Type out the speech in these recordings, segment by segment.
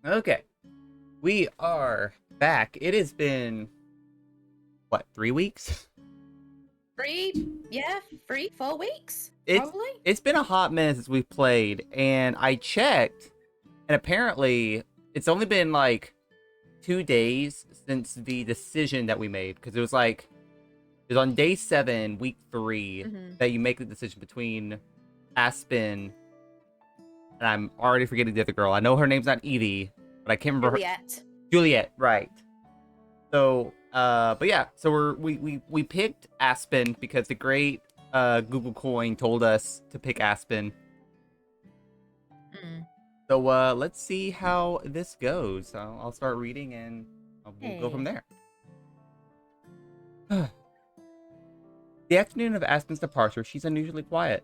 Okay, we are back. It has been, what, 3 weeks? Yeah, 3, 4 weeks, It's probably. it's been a hot minute since we've played, and I checked, and apparently it's only been like 2 days since the decision that we made, because it was on day 7, week 3, hmm that you make the decision between Aspen, and I'm already forgetting the other girl. I know her name's not Evie, but I can't remember her. Juliet. Juliet, right. So, but yeah, so we picked Aspen because the great Google Coin told us to pick Aspen. Mm. So let's see how this goes. I'll start reading and we'll go from Hey. there. The afternoon of Aspen's departure, she's unusually quiet.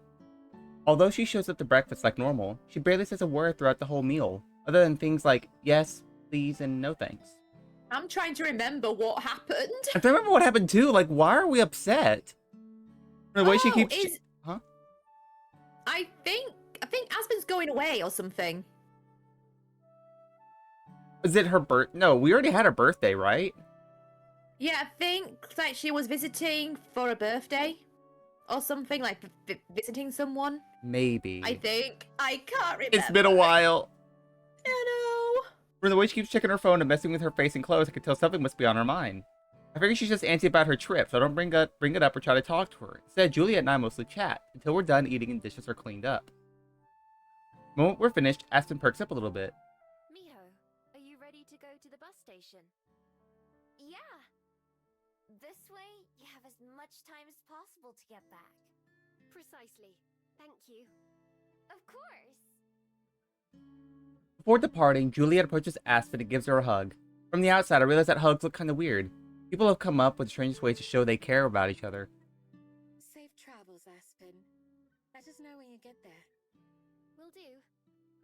Although she shows up to breakfast like normal, she barely says a word throughout the whole meal, other than things like yes, please, and no thanks. I'm trying to remember what happened. I don't remember what happened too. Like, why are we upset? The way she Oh, keeps, huh? I think I think Aspen's going away or something. Is it her birth? No, we already had her birthday, right? Yeah, I think like she was visiting for a birthday or something, like visiting someone. I Maybe. think I can't remember. It's been a while. I know. From the way she keeps checking her phone and messing with her face and clothes, I can tell something must be on her mind. I figure she's just antsy about her trip, so I don't bring it up or try to talk to her. Instead, Juliet and I mostly chat until we're done eating and dishes are cleaned up. The moment we're finished, Aspen perks up a little bit. Miho, are you ready to go to the bus station? Yeah. This way, you have as much time as possible to get back. Precisely. Thank you. Of course. Before departing, Juliet approaches Aspen and gives her a hug. From the outside, I realize that hugs look kind of weird. People have come up with the strangest ways to show they care about each other. Safe travels, Aspen. Let us know when you get there. Will do.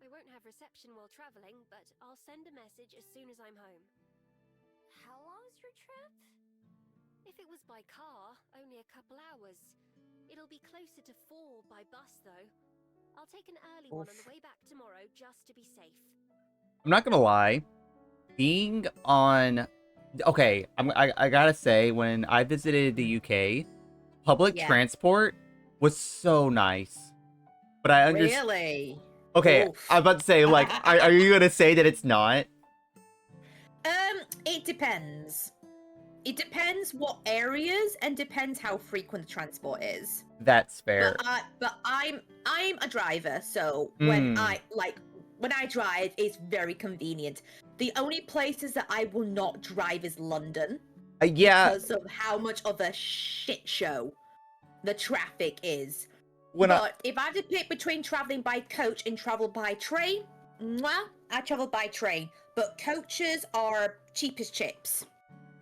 I won't have reception while traveling, but I'll send a message as soon as I'm home. How long's your trip? If it was by car, only a couple hours. It'll be closer to 4 by bus, though. I'll take an early one on the way back tomorrow just to be safe. I'm not gonna lie, being on... Okay, I gotta say, when I visited the UK, public Yeah. transport was so nice. But I understand... Really? Okay, Oof. I was about to say, like, are you gonna say that it's not? It depends. It depends what areas and depends how frequent the transport is. That's fair. But I'm a driver, so Hmm. when I drive, it's very convenient. The only places that I will not drive is London Yeah, because of how much of a shit show the traffic is. when But if I have to pick between traveling by coach and travel by train, I travel by train. But coaches are cheap as chips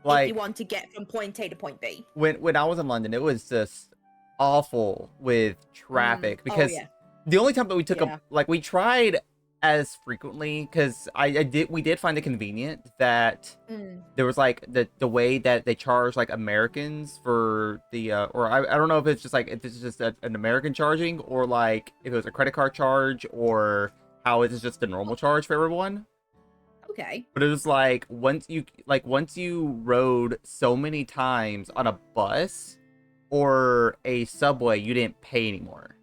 if you want to get from point A to point B. when I was in London, it was just awful with traffic Oh because yeah. the only time that we took Yeah. we tried as frequently because we did find it convenient that Mm. there was like the way that they charge like Americans for the or I don't know if it's just like if it's just an American charging or like if it was a credit card charge or how it's just a normal charge for everyone. Okay. But it was like once you rode so many times on a bus or a subway, you didn't pay anymore.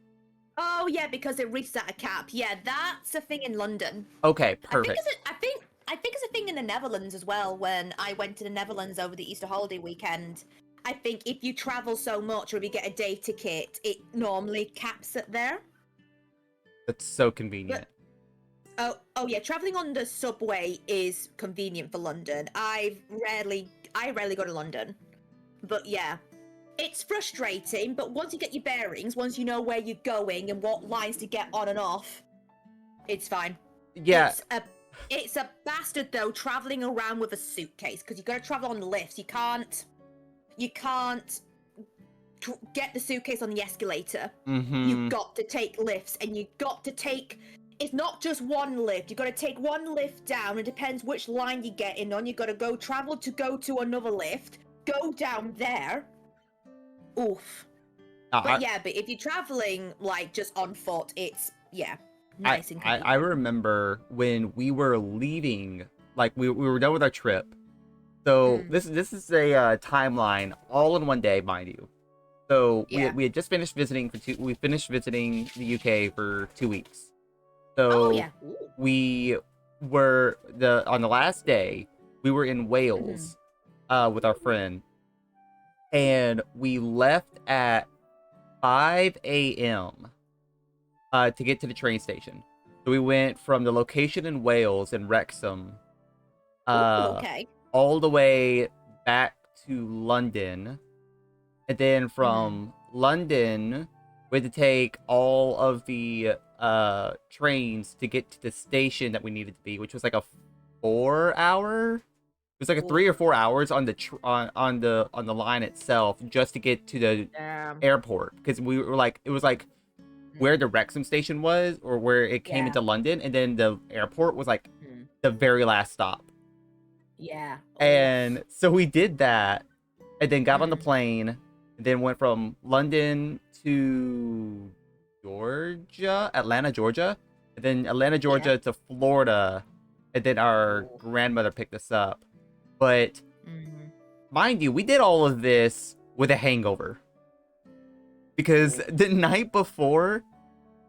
Oh yeah, because it reached at a cap. Yeah, that's a thing in London. Okay, perfect. I think it's a thing in the Netherlands as well. When I went to the Netherlands over the Easter holiday weekend, I think if you travel so much or if you get a day ticket, it normally caps it there. That's so convenient. Oh yeah, traveling on the subway is convenient for London. I rarely go to London, but yeah, it's frustrating. But once you get your bearings, once you know where you're going and what lines to get on and off, it's fine. Yeah, It's a bastard though traveling around with a suitcase because you got to travel on the lifts. You can't get the suitcase on the escalator. You've got to take lifts, and you got to take. It's not just one lift. You got to take one lift down. It depends which line you get in on. You got to go to another lift. Go down there. Oof. But yeah, but if you're traveling like just on foot, it's nice and convenient. I remember when we were leaving, like we were done with our trip. So this is a timeline all in one day, mind you. So we had just finished visiting we finished visiting the UK for 2 weeks. Oh So yeah. Ooh. we were on the last day, we were in Wales with our friend, and we left at 5 a.m. To get to the train station. So we went from the location in Wales in Wrexham Okay. all the way back to London. And then from London, we had to take all of the trains to get to the station that we needed to be, which was like a 4 hour. It was like a 3 or 4 hours on the on the line itself just to get to the airport, because we were like, it was like where the Wrexham station was, or where it came into London, and then the airport was like the very last stop. Yeah. And so we did that, and then got on the plane, and then went from London to Atlanta, Georgia, and then Atlanta, Georgia to Florida, and then our grandmother picked us up. But mind you, we did all of this with a hangover. Because the night before,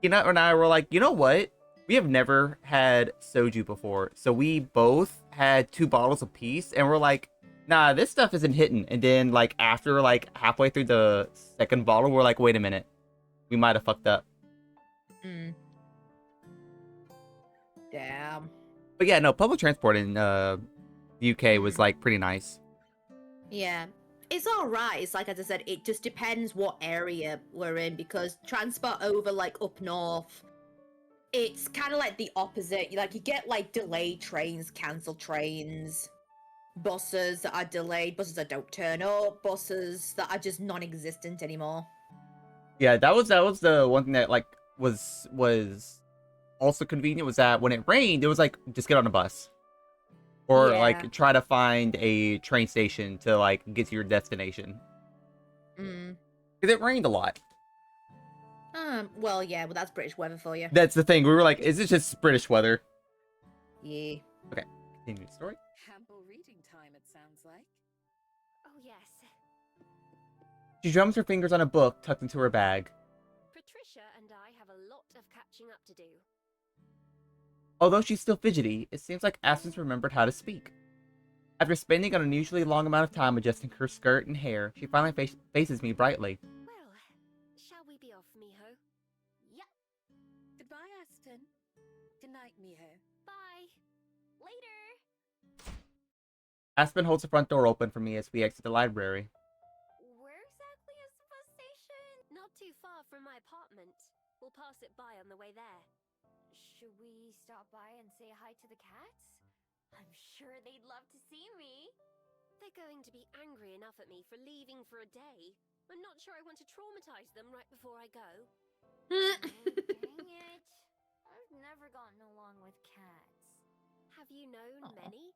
Ina and I were like, you know what? We have never had soju before. So we both had 2 bottles apiece, and we're like, nah, this stuff isn't hitting. And then, like, after, like, halfway through the second bottle, we're like, wait a minute. We might have fucked up. Damn. But yeah, no, public transport in the UK was, like, pretty nice. Yeah. It's alright. It's like, as I said, it just depends what area we're in, because transport over, like, up north, it's kind of like the opposite. You get, like, delayed trains, cancelled trains, buses that are delayed, buses that don't turn up, buses that are just non-existent anymore. Yeah, that was the one thing that, like, was also convenient, was that when it rained, it was like, just get on a bus. Or, like, try to find a train station to, like, get to your destination. Because it rained a lot. Well, yeah, that's British weather for you. That's the thing. We were like, is it just British weather? Yeah. Okay, continue the story. Ample reading time, it sounds like. Oh, yes. She drums her fingers on a book tucked into her bag. Patricia and I have a lot of catching up to do. Although she's still fidgety, it seems like Aspen's remembered how to speak. After spending an unusually long amount of time adjusting her skirt and hair, she finally faces me brightly. Well, shall we be off, Miho? Yep. Goodbye, Aspen. Good night, Miho. Bye. Later. Aspen holds the front door open for me as we exit the library. Where exactly is the bus station? Not too far from my apartment. We'll pass it by on the way there. Should we stop by and say hi to the cats? I'm sure they'd love to see me. They're going to be angry enough at me for leaving for a day. I'm not sure I want to traumatize them right before I go. Dang it. I've never gotten along with cats. Have you known many?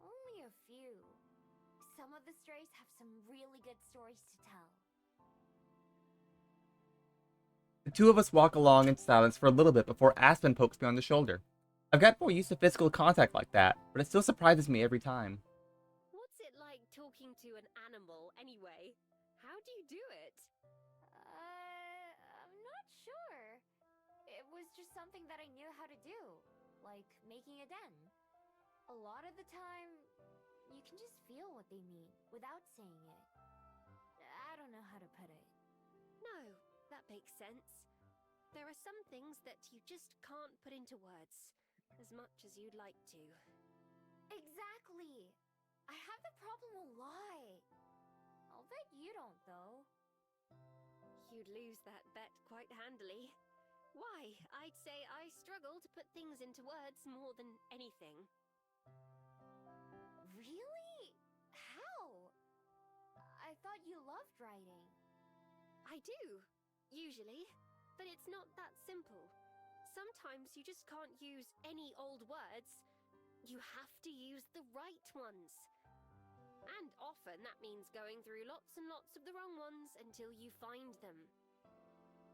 Only a few. Some of the strays have some really good stories to tell. The two of us walk along in silence for a little bit before Aspen pokes me on the shoulder. I've got more used to physical contact like that, but it still surprises me every time. What's it like talking to an animal anyway? How do you do it? I'm not sure. It was just something that I knew how to do, like making a den. A lot of the time, you can just feel what they mean without saying it. I don't know how to put it. No, that makes sense. There are some things that you just can't put into words, as much as you'd like to. Exactly! I have the problem a lot. I'll bet you don't, though. You'd lose that bet quite handily. Why, I'd say I struggle to put things into words more than anything. Really? How? I thought you loved writing. I do, usually, but it's not that simple. Sometimes you just can't use any old words. You have to use the right ones. And often that means going through lots and lots of the wrong ones until you find them.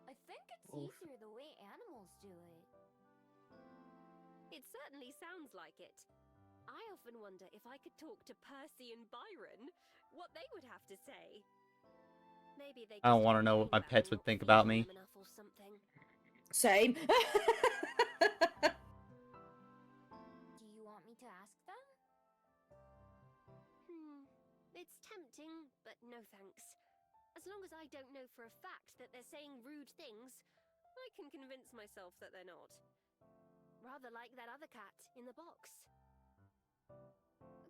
I think it's Oof. easier the way animals do it. It certainly sounds like it. I often wonder if I could talk to Percy and Byron, what they would have to say. Maybe they I don't just want to know complain what my about pets me would not think about feeding me. them enough or something. Same. Do you want me to ask them? It's tempting, but no thanks. As long as I don't know for a fact that they're saying rude things, I can convince myself that they're not. Rather like that other cat in the box.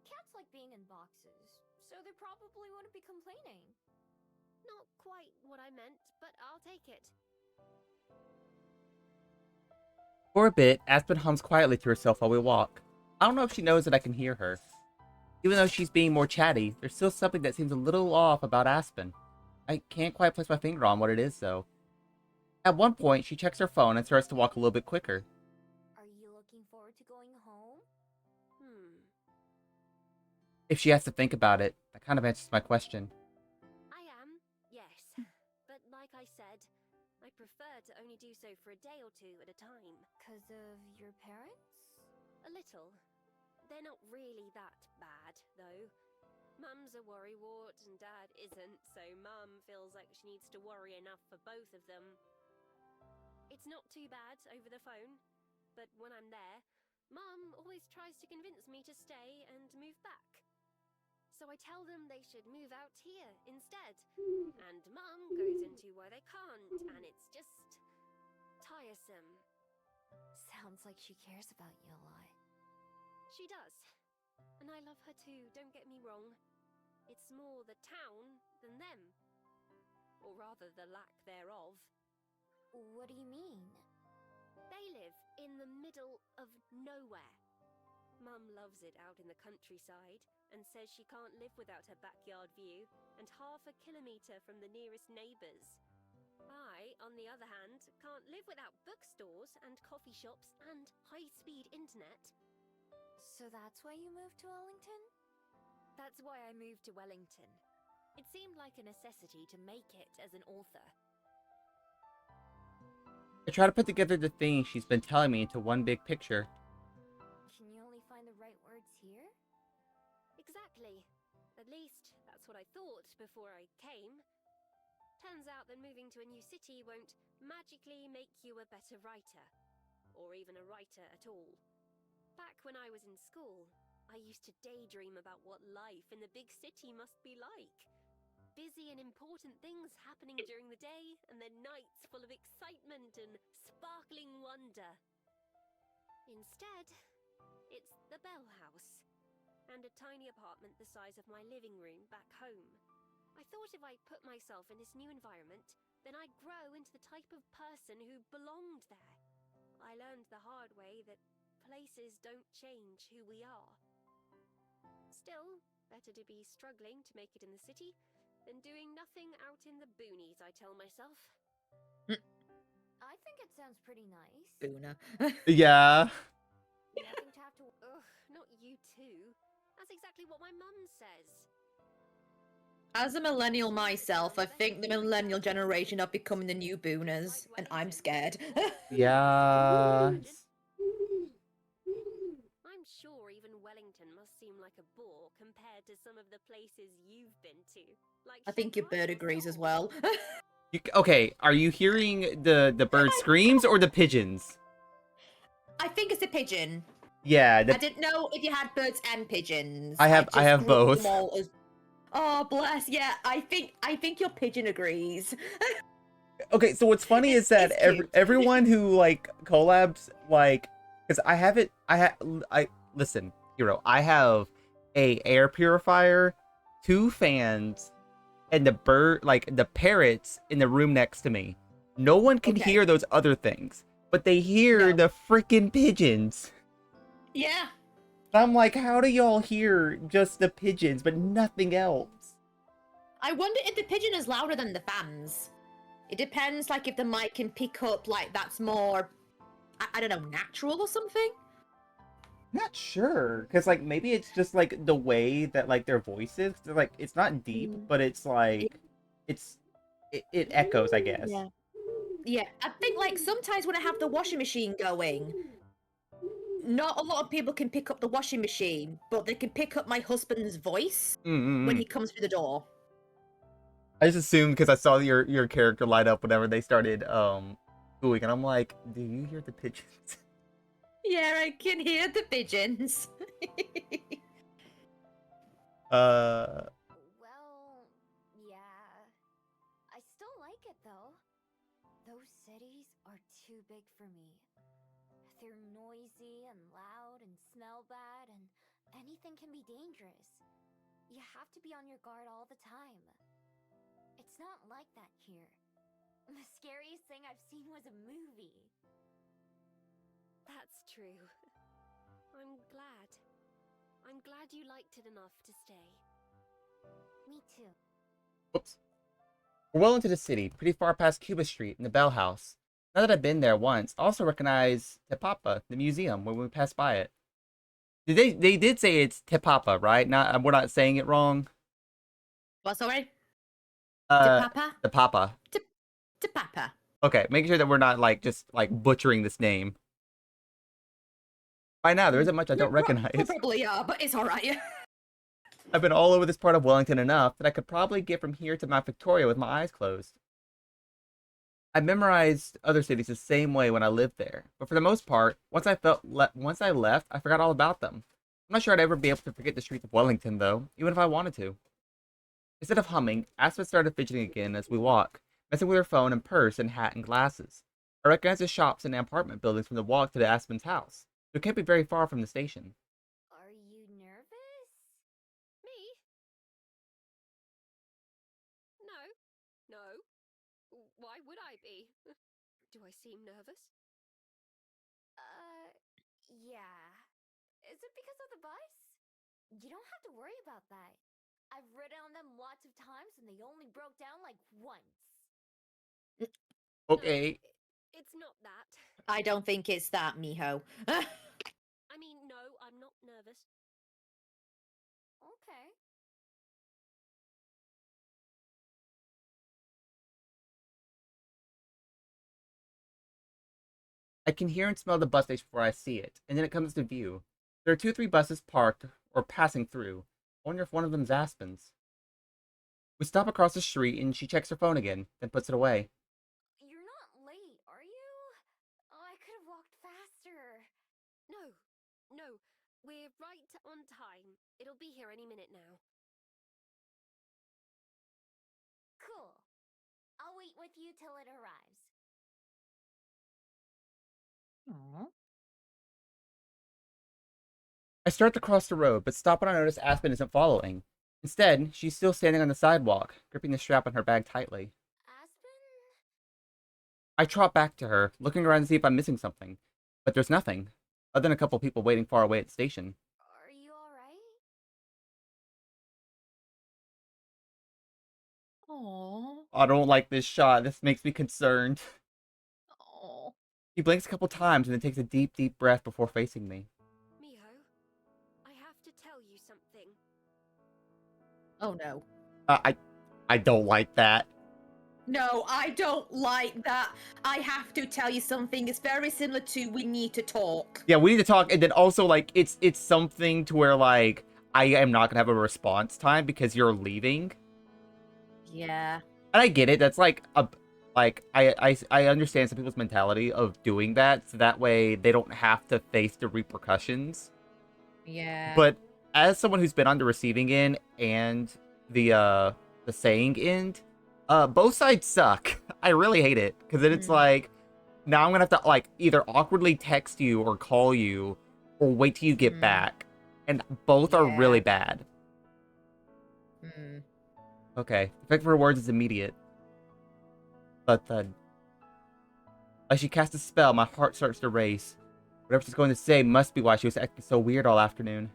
Cats like being in boxes, so they probably wouldn't be complaining. Not quite what I meant, but I'll take it. For a bit, Aspen hums quietly to herself while we walk. I don't know if she knows that I can hear her. Even though she's being more chatty, there's still something that seems a little off about Aspen. I can't quite place my finger on what it is, though. At one point, she checks her phone and starts to walk a little bit quicker. Are you looking forward to going home? If she has to think about it, that kind of answers my question. I am, yes. But like I said, I prefer to only do so for a day or two at a time. 'Cause of your parents? A little. They're not really that bad, though. Mum's a worrywart and Dad isn't, so Mum feels like she needs to worry enough for both of them. It's not too bad over the phone, but when I'm there, Mum always tries to convince me to stay and move back. So I tell them they should move out here instead. And Mum goes into why they can't, and it's just tiresome. Sounds like she cares about you a lot. She does. And I love her too, don't get me wrong. It's more the town than them. Or rather, the lack thereof. What do you mean? They live in the middle of nowhere. Mum loves it out in the countryside and says she can't live without her backyard view and half a kilometre from the nearest neighbours. I, on the other hand, can't live without bookstores and coffee shops and high-speed internet. So that's why you moved to Wellington? That's why I moved to Wellington. It seemed like a necessity to make it as an author. I try to put together the things she's been telling me into one big picture. Can you only find the right words here? Exactly. At least, that's what I thought before I came. Turns out that moving to a new city won't magically make you a better writer. Or even a writer at all. Back when I was in school, I used to daydream about what life in the big city must be like. Busy and important things happening during the day, and then nights full of excitement and sparkling wonder. Instead, it's the Bell House, and a tiny apartment the size of my living room back home. I thought if I put myself in this new environment, then I'd grow into the type of person who belonged there. I learned the hard way that places don't change who we are. Still, better to be struggling to make it in the city than doing nothing out in the boonies, I tell myself. I think it sounds pretty nice. Boona. Yeah. Nothing to have to. Ugh, not you too. That's exactly what my mum says. As a millennial myself, I think the millennial generation are becoming the new booners, and I'm scared. Yeah. I'm sure even Wellington must seem like a bore compared to some of the places you've been to. Like I think your bird Shanghai or agrees as Seoul. well. Okay, are you hearing the bird screams or the pigeons? I think it's a pigeon. Yeah, I didn't know if you had birds and pigeons. I have just grouped both. them all as... Oh bless, yeah. I think your pigeon agrees. Okay, so what's funny is that It's cute. everyone who like collabs, like, because I listen, Hero, I have a air purifier, 2 fans, and the parrots in the room next to me. No one can Okay. hear those other things, but they hear No. the freaking pigeons. Yeah. I'm like, how do y'all hear just the pigeons but nothing else? I wonder if the pigeon is louder than the fans. It depends, like, if the mic can pick up, like, that's more, I don't know, natural or something? Not sure, because like maybe it's just like the way that like their voices, like it's not deep, Mm. but it's like it echoes, I guess. Yeah. Yeah, I think like sometimes when I have the washing machine going, not a lot of people can pick up the washing machine, but they can pick up my husband's voice when he comes through the door. I just assumed because I saw your character light up whenever they started gooing, and I'm like, do you hear the pigeons? Yeah, I can hear the pigeons. Well, yeah. I still like it though. Those cities are too big for me. They're noisy and loud and smell bad, and anything can be dangerous. You have to be on your guard all the time. It's not like that here. The scariest thing I've seen was a movie. That's true. I'm glad. I'm glad you liked it enough to stay. Me too. Whoops. We're well into the city, pretty far past Cuba Street and the Bell House. Now that I've been there once, I also recognize Tepapa, the museum, when we passed by it. They did say it's Tepapa, right? Not we're not saying it wrong. What's alright? Uh, Papa? Tepapa. To Papa. Okay, making sure that we're not like just like butchering this name. By now, there isn't much I don't We recognize. probably are, but it's alright. I've been all over this part of Wellington enough that I could probably get from here to Mount Victoria with my eyes closed. I memorized other cities the same way when I lived there, but for the most part, once I left, I forgot all about them. I'm not sure I'd ever be able to forget the streets of Wellington, though, even if I wanted to. Instead of humming, Aspen started fidgeting again as we walk, messing with her phone and purse and hat and glasses. I recognized the shops and apartment buildings from the walk to the Aspen's house, so it can't be very far from the station. Are you nervous? Me? No. No. Why would I be? Do I seem nervous? Yeah. Is it because of the bus? You don't have to worry about that. I've ridden on them lots of times and they only broke down like once. Okay. No, it's not that. I don't think it's that, Miho. I mean, no, I'm not nervous. Okay. I can hear and smell the bus station before I see it, and then it comes to view. There are 2 or 3 buses parked or passing through. I wonder if one of them's Aspen's. We stop across the street and she checks her phone again, then puts it away. You're not late, are you? Oh, I could have walked faster. No, no, we're right on time. It'll be here any minute now. Cool. I'll wait with you till it arrives. Aww. I start to cross the road, but stop when I notice Aspen isn't following. Instead, she's still standing on the sidewalk, gripping the strap on her bag tightly. Aspen? I trot back to her, looking around to see if I'm missing something. But there's nothing, other than a couple people waiting far away at the station. Are you alright? Aww. I don't like this shot. This makes me concerned. Aww. He blinks a couple times and then takes a deep, deep breath before facing me. Miho, I have to tell you something. Oh no. I don't like that. No, I don't like that. I have to tell you something. It's very similar to we need to talk. Yeah, we need to talk, and then also like it's something to where like I am not gonna have a response time because you're leaving. Yeah. And I get it. That's like a like I understand some people's mentality of doing that, so that way they don't have to face the repercussions. Yeah. But as someone who's been on the receiving end and the saying end, both sides suck. I really hate it because then it's like now I'm gonna have to like either awkwardly text you or call you or wait till you get back, and both are really bad. Okay, effect for her words is immediate. But as she casts a spell, my heart starts to race. Whatever she's going to say must be why she was acting so weird all afternoon.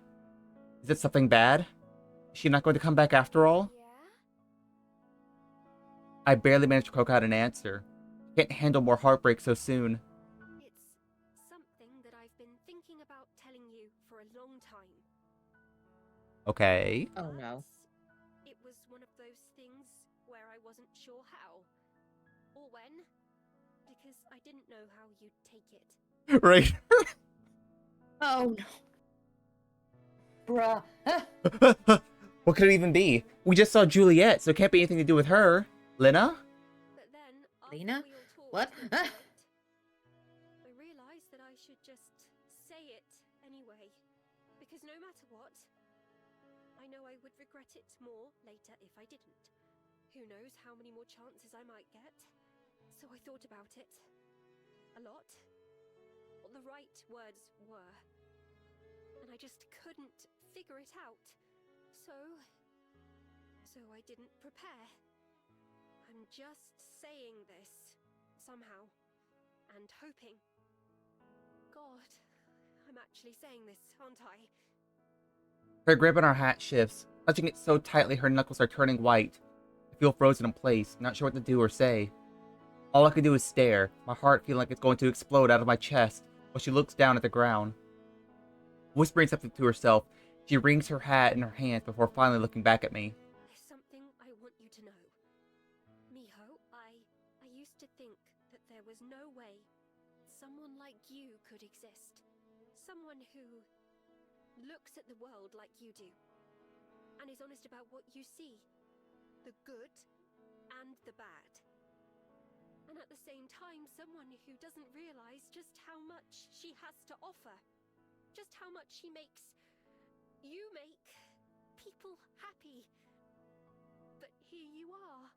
Is it something bad? Is she not going to come back after all? Yeah? I barely managed to croak out an answer. Can't handle more heartbreak so soon. It's something that I've been thinking about telling you for a long time. Okay. Oh no. It was one of those things where I wasn't sure how or when. because I didn't know how you'd take it. Right. Oh no. Bruh. What could it even be? We just saw Juliet, so it can't be anything to do with her. Lena? But then, after Lena? we all talked What? and talked, I realized that I should just say it anyway. Because no matter what, I know I would regret it more later if I didn't. Who knows how many more chances I might get? So I thought about it. A lot. What the right words were. And I just couldn't figure it out. So I didn't prepare. I'm just saying this, somehow, and hoping. God, I'm actually saying this, aren't I? Her grip on her hat shifts, clutching it so tightly her knuckles are turning white. I feel frozen in place, not sure what to do or say. All I can do is stare, my heart feeling like it's going to explode out of my chest, while she looks down at the ground. Whispering something to herself, she wrings her hat in her hands before finally looking back at me. There's something I want you to know. Miho, I used to think that there was no way someone like you could exist. Someone who looks at the world like you do, and is honest about what you see. The good and the bad. And at the same time, someone who doesn't realize just how much she has to offer. Just how much she makes... You make people happy. But here you are.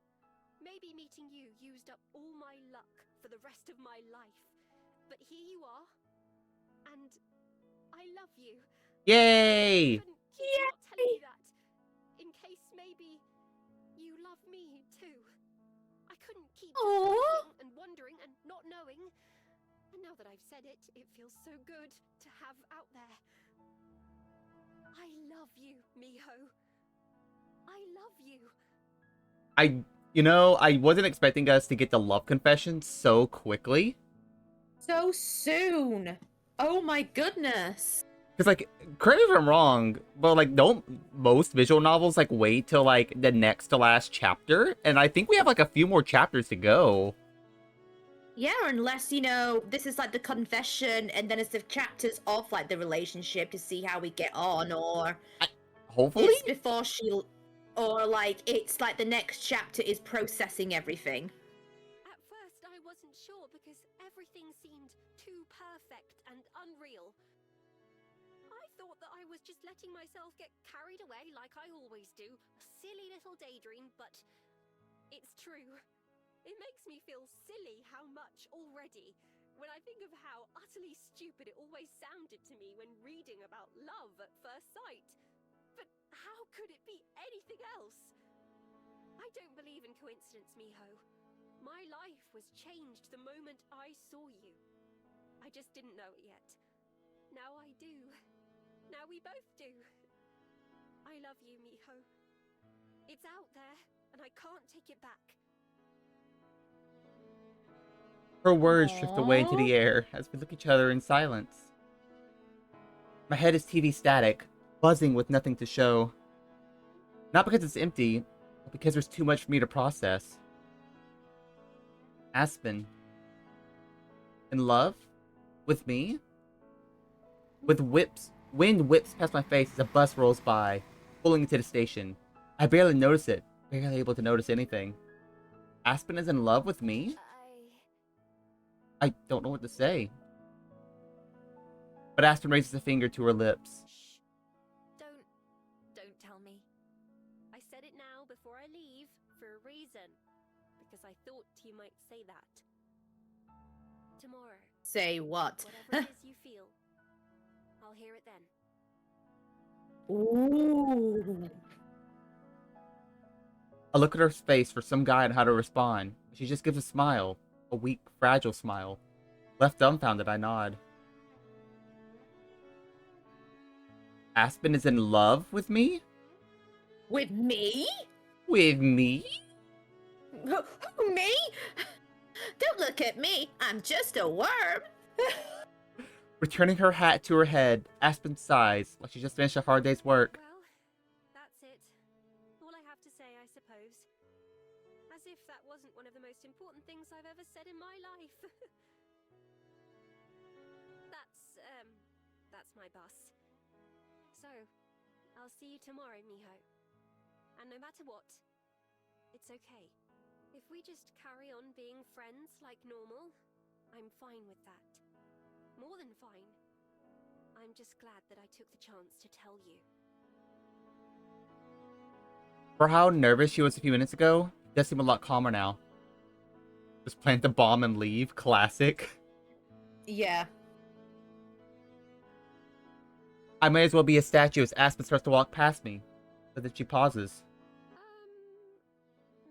Maybe meeting you used up all my luck for the rest of my life. But here you are. And I love you. Yay! I couldn't keep not telling you that. In case maybe you love me too. I couldn't keep just thinking and wondering and not knowing. And now that I've said it, it feels so good to have out there. I love you, Miho. I love you. I wasn't expecting us to get the love confession so quickly. So soon. Oh my goodness. Because, like, correct me if I'm wrong, but, like, don't most visual novels, like, wait till, like, the next to last chapter? And I think we have, like, a few more chapters to go. Yeah, unless, this is like the confession and then it's the chapters of like the relationship to see how we get on, or Hopefully? it's before or like it's like the next chapter is processing everything. At first, I wasn't sure because everything seemed too perfect and unreal. I thought that I was just letting myself get carried away like I always do. A silly little daydream, but it's true. It makes me feel silly how much already, when I think of how utterly stupid it always sounded to me when reading about love at first sight. But how could it be anything else? I don't believe in coincidence, Miho. My life was changed the moment I saw you. I just didn't know it yet. Now I do. Now we both do. I love you, Miho. It's out there, and I can't take it back. Her words drift away into the air as we look at each other in silence. My head is TV static, buzzing with nothing to show. Not because it's empty, but because there's too much for me to process. Aspen. In love? With me? Wind whips past my face as a bus rolls by, pulling into the station. I barely notice it, barely able to notice anything. Aspen is in love with me? I don't know what to say. But Aspen raises a finger to her lips. Shh. Don't tell me. I said it now before I leave for a reason. Because I thought you might say that. Tomorrow. Say what? Whatever it is you feel, I'll hear it then. Ooh. I look at her face for some guide on how to respond. She just gives a smile. A weak, fragile smile. Left dumbfounded, I nod. Aspen is in love with me? With me? With me? Who, me? Don't look at me. I'm just a worm. Returning her hat to her head, Aspen sighs like she just finished a hard day's work. Well, that's it. All I have to say, I suppose. As if that wasn't one of the most important things I've ever said in my life. so. I'll see you tomorrow, Miho. And no matter what, it's okay. If we just carry on being friends like normal, I'm fine with that. More than fine. I'm just glad that I took the chance to tell you. For how nervous she was a few minutes ago, she does seem a lot calmer now. Just plant the bomb and leave. Classic. Yeah. I may as well be a statue as Aspen starts to walk past me. But then she pauses.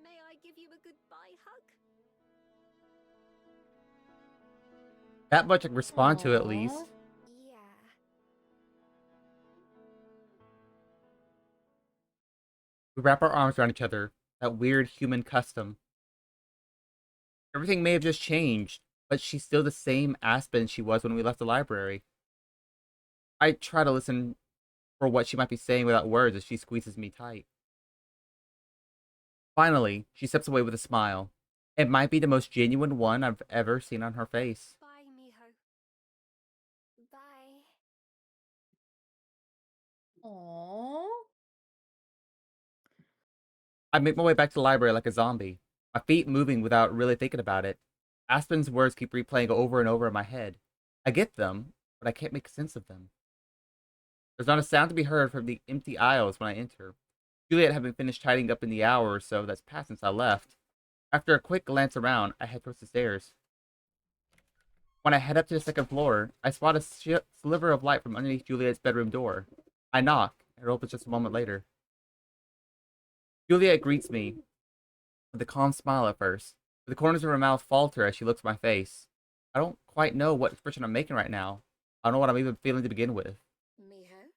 May I give you a goodbye hug? That much I can respond to at Aww. least. Yeah. We wrap our arms around each other. That weird human custom. Everything may have just changed, but she's still the same Aspen she was when we left the library. I try to listen for what she might be saying without words as she squeezes me tight. Finally, she steps away with a smile. It might be the most genuine one I've ever seen on her face. Bye, Miho. Bye. Aww. I make my way back to the library like a zombie, my feet moving without really thinking about it. Aspen's words keep replaying over and over in my head. I get them, but I can't make sense of them. There's not a sound to be heard from the empty aisles when I enter. Juliet having finished tidying up in the hour or so that's passed since I left. After a quick glance around, I head towards the stairs. When I head up to the second floor, I spot a sliver of light from underneath Juliet's bedroom door. I knock, and it opens just a moment later. Juliet greets me with a calm smile at first, but the corners of her mouth falter as she looks at my face. I don't quite know what expression I'm making right now. I don't know what I'm even feeling to begin with. Miho?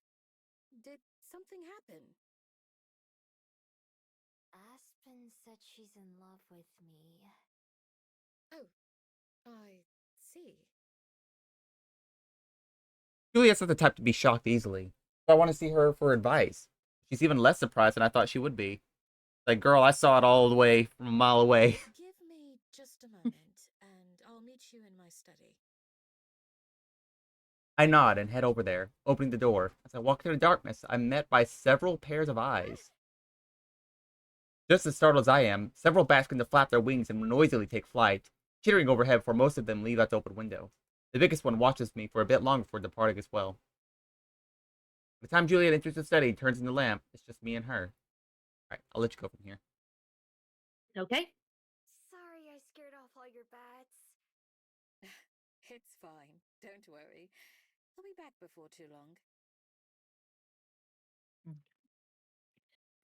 Did something happen? Aspen said she's in love with me. Oh, I see. Juliet's not the type to be shocked easily, so I want to see her for advice. She's even less surprised than I thought she would be. Like, girl, I saw it all the way from a mile away. Give me just a moment, and I'll meet you in my study. I nod and head over there, opening the door. As I walk through the darkness, I'm met by several pairs of eyes. Just as startled as I am, several bats begin to flap their wings and noisily take flight, chittering overhead before most of them leave out the open window. The biggest one watches me for a bit longer before departing as well. By the time Juliet enters the study and turns in the lamp, it's just me and her. Alright, I'll let you go from here. Okay. Sorry I scared off all your bats. It's fine. Don't worry. I'll be back before too long.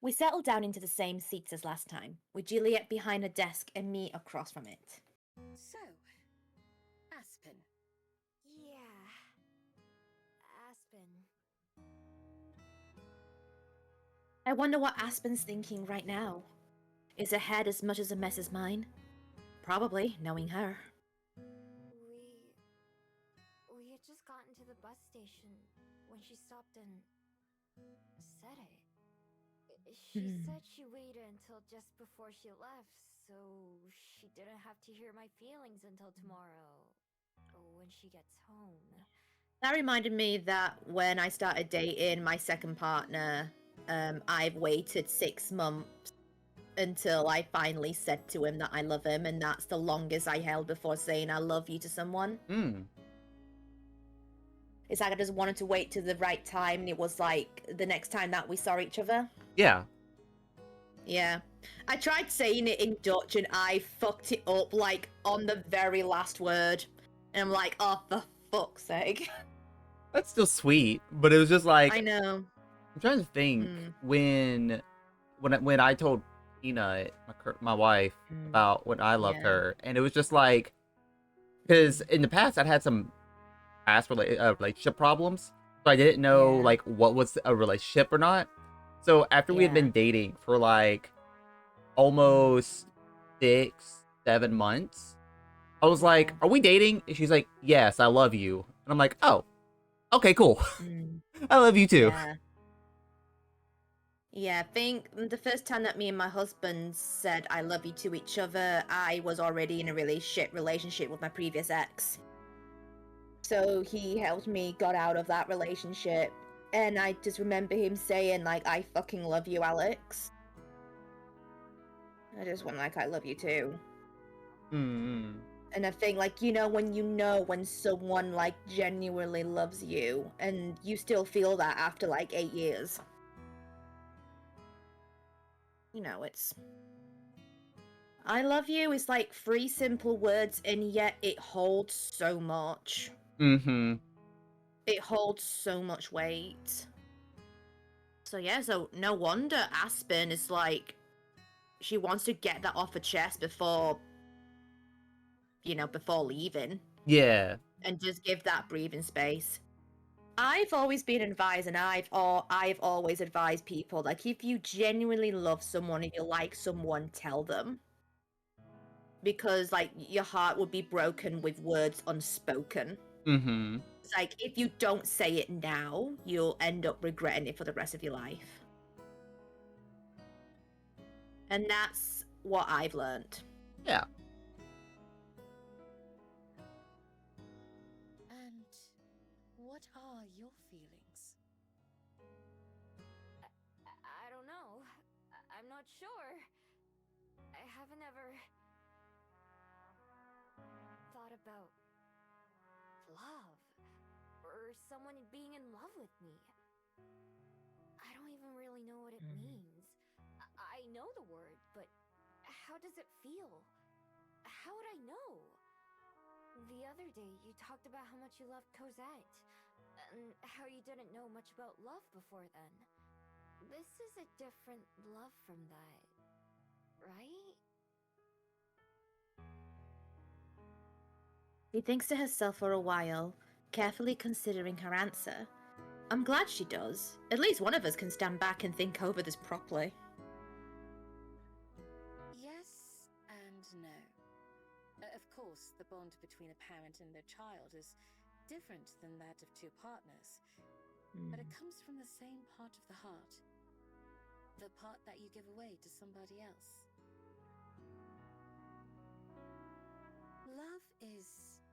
We settled down into the same seats as last time, with Juliet behind her desk and me across from it. So, Aspen. Yeah. Aspen. I wonder what Aspen's thinking right now. Is her head as much as a mess as mine? Probably, knowing her. We had just gotten to the bus station when she stopped and said it. She said she waited until just before she left, so she didn't have to hear my feelings until tomorrow, when she gets home. That reminded me that when I started dating my second partner, I've waited 6 months until I finally said to him that I love him, and that's the longest I held before saying I love you to someone. It's like I just wanted to wait to the right time, and it was like the next time that we saw each other. Yeah. Yeah. I tried saying it in Dutch and I fucked it up like on the very last word. And I'm like, oh, for fuck's sake. That's still sweet, but it was just like, I know. I'm trying to think when I told Ina, my wife, about when I loved her, and it was just like, because in the past I'd had some past relationship problems, so I didn't know like what was a relationship or not. So after we had been dating for like almost 6-7 months, I was like, "Are we dating?" And she's like, "Yes, I love you." And I'm like, "Oh, okay, cool. I love you too." Yeah, I think the first time that me and my husband said I love you to each other, I was already in a really shit relationship with my previous ex. So he helped me got out of that relationship And I just remember him saying, like, I fucking love you, Alex. I just went like, I love you too. Hmm. And I think, like, when someone, like, genuinely loves you, and you still feel that after, like, 8 years. It's... I love you is, like, 3 simple words, and yet it holds so much. Mm-hmm. It holds so much weight. So yeah, so no wonder Aspen is, like, she wants to get that off her chest before leaving. Yeah. And just give that breathing space. I've always been advised, and I've always advised people, like, if you genuinely love someone and you like someone, tell them. Because, like, your heart would be broken with words unspoken. Mm-hmm. It's like, if you don't say it now, you'll end up regretting it for the rest of your life. And that's what I've learned. Yeah. And what are your feelings? I don't know. I'm not sure. I haven't ever thought about love or someone being in love with me. I don't even really know what it means. I know the word, but how does it feel? How would I know? The other day, you talked about how much you loved Cosette, and how you didn't know much about love before then. This is a different love from that, right? She thinks to herself for a while, carefully considering her answer. I'm glad she does. At least one of us can stand back and think over this properly. Yes and no. Of course, the bond between a parent and their child is different than that of two partners, but it comes from the same part of the heart. The part that you give away to somebody else. Love is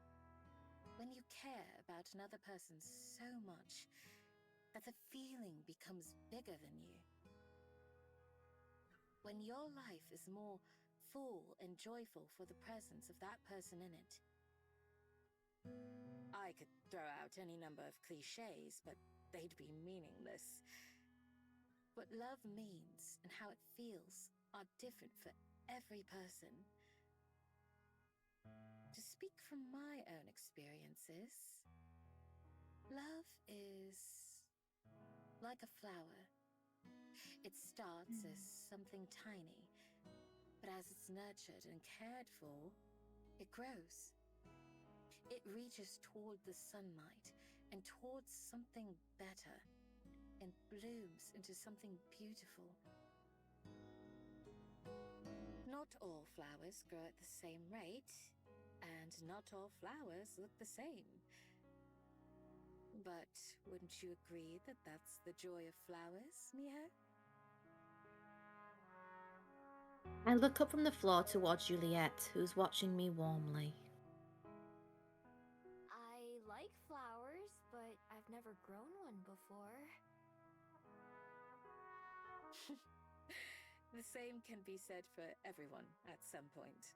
when you care about another person so much that the feeling becomes bigger than you. When your life is more full and joyful for the presence of that person in it. I could throw out any number of cliches, but they'd be meaningless. What love means and how it feels are different for every person. To speak from my own experiences, love is like a flower. It starts as something tiny, but as it's nurtured and cared for, it grows. It reaches toward the sunlight and towards something better, and blooms into something beautiful. Not all flowers grow at the same rate, and not all flowers look the same. But wouldn't you agree that that's the joy of flowers, Miho? I look up from the floor towards Juliet, who's watching me warmly. I like flowers, but I've never grown one before. The same can be said for everyone at some point.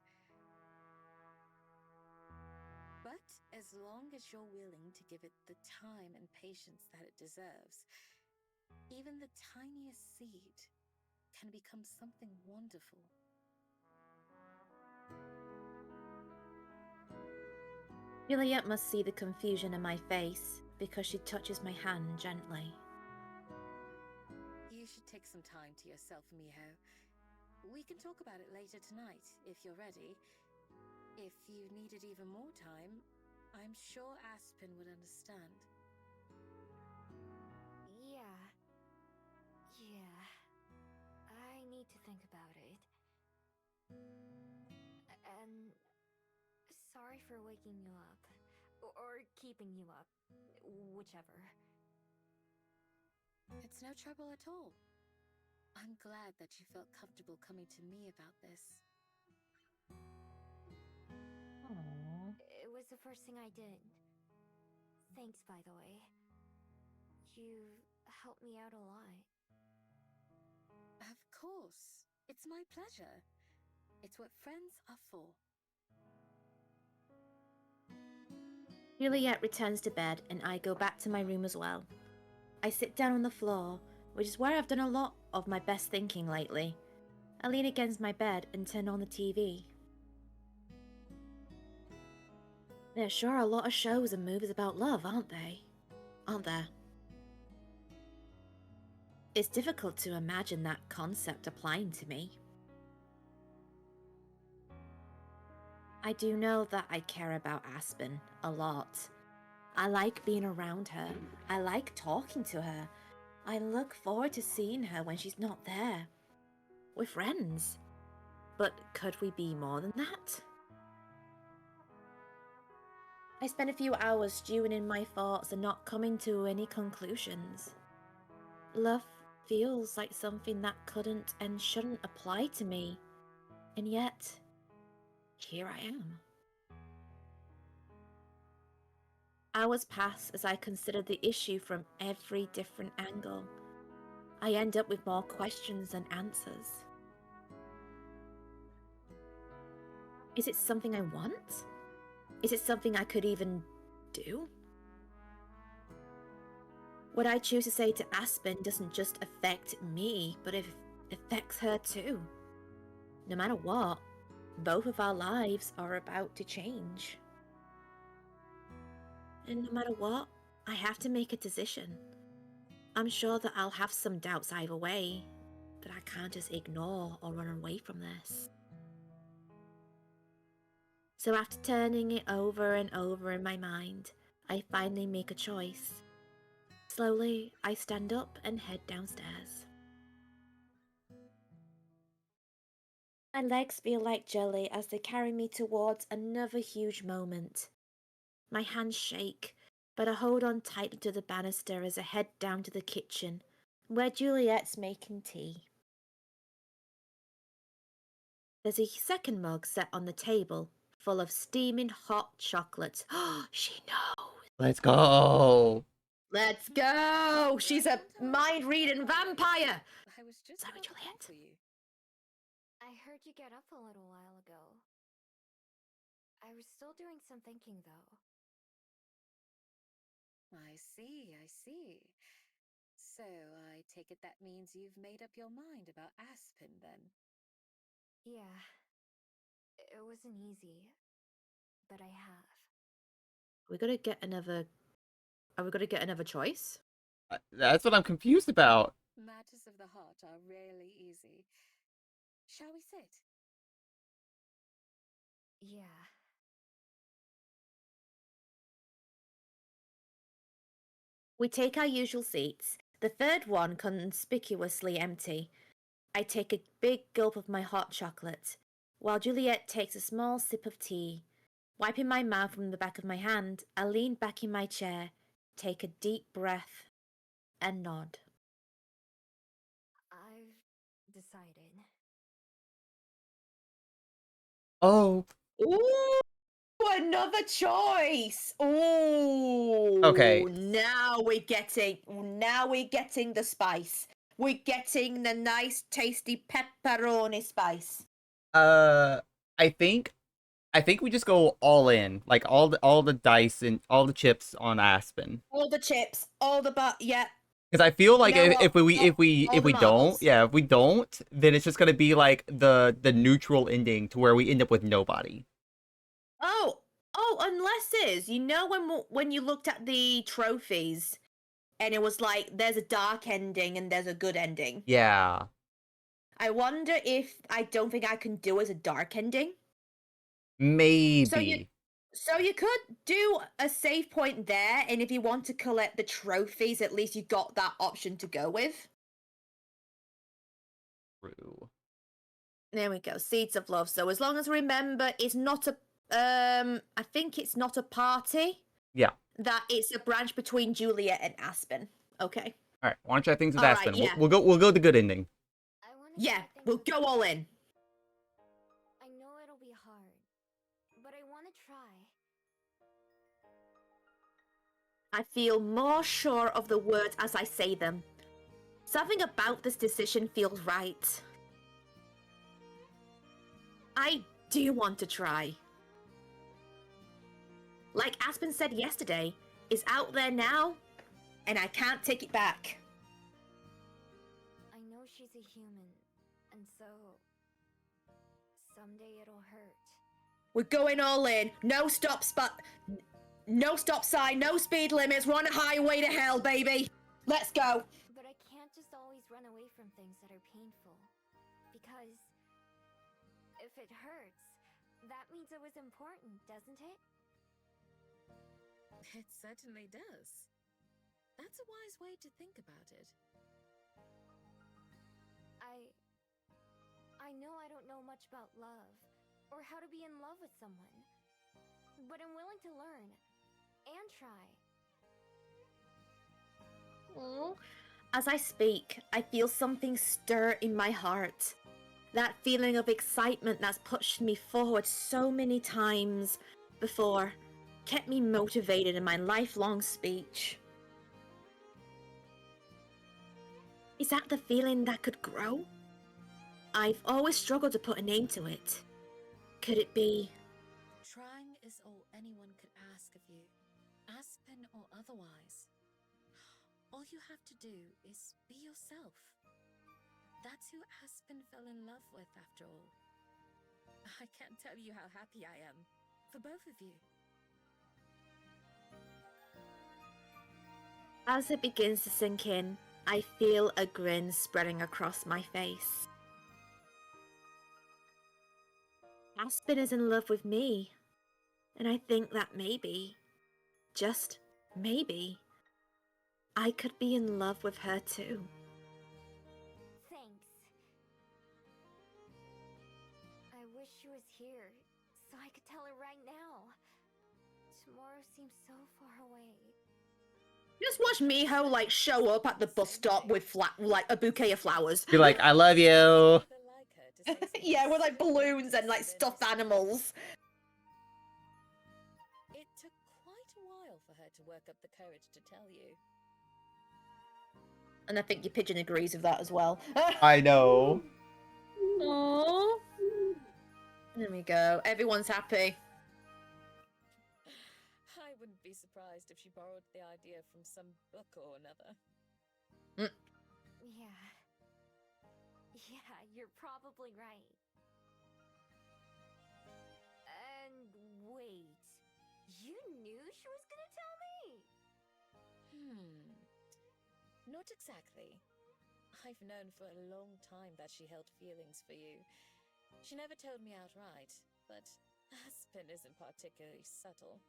But as long as you're willing to give it the time and patience that it deserves, even the tiniest seed can become something wonderful. Juliet must see the confusion in my face, because she touches my hand gently. You should take some time to yourself, Miho. We can talk about it later tonight, if you're ready. If you needed even more time, I'm sure Aspen would understand. Yeah. I need to think about it. And sorry for waking you up. Or keeping you up. Whichever. It's no trouble at all. I'm glad that you felt comfortable coming to me about this. Aww. It was the first thing I did. Thanks, by the way. You helped me out a lot. Of course. It's my pleasure. It's what friends are for. Juliet returns to bed, and I go back to my room as well. I sit down on the floor, which is where I've done a lot of my best thinking lately. I lean against my bed and turn on the TV. There sure are a lot of shows and movies about love, aren't they? Aren't there? It's difficult to imagine that concept applying to me. I do know that I care about Aspen a lot. I like being around her. I like talking to her. I look forward to seeing her when she's not there. We're friends. But could we be more than that? I spend a few hours stewing in my thoughts and not coming to any conclusions. Love feels like something that couldn't and shouldn't apply to me. And yet, here I am. Hours pass as I consider the issue from every different angle. I end up with more questions than answers. Is it something I want? Is it something I could even do? What I choose to say to Aspen doesn't just affect me, but it affects her too. No matter what, both of our lives are about to change. And no matter what, I have to make a decision. I'm sure that I'll have some doubts either way, but I can't just ignore or run away from this. So after turning it over and over in my mind, I finally make a choice. Slowly, I stand up and head downstairs. My legs feel like jelly as they carry me towards another huge moment. My hands shake, but I hold on tightly to the banister as I head down to the kitchen, where Juliet's making tea. There's a second mug set on the table, full of steaming hot chocolate. She knows. Let's go. Let's go! She's a mind-reading vampire! I was just Sorry, about to call Juliet. for you. I heard you get up a little while ago. I was still doing some thinking, though. I see, I see. So I take it that means you've made up your mind about Aspen then? Yeah. It wasn't easy, but I have. Are we gonna get another choice? That's what I'm confused about. Matters of the heart are rarely easy. Shall we sit? Yeah. We take our usual seats, the third one conspicuously empty. I take a big gulp of my hot chocolate, while Juliet takes a small sip of tea. Wiping my mouth from the back of my hand, I lean back in my chair, take a deep breath, and nod. I've decided. Oh. Ooh, another choice. Ooh. Okay. Now we're getting the spice. We're getting the nice, tasty pepperoni spice. I think we just go all in, like all the dice and all the chips on Aspen. All the chips, all the yeah. Because I feel like You know if what? we if we All if the we don't, marbles. yeah, if we don't, then it's just gonna be like the neutral ending to where we end up with nobody. Unless is when you looked at the trophies and it was like there's a dark ending and there's a good ending. Yeah, I wonder if I don't think I can do as a dark ending. maybe. So you could do a save point there, and if you want to collect the trophies, at least you got that option to go with. True. There we go, Seeds of Love. So as long as remember, it's not a I think it's not a party. Yeah. That it's a branch between Juliet and Aspen. Okay. All right. Why don't you try things with All right, Aspen? yeah. We'll go the good ending. I want to Yeah, we'll go all in. I know it'll be hard, but I want to try. I feel more sure of the words as I say them. Something about this decision feels right. I do want to try. Like Aspen said yesterday, it's out there now, and I can't take it back. I know she's a human, and so someday it'll hurt. We're going all in. No stop sign, no speed limits. We're on a highway to hell, baby. Let's go. But I can't just always run away from things that are painful. Because if it hurts, that means it was important, doesn't it? It certainly does. That's a wise way to think about it. I know I don't know much about love, or how to be in love with someone. But I'm willing to learn, and try. As I speak, I feel something stir in my heart. That feeling of excitement that's pushed me forward so many times before, kept me motivated in my lifelong speech. Is that the feeling that could grow? I've always struggled to put a name to it. Could it be... Trying is all anyone could ask of you, Aspen or otherwise. All you have to do is be yourself. That's who Aspen fell in love with, after all. I can't tell you how happy I am, for both of you. As it begins to sink in, I feel a grin spreading across my face. Aspen is in love with me, and I think that maybe, just maybe, I could be in love with her too. Thanks. I wish she was here, so I could tell her right now. Tomorrow seems so far away. Just watch Miho like show up at the bus stop with like a bouquet of flowers. Be like, I love you. Yeah, with like balloons and like stuffed animals. It took quite a while for her to work up the courage to tell you. And I think your pigeon agrees with that as well. I know. Aww. There we go. Everyone's happy. I wouldn't be surprised if she borrowed the idea from some book or another. Yeah. Yeah, you're probably right. And wait, you knew she was gonna tell me? Not exactly. I've known for a long time that she held feelings for you. She never told me outright, but Aspen isn't particularly subtle.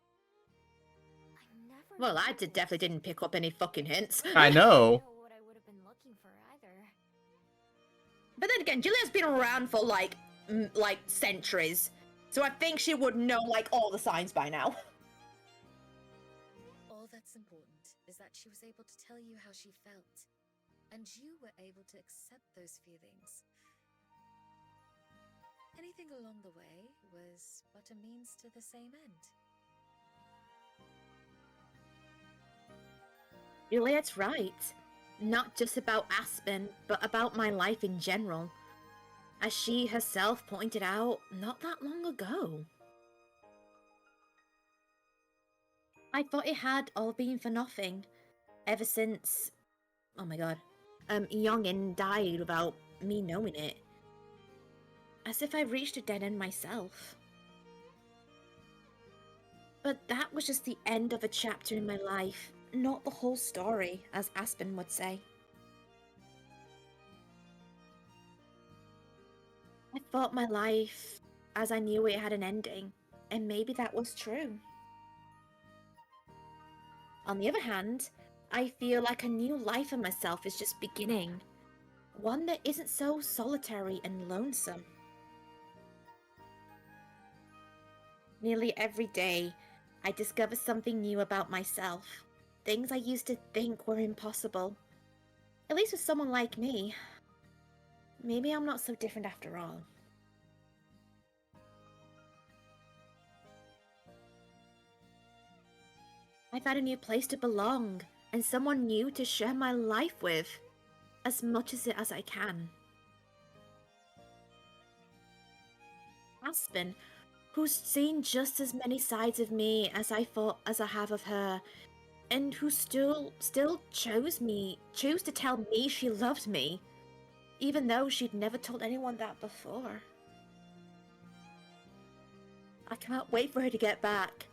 I never Well, I knew. definitely didn't pick up any fucking hints. I know. Know what I would have been looking for either. But then again, Julia's been around for like centuries, so I think she would know like all the signs by now. All that's important is that she was able to tell you how she felt, and you were able to accept those feelings. Anything along the way was but a means to the same end. Juliet's right. Not just about Aspen, but about my life in general. As she herself pointed out not that long ago. I thought it had all been for nothing, ever since... oh my god. Youngin died without me knowing it. As if I reached a dead end myself. But that was just the end of a chapter in my life, not the whole story, as Aspen would say. I thought my life, as I knew it, had an ending, and maybe that was true. On the other hand, I feel like a new life for myself is just beginning. One that isn't so solitary and lonesome. Nearly every day, I discover something new about myself. Things I used to think were impossible. At least with someone like me. Maybe I'm not so different after all. I've had a new place to belong, and someone new to share my life with. as much as I can. Aspen, who's seen just as many sides of me as I have of her, and who still chose to tell me she loved me, even though she'd never told anyone that before. I can't wait for her to get back,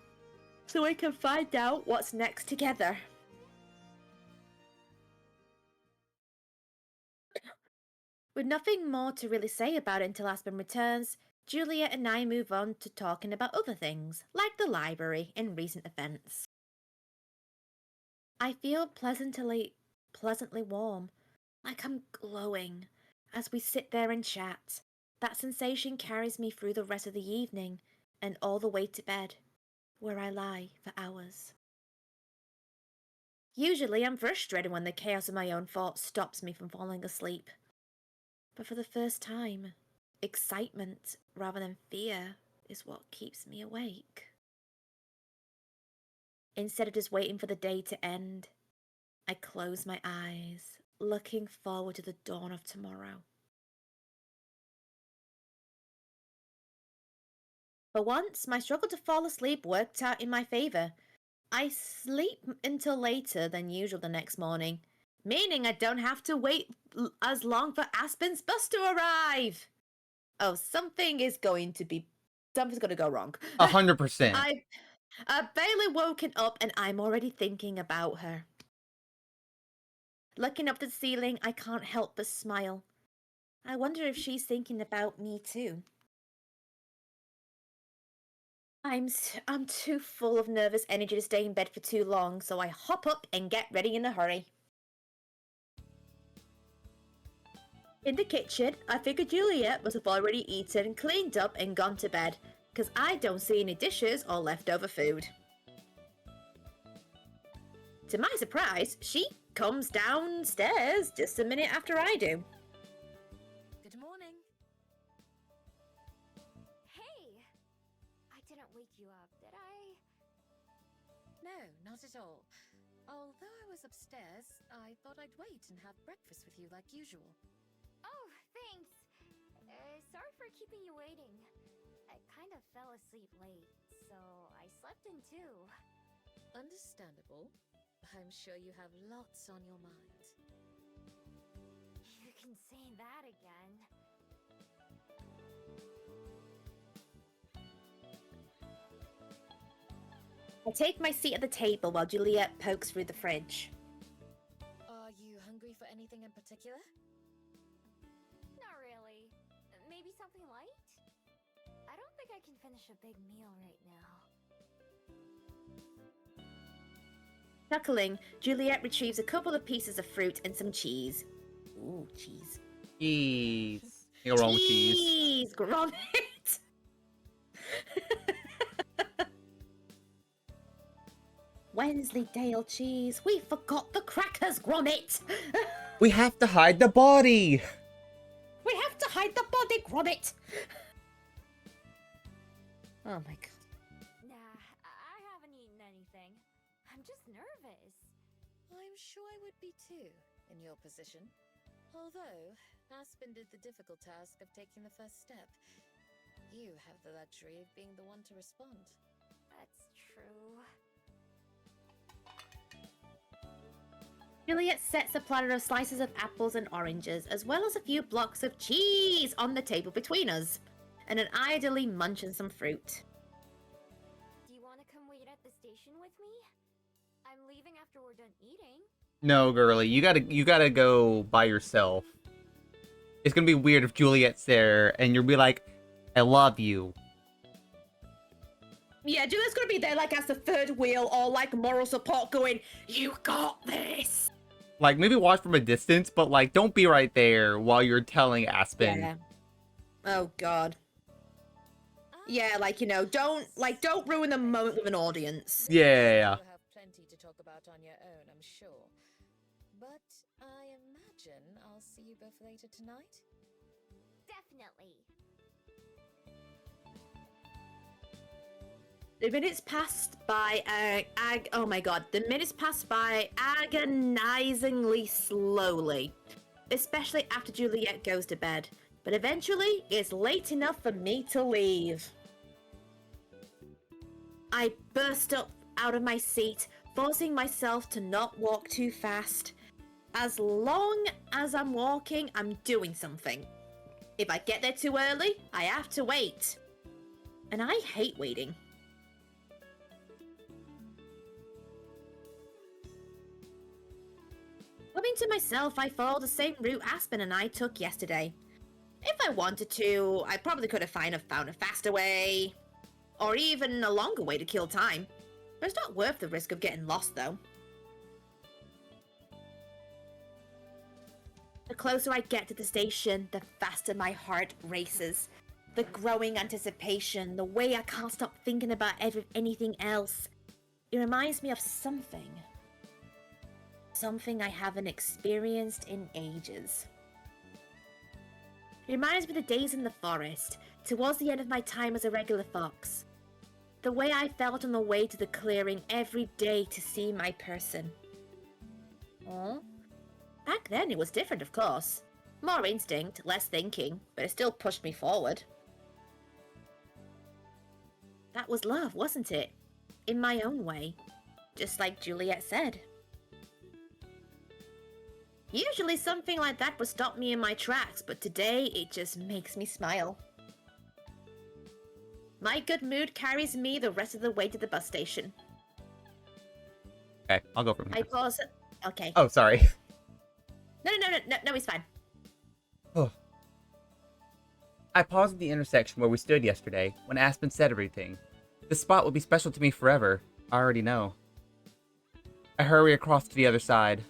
so we can find out what's next together. With nothing more to really say about it until Aspen returns, Juliet and I move on to talking about other things, like the library and recent events. I feel pleasantly warm, like I'm glowing, as we sit there and chat. That sensation carries me through the rest of the evening and all the way to bed, where I lie for hours. Usually I'm frustrated when the chaos of my own thoughts stops me from falling asleep. But for the first time, excitement rather than fear is what keeps me awake. Instead of just waiting for the day to end, I close my eyes, looking forward to the dawn of tomorrow. For once, my struggle to fall asleep worked out in my favor. I sleep until later than usual the next morning, meaning I don't have to wait as long for Aspen's bus to arrive. Oh, something's going to go wrong. 100%. I've barely woken up and I'm already thinking about her. Looking up to the ceiling, I can't help but smile. I wonder if she's thinking about me too. I'm too full of nervous energy to stay in bed for too long, so I hop up and get ready in a hurry. In the kitchen, I figured Juliet must have already eaten, cleaned up, and gone to bed, because I don't see any dishes or leftover food. To my surprise, she comes downstairs just a minute after I do. Good morning. Hey! I didn't wake you up, did I? No, not at all. Although I was upstairs, I thought I'd wait and have breakfast with you like usual. Oh, thanks! Sorry for keeping you waiting. I kind of fell asleep late, so I slept in too. Understandable. I'm sure you have lots on your mind. You can say that again. I take my seat at the table while Juliet pokes through the fridge. Are you hungry for anything in particular? Not really. Maybe something light? I don't think I can finish a big meal right now. Chuckling, Juliet retrieves a couple of pieces of fruit and some cheese. Ooh, cheese. Cheese. You're wrong with cheese. Cheese! Gromit! Wensleydale cheese. We forgot the crackers, Gromit! We have to hide the body! We have to hide the body, Gromit! Oh my god. Nah, I haven't eaten anything. I'm just nervous. I'm sure I would be too, in your position. Although, Aspen did the difficult task of taking the first step. You have the luxury of being the one to respond. That's true. Juliet sets a platter of slices of apples and oranges, as well as a few blocks of cheese on the table between us, and an idly munch on some fruit. Do you want to come wait at the station with me? I'm leaving after we're done eating. No, girly, you gotta go by yourself. It's gonna be weird if Juliet's there and you'll be like, I love you. Yeah, Juliet's gonna be there like as the third wheel or like moral support going, you got this! Like, maybe watch from a distance, but like, don't be right there while you're telling Aspen. Yeah. Oh god. Yeah, like, you know, don't ruin the moment with an audience. Yeah. You'll have plenty to talk about on your own, I'm sure. But I imagine I'll see you both later tonight? Definitely. The minutes passed by, oh my god, the minutes passed by agonizingly slowly. especially after Juliet goes to bed. But eventually, it's late enough for me to leave. I burst up out of my seat, forcing myself to not walk too fast. As long as I'm walking, I'm doing something. If I get there too early, I have to wait. And I hate waiting. Coming to myself, I followed the same route Aspen and I took yesterday. If I wanted to, I probably could have found a faster way. Or even a longer way to kill time. But it's not worth the risk of getting lost, though. The closer I get to the station, the faster my heart races. The growing anticipation, the way I can't stop thinking about anything else. It reminds me of something. Something I haven't experienced in ages. It reminds me of the days in the forest, towards the end of my time as a regular fox. The way I felt on the way to the clearing every day to see my person. Oh? Back then it was different, of course. More instinct, less thinking, but it still pushed me forward. That was love, wasn't it? In my own way. Just like Juliet said. Usually something like that would stop me in my tracks, but today it just makes me smile. My good mood carries me the rest of the way to the bus station. Okay, I'll go from here. I pause. Okay. Oh, sorry. No, he's fine. Oh. I paused at the intersection where we stood yesterday when Aspen said everything. This spot will be special to me forever. I already know. I hurry across to the other side.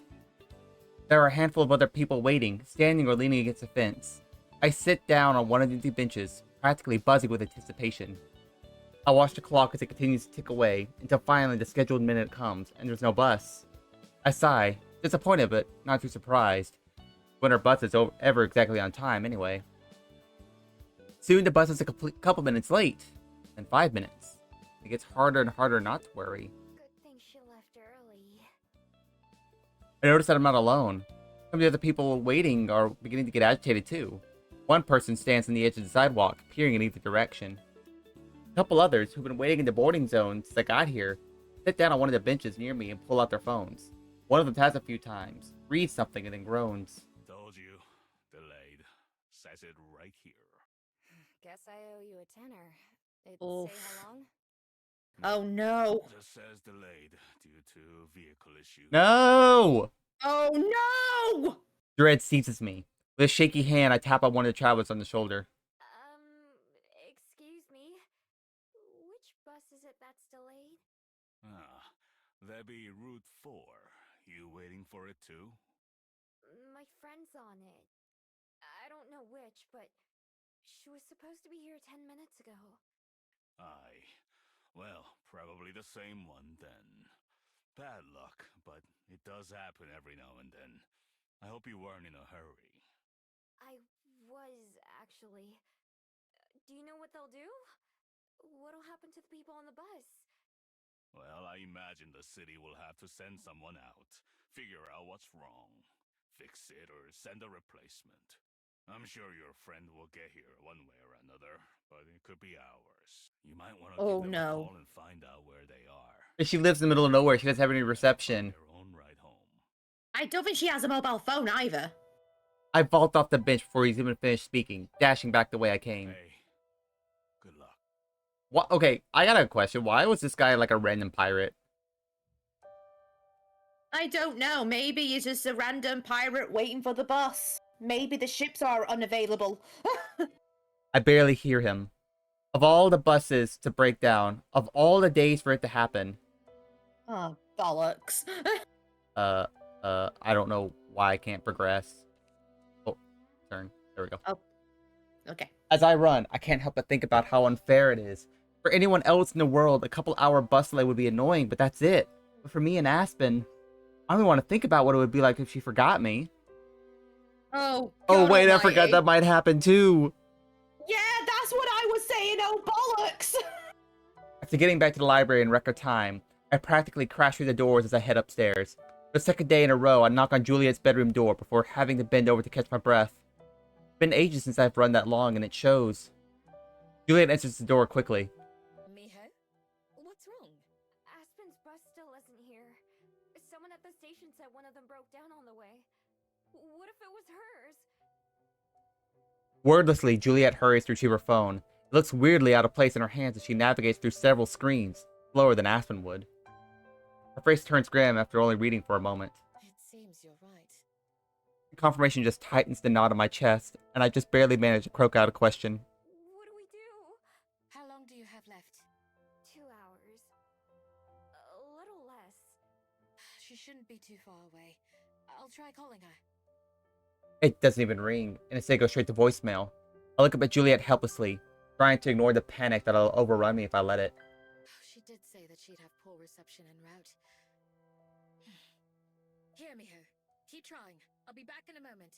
There are a handful of other people waiting, standing or leaning against a fence. I sit down on one of the empty benches, practically buzzing with anticipation. I watch the clock as it continues to tick away, until finally the scheduled minute comes, and there's no bus. I sigh, disappointed but not too surprised, when our bus is ever exactly on time anyway. Soon the bus is a couple minutes late, then 5 minutes. It gets harder and harder not to worry. Good thing she left early. I notice that I'm not alone. Some of the other people waiting are beginning to get agitated too. One person stands on the edge of the sidewalk, peering in either direction. A couple others, who've been waiting in the boarding zone since I got here, sit down on one of the benches near me and pull out their phones. One of them taps a few times, reads something, and then groans. Told you. Delayed. Says it right here. Guess I owe you a tenner. It Oof. say how long? Oh no. Just says delayed due to vehicle issues. No! Oh no! Dread seizes me. With a shaky hand, I tap on one of the travelers on the shoulder. Excuse me. Which bus is it that's delayed? That be Route 4. You waiting for it too? My friend's on it. I don't know which, but she was supposed to be here 10 minutes ago. Aye. Well, probably the same one then. Bad luck, but it does happen every now and then. I hope you weren't in a hurry. I was, actually. Do you know what they'll do? What'll happen to the people on the bus? Well, I imagine the city will have to send someone out, figure out what's wrong, fix it, or send a replacement. I'm sure your friend will get here one way or another, but it could be hours. You might want to Oh, give them a no. call and find out where they are. If she lives in the middle of nowhere, she doesn't have any reception. Their own ride home. I don't think she has a mobile phone either. I vault off the bench before he's even finished speaking, dashing back the way I came. Hey, good luck. What? Okay, I got a question. Why was this guy like a random pirate? I don't know. Maybe he's just a random pirate waiting for the bus. Maybe the ships are unavailable. I barely hear him. Of all the buses to break down, of all the days for it to happen, Oh, bollocks. I don't know why I can't progress. Oh, turn. There we go. Okay. As I run, I can't help but think about how unfair it is. For anyone else in the world, a couple-hour bus delay would be annoying, but that's it. But for me and Aspen, I don't even want to think about what it would be like if she forgot me. Oh, Oh, God wait, I almighty. forgot that might happen too. Yeah, that's what I was saying. Oh, bollocks. After getting back to the library in record time, I practically crash through the doors as I head upstairs. The second day in a row, I knock on Juliet's bedroom door before having to bend over to catch my breath. It's been ages since I've run that long, and it shows. Juliet enters the door quickly. Miho? What's wrong? Aspen's bus still isn't here. Someone at the station said one of them broke down on the way. What if it was hers? Wordlessly, Juliet hurries to retrieve her phone. It looks weirdly out of place in her hands as she navigates through several screens, slower than Aspen would. Her face turns grim after only reading for a moment. It seems you're right. Confirmation just tightens the knot on my chest, and I just barely manage to croak out a question. What do we do? How long do you have left? 2 hours. A little less. She shouldn't be too far away. I'll try calling her. It doesn't even ring, and instead goes straight to voicemail. I look up at Juliet helplessly, trying to ignore the panic that'll overrun me if I let it. She did say that she'd have poor reception en route. Here, Miho. Keep trying. I'll be back in a moment.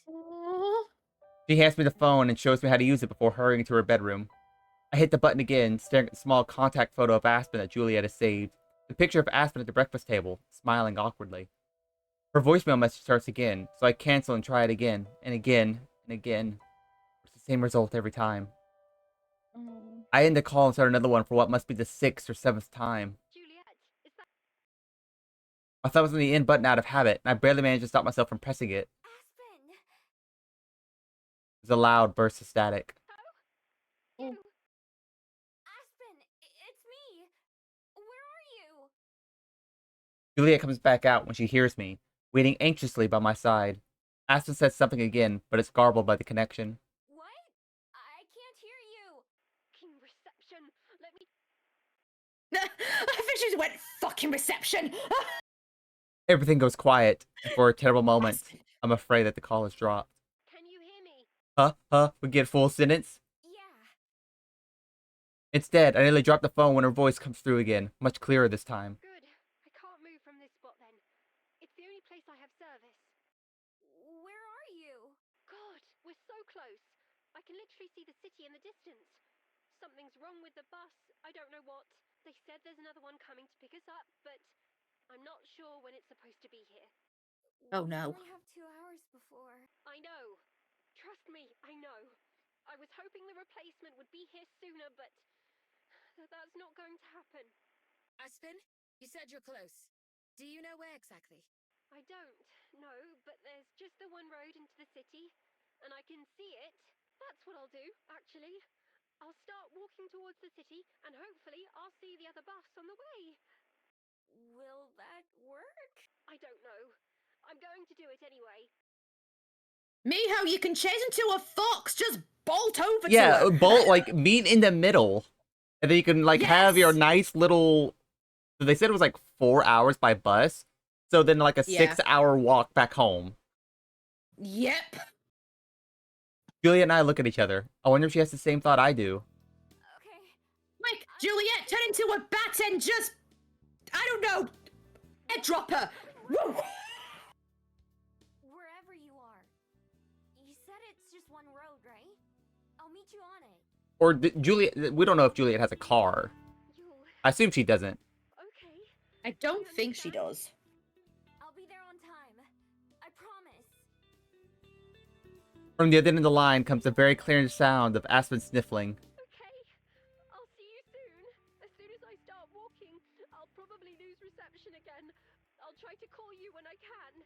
She hands me the phone and shows me how to use it before hurrying to her bedroom. I hit the button again, staring at the small contact photo of Aspen that Juliet has saved. The picture of Aspen at the breakfast table, smiling awkwardly. Her voicemail message starts again, so I cancel and try it again, and again, and again. It's the same result every time. I end the call and start another one for what must be the 6th or 7th time. Juliet, is that... My thumb was on the end button out of habit, and I barely managed to stop myself from pressing it. Aspen! There's a loud burst of static. You! Aspen! It's me! Where are you? Juliet comes back out when she hears me, waiting anxiously by my side. Aspen says something again, but it's garbled by the connection. What? I can't hear you! Fucking reception? Let me... I think she just went fucking reception. Everything goes quiet, and for a terrible moment, I'm afraid that the call is dropped. Can you hear me? We get full sentence? Yeah. Instead, I nearly drop the phone when her voice comes through again, much clearer this time. Good. I can't move from this spot then. It's the only place I have service. Where are you? God, we're so close. I can literally see the city in the distance. Something's wrong with the bus. I don't know what. They said there's another one coming to pick us up, but I'm not sure when it's supposed to be here. Oh, We no. only have 2 hours before. I know. Trust me, I know. I was hoping the replacement would be here sooner, but that's not going to happen. Aspen, you said you're close. Do you know where exactly? I don't know, but there's just the one road into the city, and I can see it. That's what I'll do, actually. I'll start walking towards the city, and hopefully I'll see the other bus on the way. Will that work? I don't know. I'm going to do it anyway. Miho, you can change into a fox. Just bolt over to Yeah, her. bolt, meet in the middle. And then you can, have your Yes! nice little... So they said it was, 4 hours by bus. So then, a Yeah. 6-hour walk back home. Yep. Juliet and I look at each other. I wonder if she has the same thought I do. Okay. Like, Juliet, turn into a bat and just... I don't know. Airdrop her. Woo! Wherever you are. You said it's just one road, right? I'll meet you on it. Or Juliet... We don't know if Juliet has a car. You'll... I assume she doesn't. Okay. I don't think she does. I'll be there on time. I promise. From the other end of the line comes the very clear sound of Aspen sniffling. Okay. I'll see you soon. As soon as I start walking, I'll probably lose reception again. I'll try to call you when I can.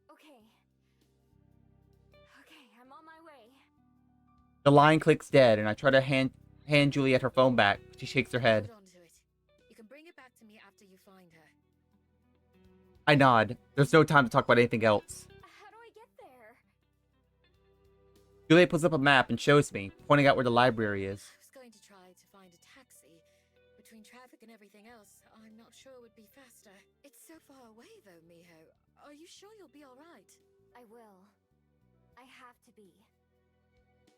Okay. Okay, I'm on my way. The line clicks dead, and I try to hand Juliet her phone back. She shakes her head. Hold on to it. You can bring it back to me after you find her. I nod. There's no time to talk about anything else. How do I get there? Juliet pulls up a map and shows me, pointing out where the library is. I was going to try to find a taxi. Between traffic and everything else, I'm not sure it would be faster. It's so far away though, Miho. Are you sure you'll be alright? I will. I have to be.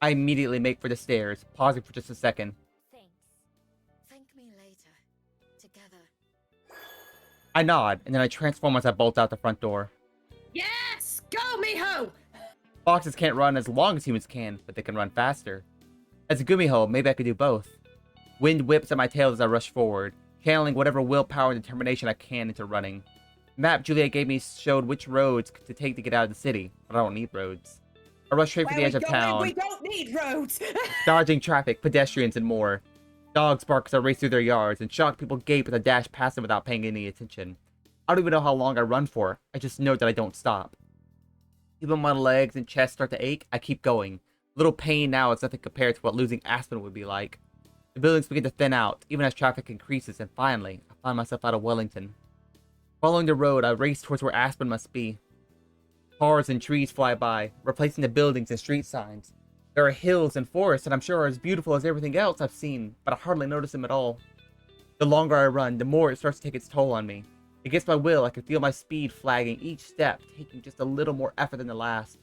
I immediately make for the stairs, pausing for just a second. Thanks. Thank me later. Together. I nod, and then I transform as I bolt out the front door. Yes! Go, Miho! Foxes can't run as long as humans can, but they can run faster. As a Gumiho, maybe I could do both. Wind whips at my tail as I rush forward, channeling whatever willpower and determination I can into running. The map Juliet gave me showed which roads to take to get out of the city, but I don't need roads. I rushed straight for the edge of town, We don't need roads. dodging traffic, pedestrians, and more. Dogs bark as I race through their yards, and shocked people gape as I dash past them without paying any attention. I don't even know how long I run for. I just know that I don't stop. Even when my legs and chest start to ache, I keep going. Little pain now is nothing compared to what losing Aspen would be like. The buildings begin to thin out, even as traffic increases, and finally, I find myself out of Wellington. Following the road, I race towards where Aspen must be. Cars and trees fly by, replacing the buildings and street signs. There are hills and forests that I'm sure are as beautiful as everything else I've seen, but I hardly notice them at all. The longer I run, the more it starts to take its toll on me. Against my will, I can feel my speed flagging, each step taking just a little more effort than the last.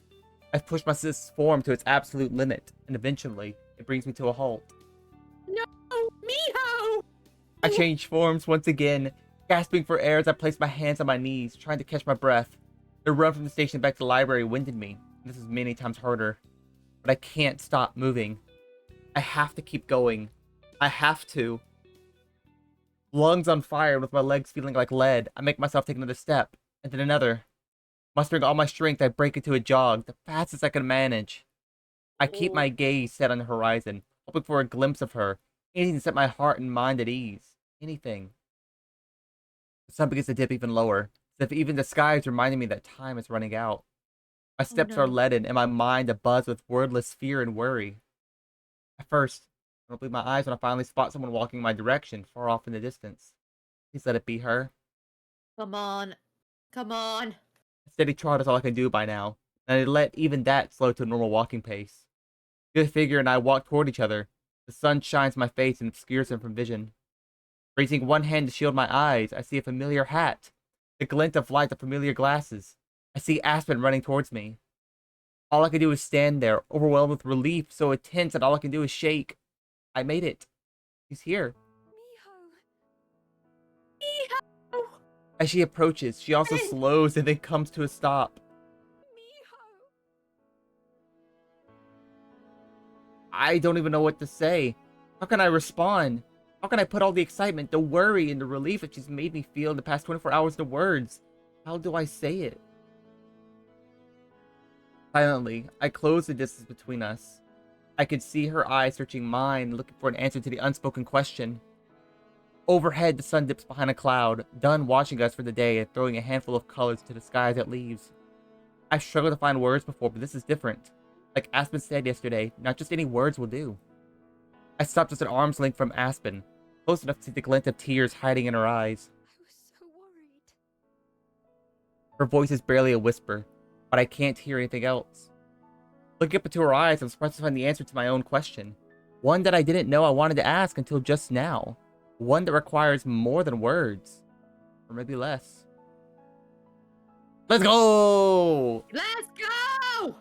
I've pushed my form to its absolute limit, and eventually, it brings me to a halt. No, Miho! I change forms once again, gasping for air as I place my hands on my knees, trying to catch my breath. The run from the station back to the library winded me. This is many times harder. But I can't stop moving. I have to keep going. I have to. Lungs on fire with my legs feeling like lead, I make myself take another step, and then another. Mustering all my strength, I break into a jog, the fastest I can manage. I keep my gaze set on the horizon, hoping for a glimpse of her. Anything to set my heart and mind at ease. Anything. The sun begins to dip even lower, as if even the sky is reminding me that time is running out. My steps are leaden, and my mind abuzz with wordless fear and worry. At first, I don't believe my eyes when I finally spot someone walking in my direction, far off in the distance. Please let it be her. Come on. Come on. A steady trot is all I can do by now, and I let even that slow to a normal walking pace. The other figure and I walk toward each other. The sun shines in my face and obscures him from vision. Raising one hand to shield my eyes, I see a familiar hat. The glint of light of familiar glasses. I see Aspen running towards me. All I can do is stand there, overwhelmed with relief so intense that all I can do is shake. I made it. He's here. Miho! As she approaches, she also slows and then comes to a stop. I don't even know what to say. How can I respond? How can I put all the excitement, the worry, and the relief that she's made me feel in the past 24 hours into words? How do I say it? Silently, I close the distance between us. I could see her eyes searching mine, looking for an answer to the unspoken question. Overhead, the sun dips behind a cloud, done watching us for the day and throwing a handful of colors to the sky as it leaves. I've struggled to find words before, but this is different. Like Aspen said yesterday, not just any words will do. I stopped just an arm's length from Aspen, close enough to see the glint of tears hiding in her eyes. I was so worried. Her voice is barely a whisper, but I can't hear anything else. Looking up into her eyes, I'm surprised to find the answer to my own question. One that I didn't know I wanted to ask until just now. One that requires more than words. Or maybe less. Let's go! Let's go!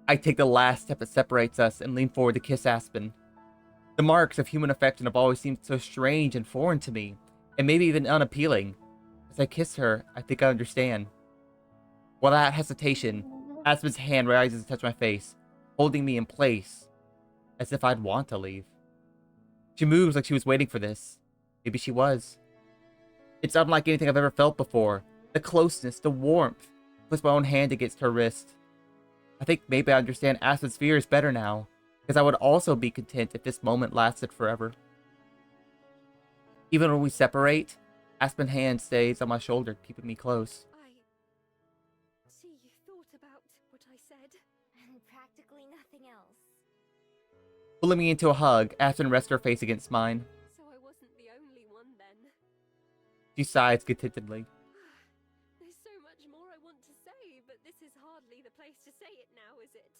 I take the last step that separates us and lean forward to kiss Aspen. The marks of human affection have always seemed so strange and foreign to me, and maybe even unappealing. As I kiss her, I think I understand. Without hesitation, Aspen's hand rises to touch my face, holding me in place, as if I'd want to leave. She moves like she was waiting for this. Maybe she was. It's unlike anything I've ever felt before. The closeness, the warmth. I place my own hand against her wrist. I think maybe I understand Aspen's fears better now, because I would also be content if this moment lasted forever. Even when we separate, Aspen's hand stays on my shoulder, keeping me close. I see you thought about what I said. And practically nothing else. Pulling me into a hug, Aspen rests her face against mine. So I wasn't the only one then. She sighs contentedly. There's so much more I want to say, but this is hardly the place to say it now, is it?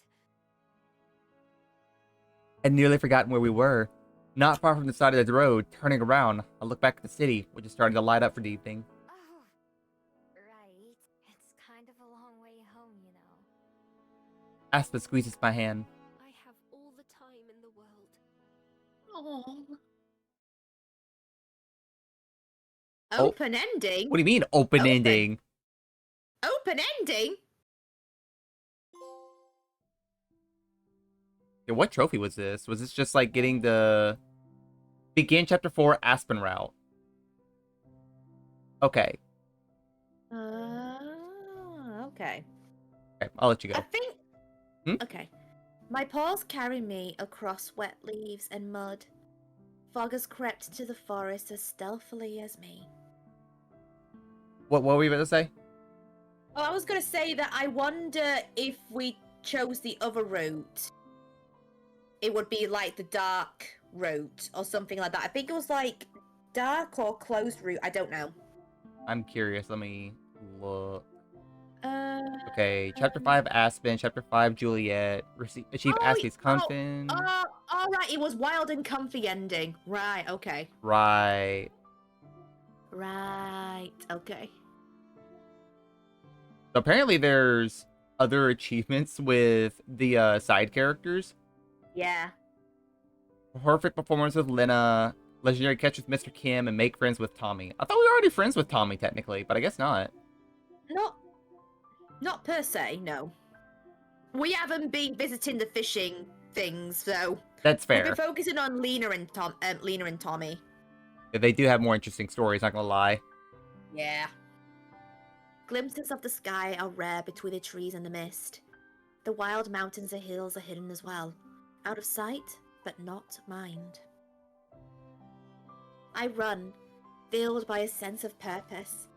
I'd nearly forgotten where we were. Not far from the side of the road, turning around, I look back at the city, which is starting to light up for the evening. Oh, right. It's kind of a long way home, you know. Aspen squeezes my hand. I have all the time in the world. Oh. Oh. Open ending? What do you mean, open Open. ending? Open ending? Yeah, what trophy was this? Was this just like getting the begin chapter 4 Aspen route? Okay. Okay. Okay, I'll let you I go. think. Hmm? Okay. My paws carry me across wet leaves and mud. Fog has crept to the forest as stealthily as me. What were we about to say? Oh, I was gonna say that I wonder if we chose the other route, it would be like the dark route or something like that. I think it was like dark or closed route. I don't know. I'm curious. Let me look. Uh, Okay, Chapter 5, Aspen. Chapter 5, Juliet. Achieve Aspie's oh, Confin. all right. It was wild and comfy ending. Right. Okay. Right. Right. Okay. So apparently there's other achievements with the side characters. Yeah. Perfect performance with Lena. Legendary catch with Mr. Kim and make friends with Tommy. I thought we were already friends with Tommy technically, but I guess not. Not per se. No. We haven't been visiting the fishing things, so That's we've been fair. focusing on Lena and Tommy. They do have more interesting stories, not gonna lie. Yeah. Glimpses of the sky are rare between the trees and the mist. The wild mountains and hills are hidden as well. Out of sight, but not mind. I run, filled by a sense of purpose.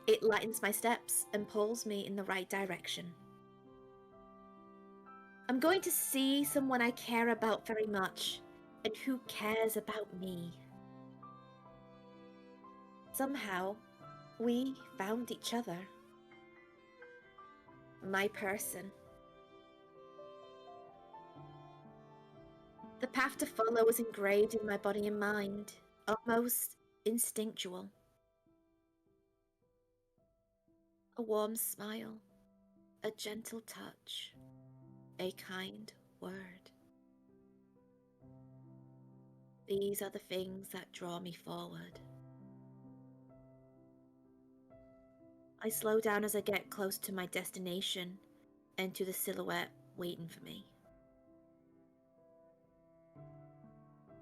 It lightens my steps and pulls me in the right direction. I'm going to see someone I care about very much, and who cares about me. Somehow, we found each other. My person. The path to follow was engraved in my body and mind, almost instinctual. A warm smile, a gentle touch, a kind word. These are the things that draw me forward. I slow down as I get close to my destination and to the silhouette waiting for me.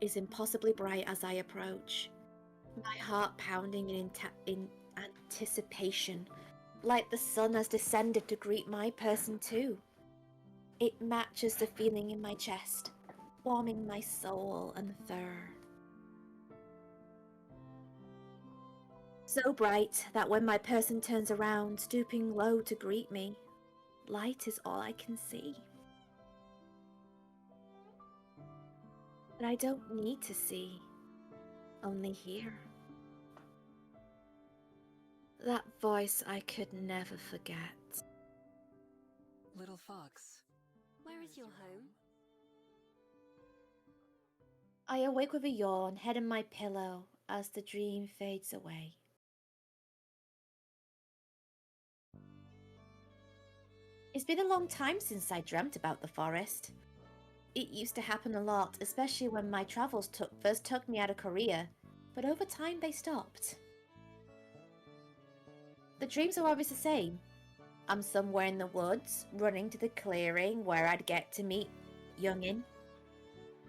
It's impossibly bright as I approach, my heart pounding in anticipation, like the sun has descended to greet my person too. It matches the feeling in my chest, warming my soul and fur. So bright that when my person turns around, stooping low to greet me, light is all I can see. But I don't need to see, only hear. That voice I could never forget. Little fox. Where is your home? I awake with a yawn, head in my pillow, as the dream fades away. It's been a long time since I dreamt about the forest. It used to happen a lot, especially when my travels first took me out of Korea, but over time they stopped. The dreams are always the same. I'm somewhere in the woods, running to the clearing where I'd get to meet Youngin.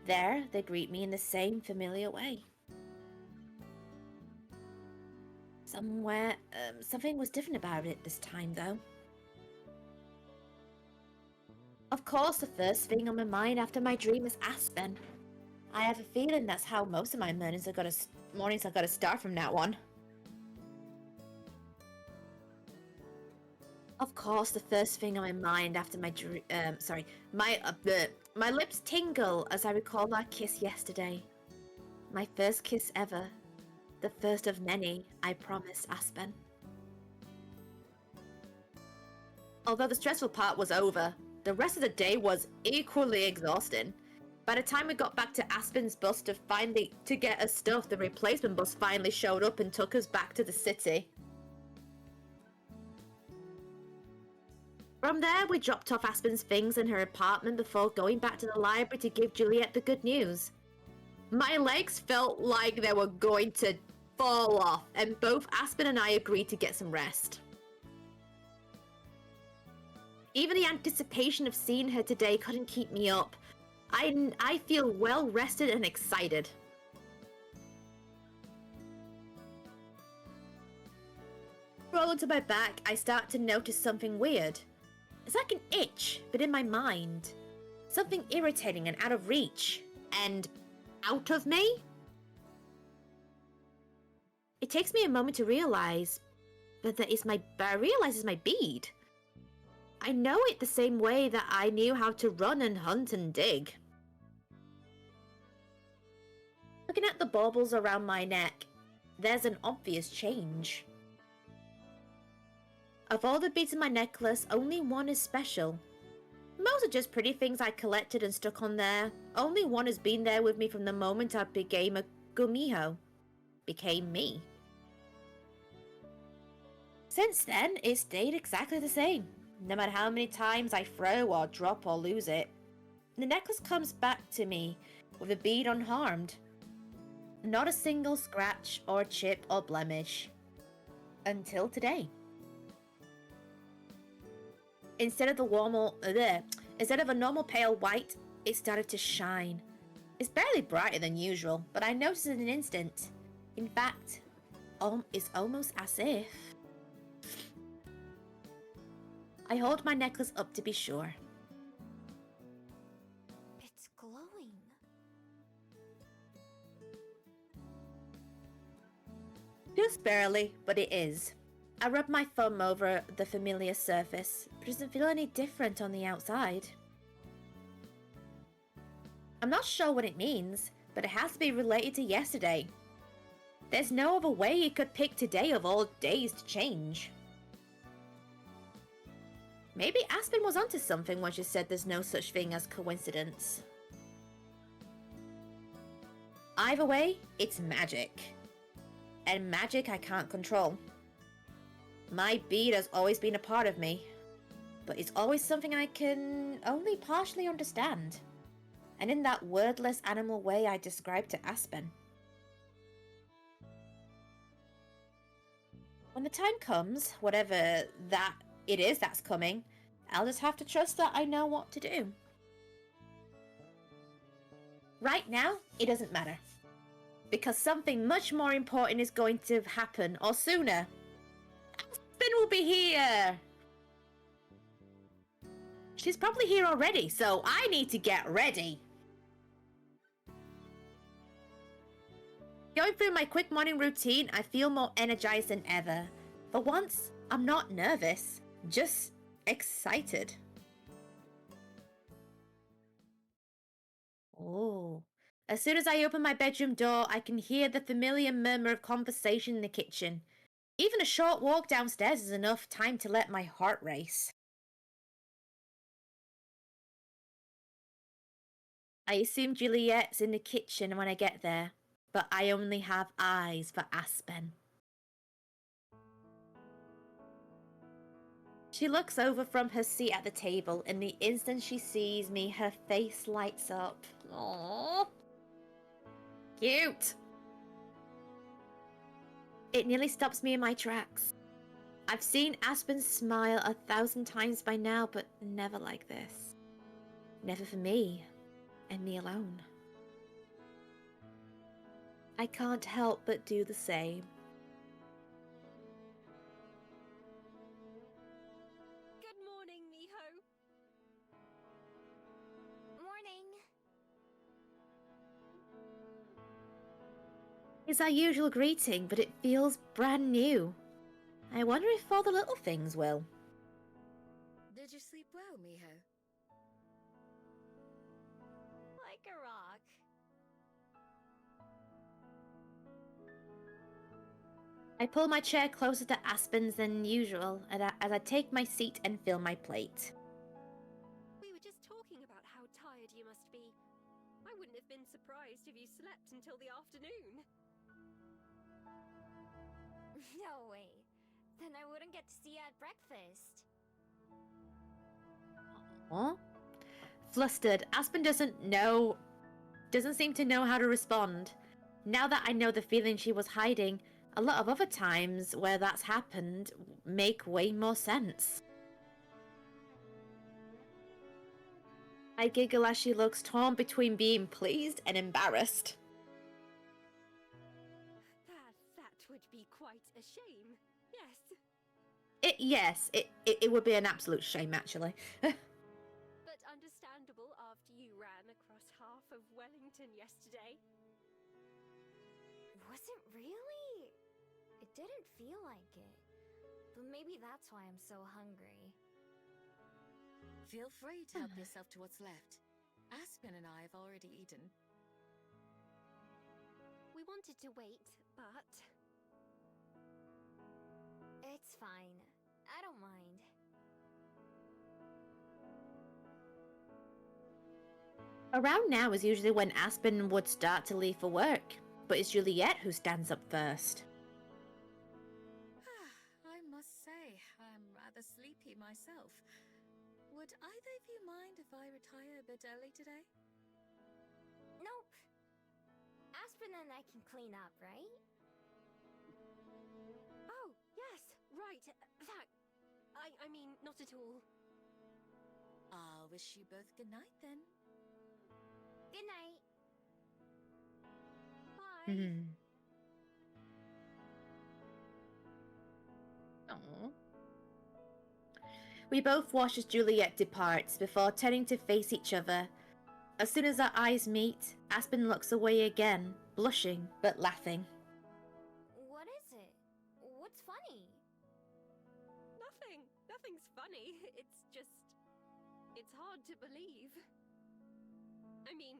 There, they greet me in the same familiar way. Something was different about it this time, though. Of course, the first thing on my mind after my dream is Aspen. I have a feeling that's how most of my mornings are gonna start from now on. Of course, the first thing on my mind after my my lips tingle as I recall our kiss yesterday. My first kiss ever. The first of many, I promise, Aspen. Although the stressful part was over, the rest of the day was equally exhausting. By the time we got back to Aspen's bus to get us stuff, the replacement bus finally showed up and took us back to the city. From there, we dropped off Aspen's things in her apartment before going back to the library to give Juliet the good news. My legs felt like they were going to fall off, and both Aspen and I agreed to get some rest. Even the anticipation of seeing her today couldn't keep me up. I feel well rested and excited. Roll onto my back, I start to notice something weird. It's like an itch, but in my mind. Something irritating and out of reach. And out of me? It takes me a moment to realize that it's my bead. I know it the same way that I knew how to run and hunt and dig. Looking at the baubles around my neck, there's an obvious change. Of all the beads in my necklace, only one is special. Most are just pretty things I collected and stuck on there. Only one has been there with me from the moment I became a gumiho. Became me. Since then, it's stayed exactly the same, no matter how many times I throw or drop or lose it. The necklace comes back to me with the bead unharmed. Not a single scratch or chip or blemish. Until today. Instead of a normal pale white, it started to shine. It's barely brighter than usual, but I noticed in an instant. In fact, it's almost as if... I hold my necklace up to be sure. It's glowing. Just barely, but it is. I rub my thumb over the familiar surface, but it doesn't feel any different on the outside. I'm not sure what it means, but it has to be related to yesterday. There's no other way you could pick today of all days to change. Maybe Aspen was onto something when she said there's no such thing as coincidence. Either way, it's magic. And magic I can't control. My bead has always been a part of me, but it's always something I can only partially understand. And in that wordless animal way I described to Aspen. When the time comes, whatever that it is that's coming, I'll just have to trust that I know what to do. Right now, it doesn't matter. Because something much more important is going to happen, or sooner. Aspen will be here! She's probably here already, so I need to get ready. Going through my quick morning routine, I feel more energized than ever. For once, I'm not nervous, just excited. Oh. As soon as I open my bedroom door, I can hear the familiar murmur of conversation in the kitchen. Even a short walk downstairs is enough time to let my heart race. I assume Juliet's in the kitchen when I get there, but I only have eyes for Aspen. She looks over from her seat at the table, and the instant she sees me, her face lights up. Aww. Cute! It nearly stops me in my tracks. I've seen Aspen smile 1,000 times by now, but never like this. Never for me, and me alone. I can't help but do the same. Good morning, Miho. Morning. It's our usual greeting, but it feels brand new. I wonder if all the little things will. Did you sleep well, Miho? Like a rock. I pull my chair closer to Aspen's than usual as I take my seat and fill my plate. We were just talking about how tired you must be. I wouldn't have been surprised if you slept until the afternoon. No way. Then I wouldn't get to see you at breakfast. Huh? Flustered, Aspen doesn't seem to know how to respond. Now that I know the feeling she was hiding, a lot of other times where that's happened make way more sense. I giggle as she looks torn between being pleased and embarrassed. That would be quite a shame. Yes. It would be an absolute shame, actually. But understandable after you ran across half of Wellington yesterday. Was it really? It didn't feel like it. But maybe that's why I'm so hungry. Feel free to help yourself to what's left. Aspen and I have already eaten. We wanted to wait, but It's fine. I don't mind. Around now is usually when Aspen would start to leave for work, but it's Juliet who stands up first. I must say, I'm rather sleepy myself. Would either of you mind if I retire a bit early today? Nope. Aspen and I can clean up, right? oh, yes, right. That I mean, not at all. I'll wish you both good night then. Good night. Bye. Aww. We both watch as Juliet departs before turning to face each other. As soon as our eyes meet, Aspen looks away again, blushing but laughing. What is it? What's funny? Nothing's funny. It's hard to believe. I mean,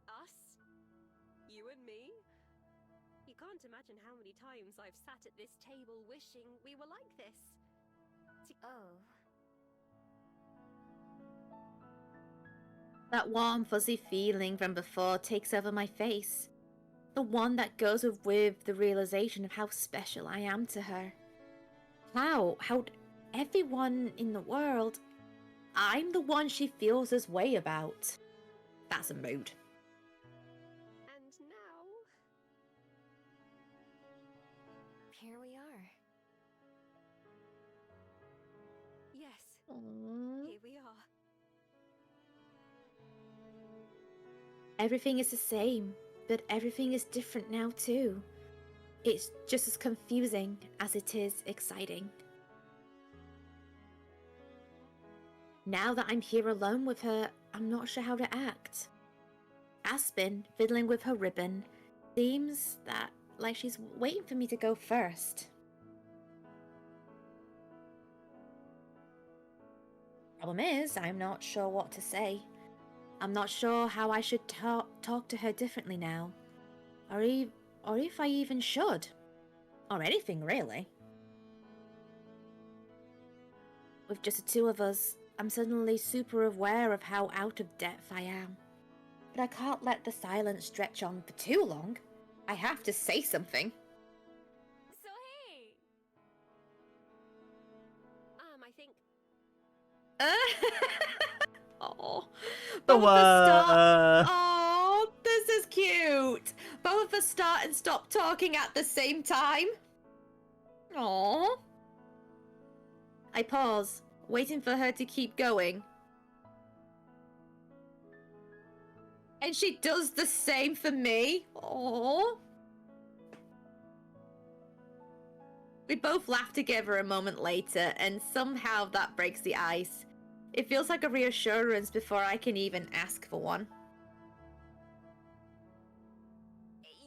us, you and me. You can't imagine how many times I've sat at this table wishing we were like this. Oh. That warm, fuzzy feeling from before takes over my face. The one that goes with the realization of how special I am to her. How everyone in the world, I'm the one she feels this way about. That's a mood. And now, Here we are. yes, Aww. here we are. Everything is the same, but everything is different now too. It's just as confusing as it is exciting. Now that I'm here alone with her, I'm not sure how to act. Aspen, fiddling with her ribbon, seems that like she's waiting for me to go first. Problem is, I'm not sure what to say. I'm not sure how I should talk to her differently now. Or if I even should. Or anything, really. With just the two of us, I'm suddenly super aware of how out of depth I am. But I can't let the silence stretch on for too long. I have to say something. So hey! I think Oh, The both of us start. what? Oh, this is cute. Both of us start and stop talking at the same time. Oh. I pause, waiting for her to keep going. And she does the same for me. Oh. We both laugh together a moment later, and somehow that breaks the ice. It feels like a reassurance before I can even ask for one.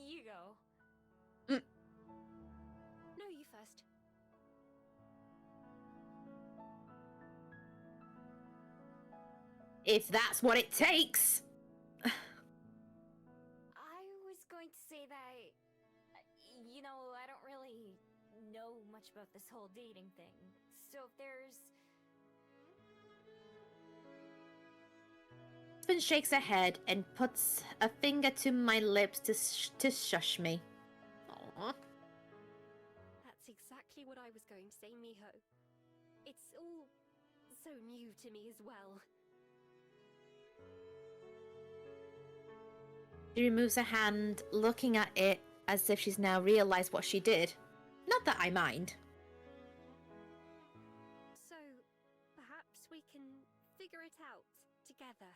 You go. no, you first. If that's what it takes. I was going to say that, I don't really know much about this whole dating thing. So if there's... Aspen shakes her head and puts a finger to my lips to shush me. Aww. That's exactly what I was going to say, Miho. It's all so new to me as well. She removes her hand, looking at it as if she's now realized what she did. Not that I mind. So, perhaps we can figure it out together.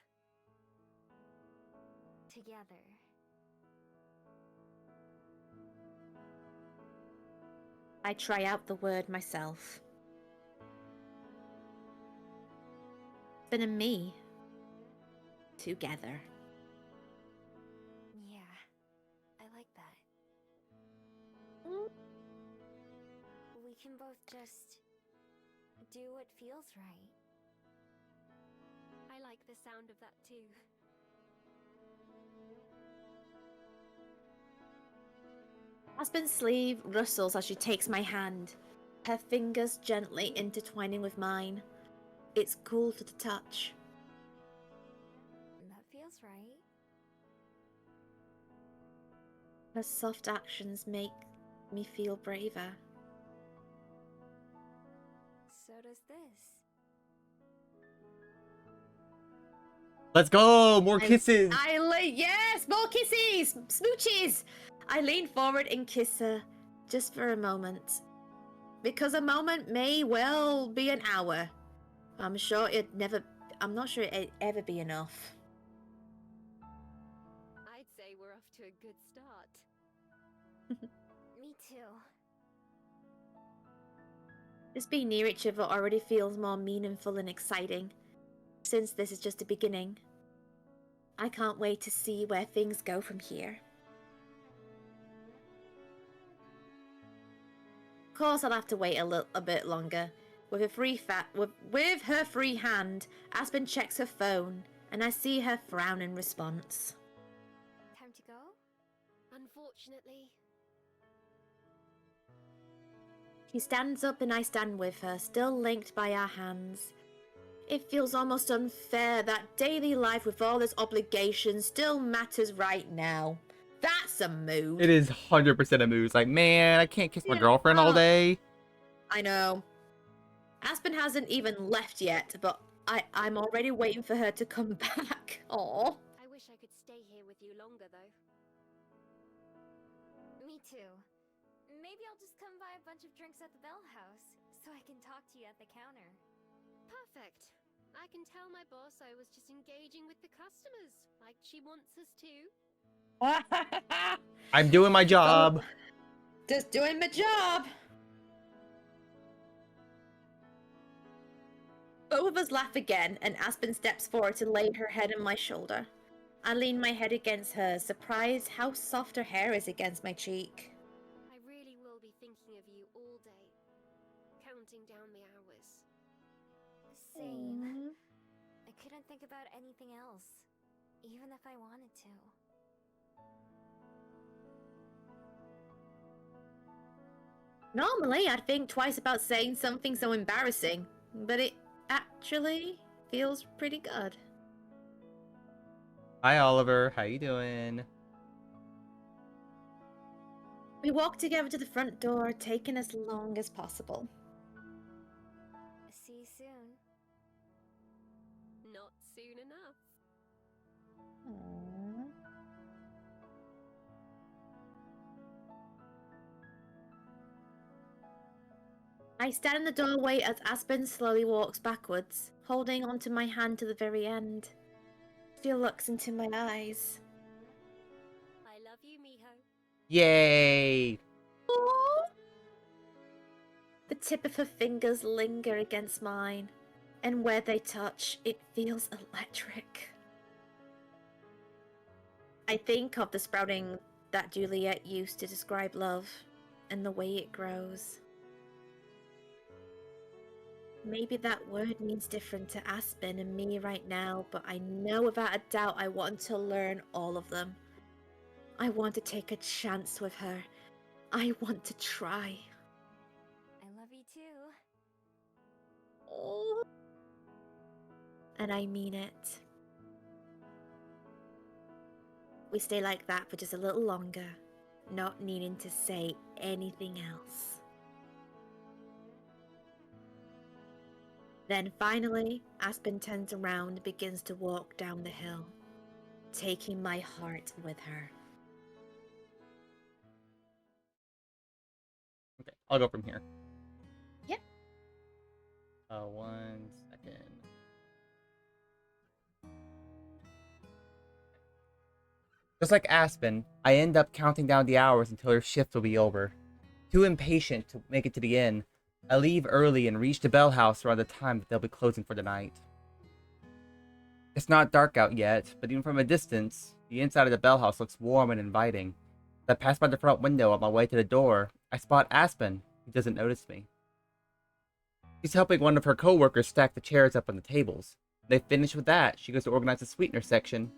Together. I try out the word myself. Aspen and me. Together. Yeah, I like that. We can both just do what feels right. I like the sound of that too. Aspen's sleeve rustles as she takes my hand, her fingers gently intertwining with mine. It's cool to the touch. That feels right. Her soft actions make me feel braver. So does this. Let's go! More kisses! Yes, more kisses! Smooches! I lean forward and kiss her, just for a moment. Because a moment may well be an hour. I'm not sure it'd ever be enough. I'd say we're off to a good start. Me too. Just being near each other already feels more meaningful and exciting, since this is just the beginning. I can't wait to see where things go from here. Of course, I'll have to wait a bit longer. With her free hand, Aspen checks her phone, and I see her frown in response. Time to go? Unfortunately, She stands up and I stand with her, still linked by our hands. It feels almost unfair that daily life with all its obligations still matters right now. That's a mood. It is 100% a mood. It's like, man, I can't kiss my girlfriend all day. I know. Aspen hasn't even left yet, but I'm already waiting for her to come back. Aww. I wish I could stay here with you longer though. Me too. Maybe I'll just come buy a bunch of drinks at the Bell House, so I can talk to you at the counter. Perfect. I can tell my boss I was just engaging with the customers, like she wants us to. I'm doing my job. Just doing my job. Both of us laugh again, and Aspen steps forward to lay her head on my shoulder. I lean my head against hers, surprised how soft her hair is against my cheek. I really will be thinking of you all day, counting down the hours. Same. I couldn't think about anything else, even if I wanted to. Normally, I'd think twice about saying something so embarrassing, but it actually feels pretty good. Hi, Oliver. How you doing? We walk together to the front door, taking as long as possible. See you soon. Not soon enough. Aww. I stand in the doorway as Aspen slowly walks backwards, holding onto my hand to the very end. She looks into my eyes. I love you, Miho. Yay! Aww. The tip of her fingers linger against mine, and where they touch, it feels electric. I think of the sprouting that Juliet used to describe love, and the way it grows. Maybe that word means different to Aspen and me right now, but I know without a doubt I want to learn all of them. I want to take a chance with her. I want to try. I love you too. Oh. And I mean it. We stay like that for just a little longer, not needing to say anything else. Then finally, Aspen turns around and begins to walk down the hill, taking my heart with her. Okay, I'll go from here. Yep. 1 second. Just like Aspen, I end up counting down the hours until her shift will be over. Too impatient to make it to the inn, I leave early and reach the Bell House around the time that they'll be closing for the night. It's not dark out yet, but even from a distance, the inside of the bell house looks warm and inviting. As I pass by the front window on my way to the door, I spot Aspen, who doesn't notice me. She's helping one of her co-workers stack the chairs up on the tables. When they finish with that, she goes to organize the sweetener section.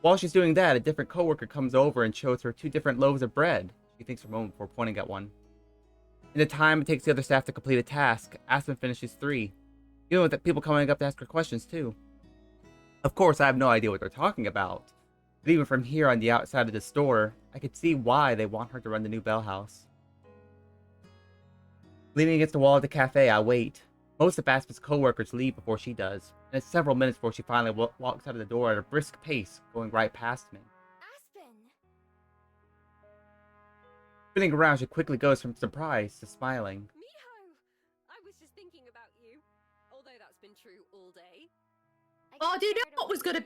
While she's doing that, a different co-worker comes over and shows her 2 different loaves of bread. She thinks for a moment before pointing at one. In the time it takes the other staff to complete a task, Aspen finishes 3. Even with the people coming up to ask her questions too. Of course, I have no idea what they're talking about. But even from here on the outside of the store, I could see why they want her to run the new Bell House. Leaning against the wall of the cafe, I wait. Most of Aspen's co-workers leave before she does, and it's several minutes before she finally walks out of the door at a brisk pace, going right past me. Aspen! Spinning around, she quickly goes from surprise to smiling. Miho! I was just thinking about you. Although that's been true all day. Oh, do you know what was gonna-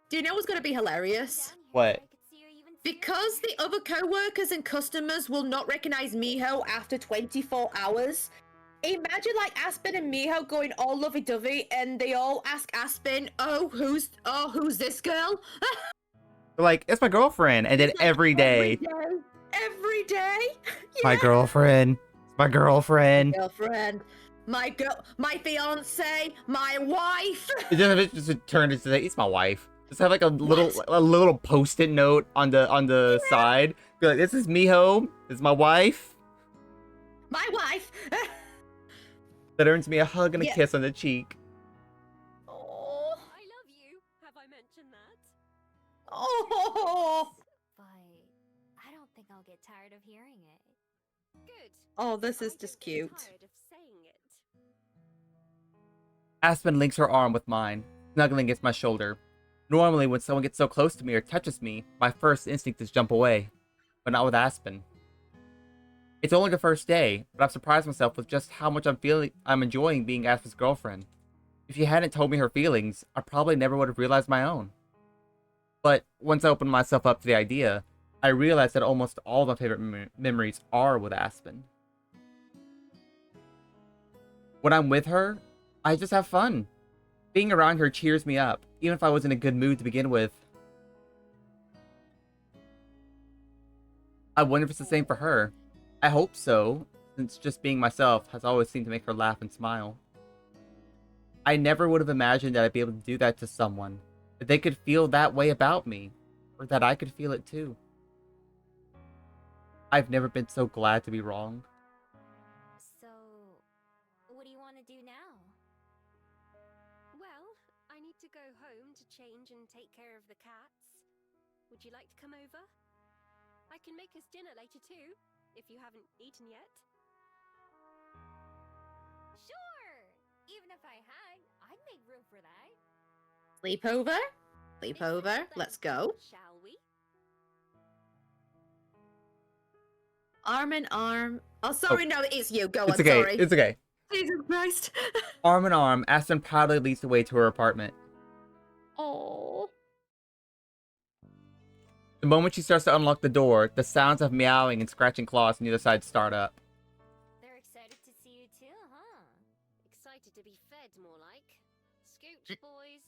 Do you know what's going to be hilarious? What? Because the other co-workers and customers will not recognize Miho after 24 hours. Imagine like Aspen and Miho going all lovey-dovey and they all ask Aspen, who's this girl? They're like, it's my girlfriend, and then every day. Every day? My girlfriend. It's my girlfriend. Girlfriend. My fiance, my wife. It just turned into it's my wife. Just have like a little post-it note on the side. Be like, this is Miho. This is my wife. My wife. That earns me a hug and a kiss on the cheek. Oh. I love you. Have I mentioned that? Oh. But I don't think I'll get tired of hearing it. Good. Oh, this is I just don't get cute. tired of saying it. Aspen links her arm with mine, snuggling against my shoulder. Normally, when someone gets so close to me or touches me, my first instinct is jump away. But not with Aspen. It's only the first day, but I've surprised myself with just how much I'm enjoying being Aspen's girlfriend. If she hadn't told me her feelings, I probably never would have realized my own. But once I opened myself up to the idea, I realized that almost all of my favorite memories are with Aspen. When I'm with her, I just have fun. Being around her cheers me up, even if I was in a good mood to begin with. I wonder if it's the same for her. I hope so, since just being myself has always seemed to make her laugh and smile. I never would have imagined that I'd be able to do that to someone, that they could feel that way about me, or that I could feel it too. I've never been so glad to be wrong. So, what do you want to do now? Well, I need to go home to change and take care of the cats. Would you like to come over? I can make us dinner later too, if you haven't eaten yet. Sure! Even if I had, I'd make room for that. Sleepover? Sleepover. Let's go. Shall we? Arm in arm. Oh, sorry, no, it's you. Go on, It's okay, sorry. it's okay. Jesus Christ. Arm in arm, Aston proudly leads the way to her apartment. Oh. The moment she starts to unlock the door, the sounds of meowing and scratching claws on the other side start up. They're excited to see you too, huh? Excited to be fed, more like. Scooch, boys.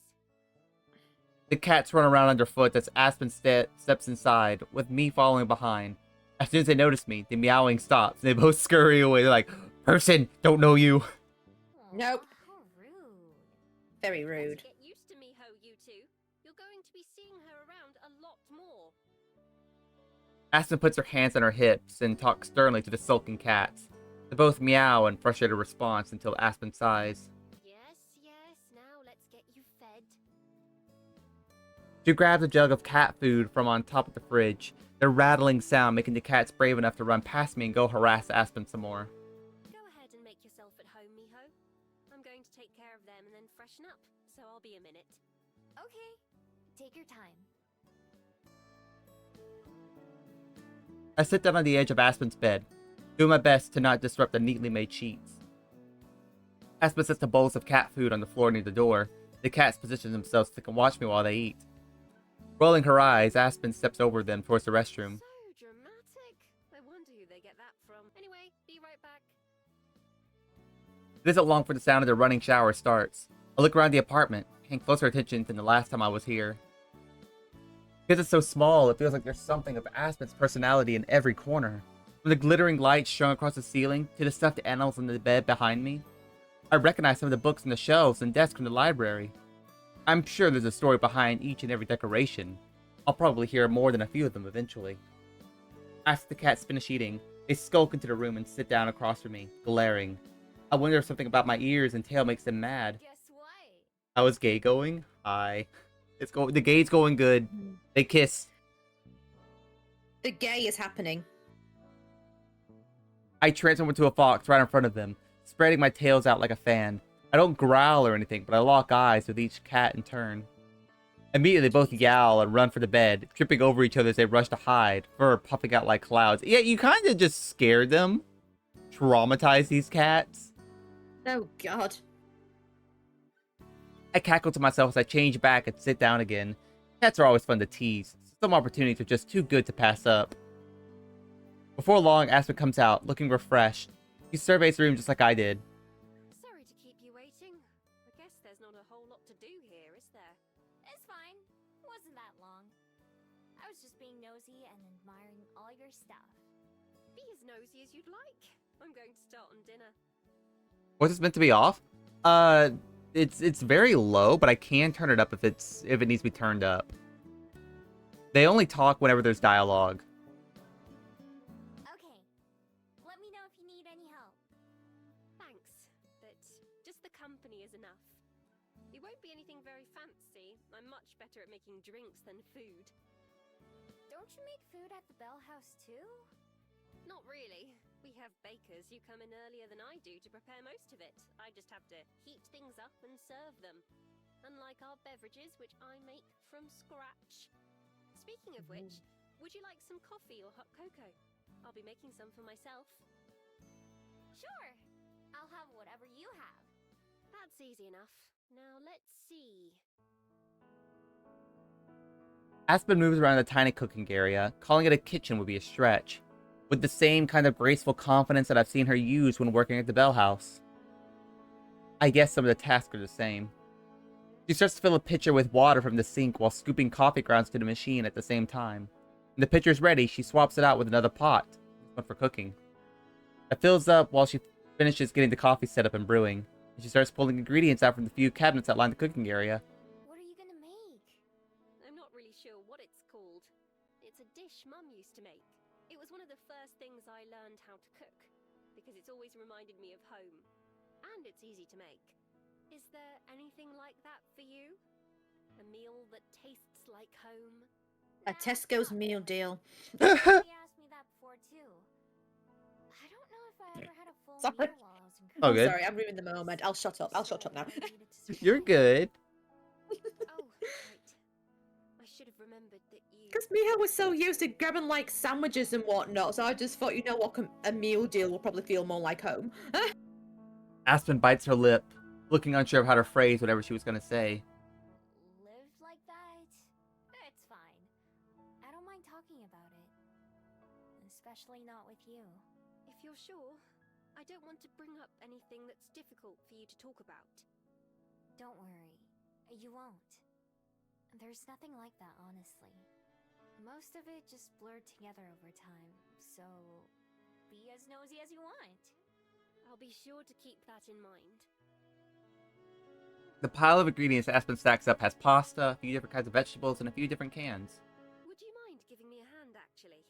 The cats run around underfoot as Aspen steps inside, with me following behind. As soon as they notice me, the meowing stops, and they both scurry away. They're like, person, don't know you. Aw, Nope. How rude. Very rude. Get used to Miho, you two. You're going to be seeing her around a lot more. Aspen puts her hands on her hips and talks sternly to the sulking cats. They both meow in frustrated response until Aspen sighs. Yes, now let's get you fed. She grabs a jug of cat food from on top of the fridge, their rattling sound making the cats brave enough to run past me and go harass Aspen some more. Go ahead and make yourself at home, Miho. I'm going to take care of them and then freshen up, so I'll be a minute. Okay, take your time. I sit down on the edge of Aspen's bed, doing my best to not disrupt the neatly made sheets. Aspen sets the bowls of cat food on the floor near the door. The cats position themselves to watch me while they eat. Rolling her eyes, Aspen steps over them towards the restroom. So dramatic. I wonder who they get that from. Anyway, be right back. It isn't long for the sound of the running shower starts. I look around the apartment, paying closer attention than the last time I was here. Because it's so small, it feels like there's something of Aspen's personality in every corner. From the glittering lights strung across the ceiling to the stuffed animals on the bed behind me. I recognize some of the books on the shelves and desks from the library. I'm sure there's a story behind each and every decoration. I'll probably hear more than a few of them eventually. After the cats finish eating, they skulk into the room and sit down across from me, glaring. I wonder if something about my ears and tail makes them mad. Guess what? How is gay going? Hi. The gay's going good. They kiss. The gay is happening. I transform into a fox right in front of them, spreading my tails out like a fan. I don't growl or anything, but I lock eyes with each cat in turn. Immediately, they both yowl and run for the bed, tripping over each other as they rush to hide, fur puffing out like clouds. Yeah, you kind of just scared them. Traumatize these cats. Oh, God. I cackle to myself as I change back and sit down again. Cats are always fun to tease. Some opportunities are just too good to pass up. Before long, Aspen comes out, looking refreshed. He surveys the room just like I did. Sorry to keep you waiting. I guess there's not a whole lot to do here, is there? It's fine. Wasn't that long. I was just being nosy and admiring all your stuff. Be as nosy as you'd like. I'm going to start on dinner. Was this meant to be off? It's very low, but I can turn it up if it needs to be turned up. They only talk whenever there's dialogue. Okay. Let me know if you need any help. Thanks, but just the company is enough. It won't be anything very fancy. I'm much better at making drinks than food. Don't you make food at the Bell House too? Not really. We have bakers who come in earlier than I do to prepare most of it. I just have to heat things up and serve them. Unlike our beverages, which I make from scratch. Speaking of which, would you like some coffee or hot cocoa? I'll be making some for myself. Sure. I'll have whatever you have. That's easy enough. Now let's see. Aspen moves around the tiny cooking area. Calling it a kitchen would be a stretch. With the same kind of graceful confidence that I've seen her use when working at the Bell House. I guess some of the tasks are the same. She starts to fill a pitcher with water from the sink while scooping coffee grounds to the machine at the same time. When the pitcher's ready, she swaps it out with another pot. This one for cooking. It fills up while she finishes getting the coffee set up and brewing. And she starts pulling ingredients out from the few cabinets that line the cooking area. What are you gonna make? I'm not really sure what it's called. It's a dish Mum used to make. It was one of the first things I learned how to cook, because it's always reminded me of home. And it's easy to make. Is there anything like that for you? A meal that tastes like home? A Tesco's meal deal. Somebody asked me that before too. I don't know if I ever had a full Sorry. meal while I was in Oh, I'm good. sorry, I'm ruining the moment. I'll shut up. I'll shut up now. You're good. Oh, right. I should have remembered that you... Because Mia was so used to grabbing like sandwiches and whatnot, so I just thought, you know what, a meal deal will probably feel more like home. Aspen bites her lip, looking unsure of how to phrase whatever she was going to say. Live like that? It's fine. I don't mind talking about it. Especially not with you. If you're sure, I don't want to bring up anything that's difficult for you to talk about. Don't worry. You won't. There's nothing like that, honestly. Most of it just blurred together over time, so be as nosy as you want. I'll be sure to keep that in mind. The pile of ingredients Aspen stacks up has pasta, a few different kinds of vegetables, and a few different cans. Would you mind giving me a hand, actually?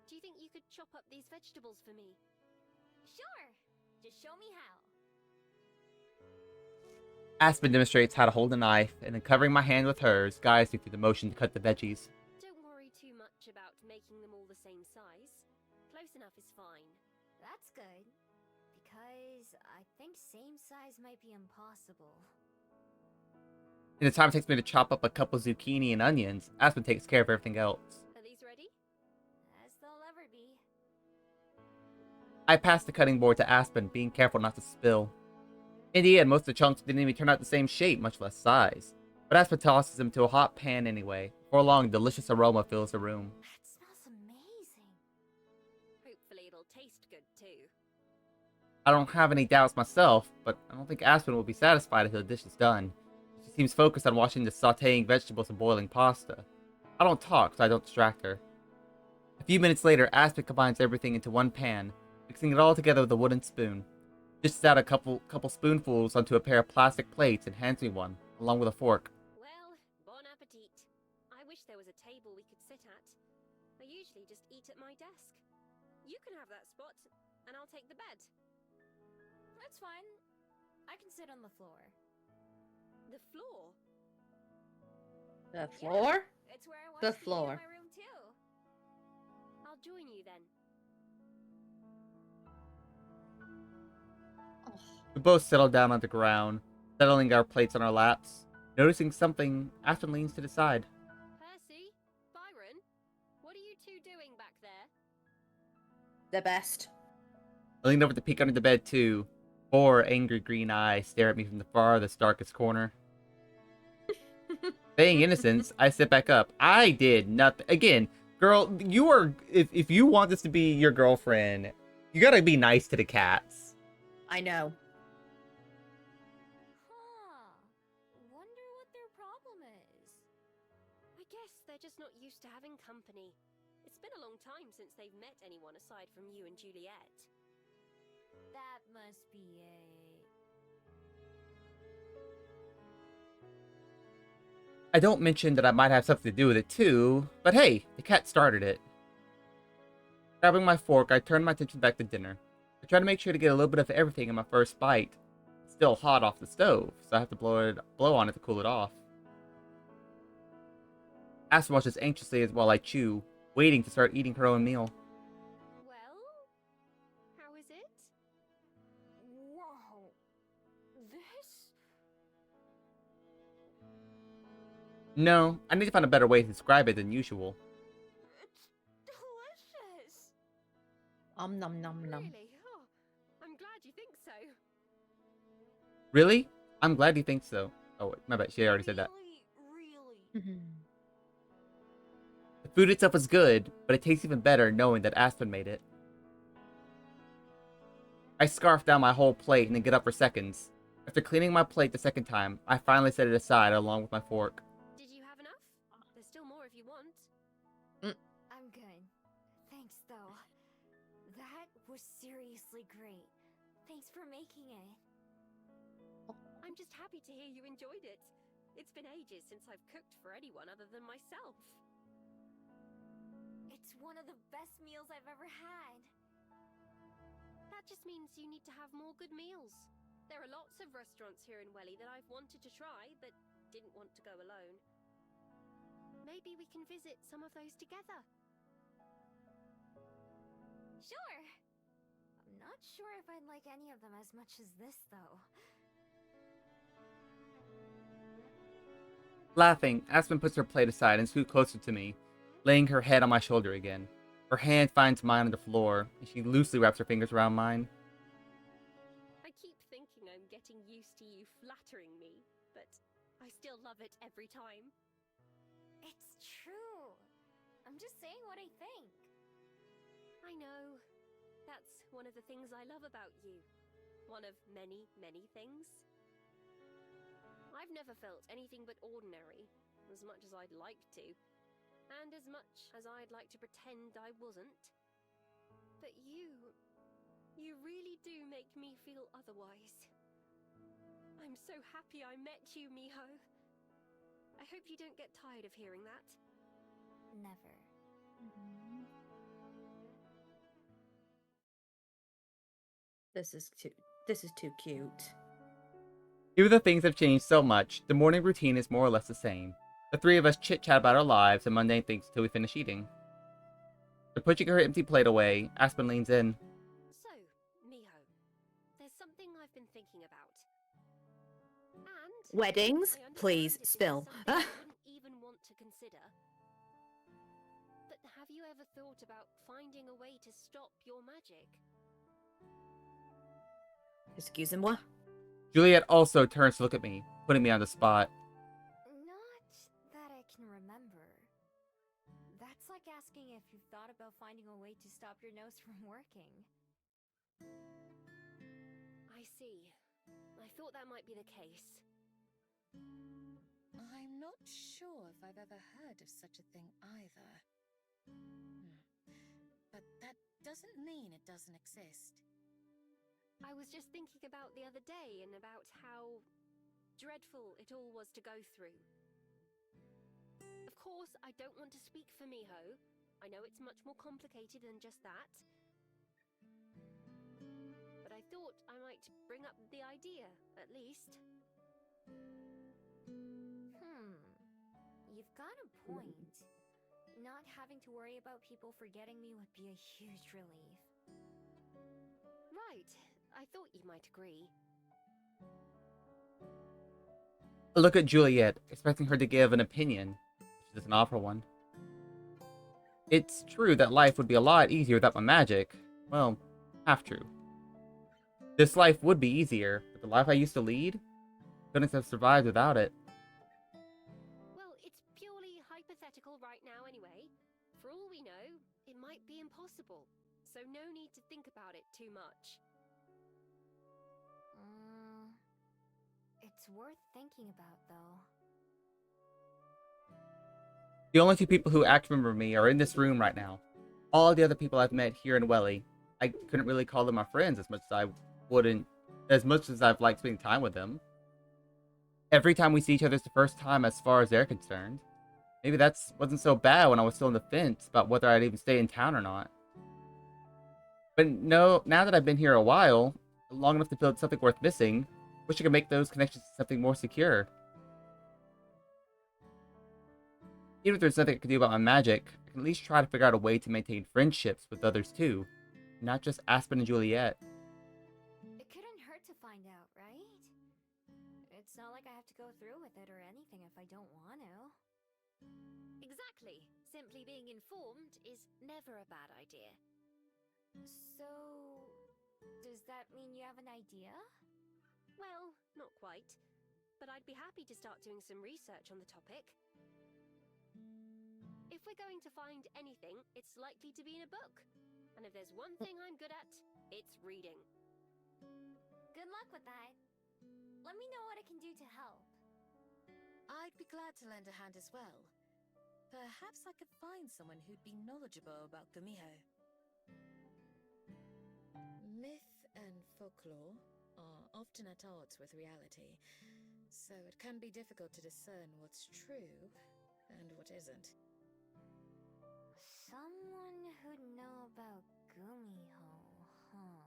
Do you think you could chop up these vegetables for me? Sure! Just show me how. Aspen demonstrates how to hold a knife, and then covering my hand with hers, guides me through the motion to cut the veggies. Don't worry too much about making them all the same size. Close enough is fine. That's good. Because I think same size might be impossible. In the time it takes me to chop up a couple zucchini and onions, Aspen takes care of everything else. Are these ready? As they'll ever be. I pass the cutting board to Aspen, being careful not to spill. In the end, most of the chunks didn't even turn out the same shape, much less size. But Aspen tosses them to a hot pan anyway. Before long, a delicious aroma fills the room. That smells amazing. Hopefully it'll taste good too. I don't have any doubts myself, but I don't think Aspen will be satisfied until the dish is done. She seems focused on watching the sauteing vegetables and boiling pasta. I don't talk, so I don't distract her. A few minutes later, Aspen combines everything into one pan, mixing it all together with a wooden spoon. Dishes out a couple spoonfuls onto a pair of plastic plates and hands me one, along with a fork. Well, bon appetit. I wish there was a table we could sit at. I usually just eat at my desk. You can have that spot, and I'll take the bed. That's fine. I can sit on the floor. The floor? The floor? It's where I watch The TV floor. in my room too. I'll join you then. We both settle down on the ground, settling our plates on our laps. Noticing something, Aspen leans to the side. Percy? Byron? What are you two doing back there? The best. I lean over to peek under the bed too. 4 angry green eyes stare at me from the farthest, darkest corner. Feigning innocence, I sit back up. I did nothing. Again, girl, you are. If you want this to be your girlfriend, you gotta be nice to the cats. I know. Huh. Wonder what their problem is. I guess they're just not used to having company. It's been a long time since they've met anyone aside from you and Juliet. That must be it. I don't mention that I might have something to do with it too, but hey, the cat started it. Grabbing my fork, I turn my attention back to dinner. I try to make sure to get a little bit of everything in my first bite. It's still hot off the stove, so I have to blow on it to cool it off. Aspen watches anxiously while I chew, waiting to start eating her own meal. Well, how is it? Whoa. This? No, I need to find a better way to describe it than usual. It's delicious. Nom nom nom. Really? Oh, I'm glad you think so. Really? I'm glad you think so. Oh, wait, my bad, she already said that. Really. The food itself is good, but it tastes even better knowing that Aspen made it. I scarf down my whole plate and then get up for seconds. After cleaning my plate the second time, I finally set it aside along with my fork. Did you have enough? There's still more if you want. I'm good. Thanks, though. That was seriously great. Thanks for making it. I'm just happy to hear you enjoyed it. It's been ages since I've cooked for anyone other than myself. It's one of the best meals I've ever had. That just means you need to have more good meals. There are lots of restaurants here in Welly that I've wanted to try, but didn't want to go alone. Maybe we can visit some of those together. Sure. I'm not sure if I'd like any of them as much as this, though. Laughing, Aspen puts her plate aside and scoots closer to me, laying her head on my shoulder again. Her hand finds mine on the floor, and she loosely wraps her fingers around mine. I keep thinking I'm getting used to you flattering me, but I still love it every time. It's true. I'm just saying what I think. I know. That's one of the things I love about you. One of many, many things. I've never felt anything but ordinary, as much as I'd like to, and as much as I'd like to pretend I wasn't. But you really do make me feel otherwise. I'm so happy I met you, Miho. I hope you don't get tired of hearing that. Never. This is too cute. Even though things have changed so much, the morning routine is more or less the same. The three of us chit-chat about our lives and mundane things until we finish eating. After pushing her empty plate away, Aspen leans in. So, Miho, there's something I've been thinking about. And Weddings? I understand Please, this is spill. something I wouldn't even want to consider. But have you ever thought about finding a way to stop your magic? Excusez-moi. Juliet also turns to look at me, putting me on the spot. Not that I can remember. That's like asking if you've thought about finding a way to stop your nose from working. I see. I thought that might be the case. I'm not sure if I've ever heard of such a thing either. But that doesn't mean it doesn't exist. I was just thinking about the other day and about how dreadful it all was to go through. Of course, I don't want to speak for Miho. I know it's much more complicated than just that. But I thought I might bring up the idea, at least. You've got a point. Not having to worry about people forgetting me would be a huge relief. Right. I thought you might agree. Look at Juliet, expecting her to give an opinion. She doesn't offer one. It's true that life would be a lot easier without my magic. Well, half true. This life would be easier, but the life I used to lead couldn't have survived without it. Well, it's purely hypothetical right now anyway. For all we know, it might be impossible. So no need to think about it too much. It's worth thinking about, though. The only two people who actually remember me are in this room right now. All the other people I've met here in Welly, I couldn't really call them my friends as much as I've liked spending time with them. Every time we see each other is the first time as far as they're concerned. Maybe that wasn't so bad when I was still on the fence about whether I'd even stay in town or not. But no, now that I've been here a while, long enough to build something worth missing, wish I could make those connections something more secure. Even if there's nothing I can do about my magic, I can at least try to figure out a way to maintain friendships with others too, not just Aspen and Juliet. It couldn't hurt to find out, right? It's not like I have to go through with it or anything if I don't want to. Exactly. Simply being informed is never a bad idea. So, does that mean you have an idea? Well, not quite. But I'd be happy to start doing some research on the topic. If we're going to find anything, it's likely to be in a book. And if there's one thing I'm good at, it's reading. Good luck with that. Let me know what I can do to help. I'd be glad to lend a hand as well. Perhaps I could find someone who'd be knowledgeable about Gumiho. Myth and folklore are often at odds with reality, so it can be difficult to discern what's true and what isn't. Someone who'd know about Gumiho, huh?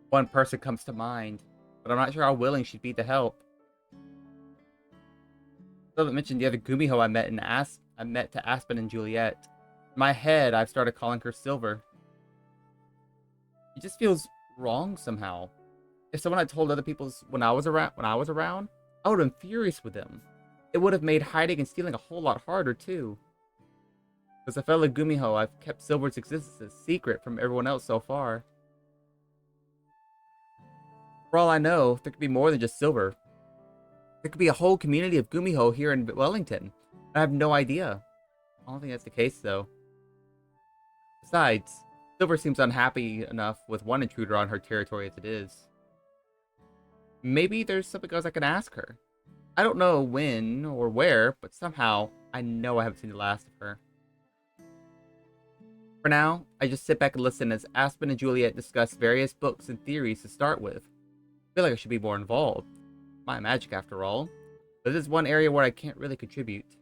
One person comes to mind, but I'm not sure how willing she'd be to help. I haven't mentioned the other Gumiho I met to Aspen and Juliet. In my head, I've started calling her Silver. It just feels wrong somehow. If someone had told other people when I was around, I would have been furious with them. It would have made hiding and stealing a whole lot harder too. As a fellow Gumiho, I've kept Silver's existence a secret from everyone else so far. For all I know, there could be more than just Silver. There could be a whole community of Gumiho here in Wellington. I have no idea. I don't think that's the case, though. Besides, Silver seems unhappy enough with one intruder on her territory as it is. Maybe there's something else I can ask her. I don't know when or where, but somehow I know I haven't seen the last of her. For now, I just sit back and listen as Aspen and Juliet discuss various books and theories to start with. I feel like I should be more involved. My magic, after all. But this is one area where I can't really contribute.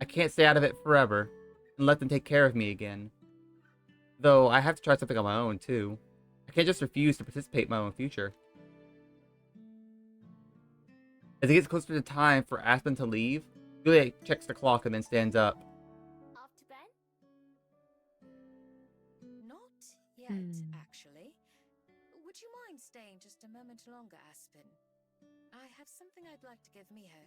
I can't stay out of it forever and let them take care of me again. Though I have to try something on my own, too. I can't just refuse to participate in my own future. As it gets closer to time for Aspen to leave, Juliet checks the clock and then stands up. Off to bed? Not yet, actually. Would you mind staying just a moment longer, Aspen? I have something I'd like to give Miho.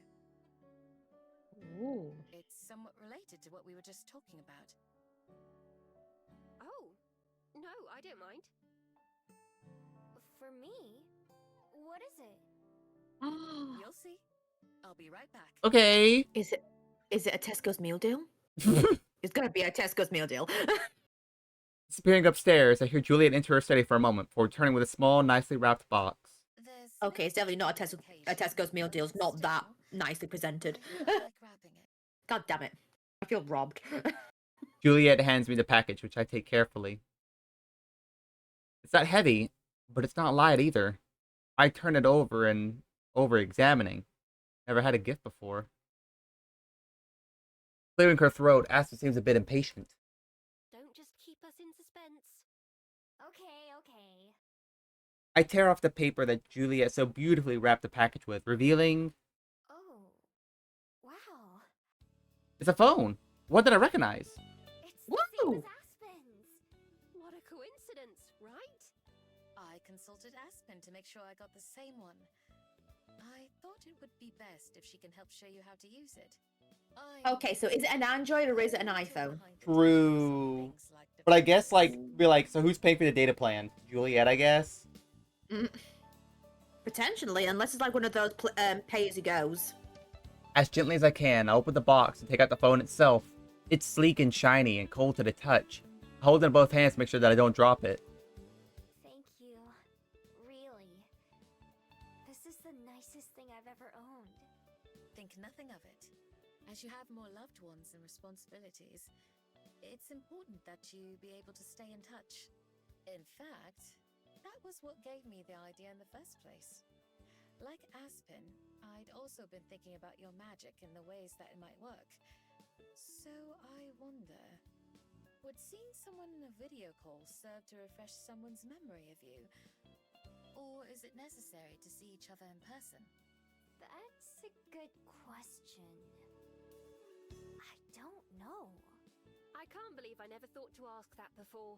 Ooh. It's somewhat related to what we were just talking about. Oh, no, I don't mind. For me? What is it? You'll see. I'll be right back. Okay. Is it a Tesco's meal deal? It's gonna be a Tesco's meal deal. Disappearing upstairs, I hear Juliet enter her study for a moment before returning with a small, nicely wrapped box. There's Okay, it's definitely not a Tesco's meal deal. It's not that nicely presented. God damn it. I feel robbed. Juliet hands me the package, which I take carefully. It's not heavy, but it's not light either. I turn it over and over examining. Never had a gift before. Clearing her throat, Asta seems a bit impatient. Don't just keep us in suspense. Okay, okay. I tear off the paper that Juliet so beautifully wrapped the package with, revealing Oh, wow. it's a phone. What did I recognize? It's the same Woo! as Aspen's. What a coincidence, right? I consulted Aspen to make sure I got the same one. I thought it would be best if she can help show you how to use it. Okay, so is it an Android or is it an iPhone? True. But I guess, so who's paying for the data plan? Juliet, I guess? Potentially, unless it's like one of those pay-as-you-goes. As gently as I can, I open the box and take out the phone itself. It's sleek and shiny and cold to the touch. I hold it in both hands to make sure that I don't drop it. Thank you. Really. This is the nicest thing I've ever owned. Think nothing of it. As you have more loved ones and responsibilities, it's important that you be able to stay in touch. In fact, that was what gave me the idea in the first place. Like Aspen, I'd also been thinking about your magic and the ways that it might work. So I wonder, would seeing someone in a video call serve to refresh someone's memory of you? Or is it necessary to see each other in person? That's a good question. I don't know. I can't believe I never thought to ask that before.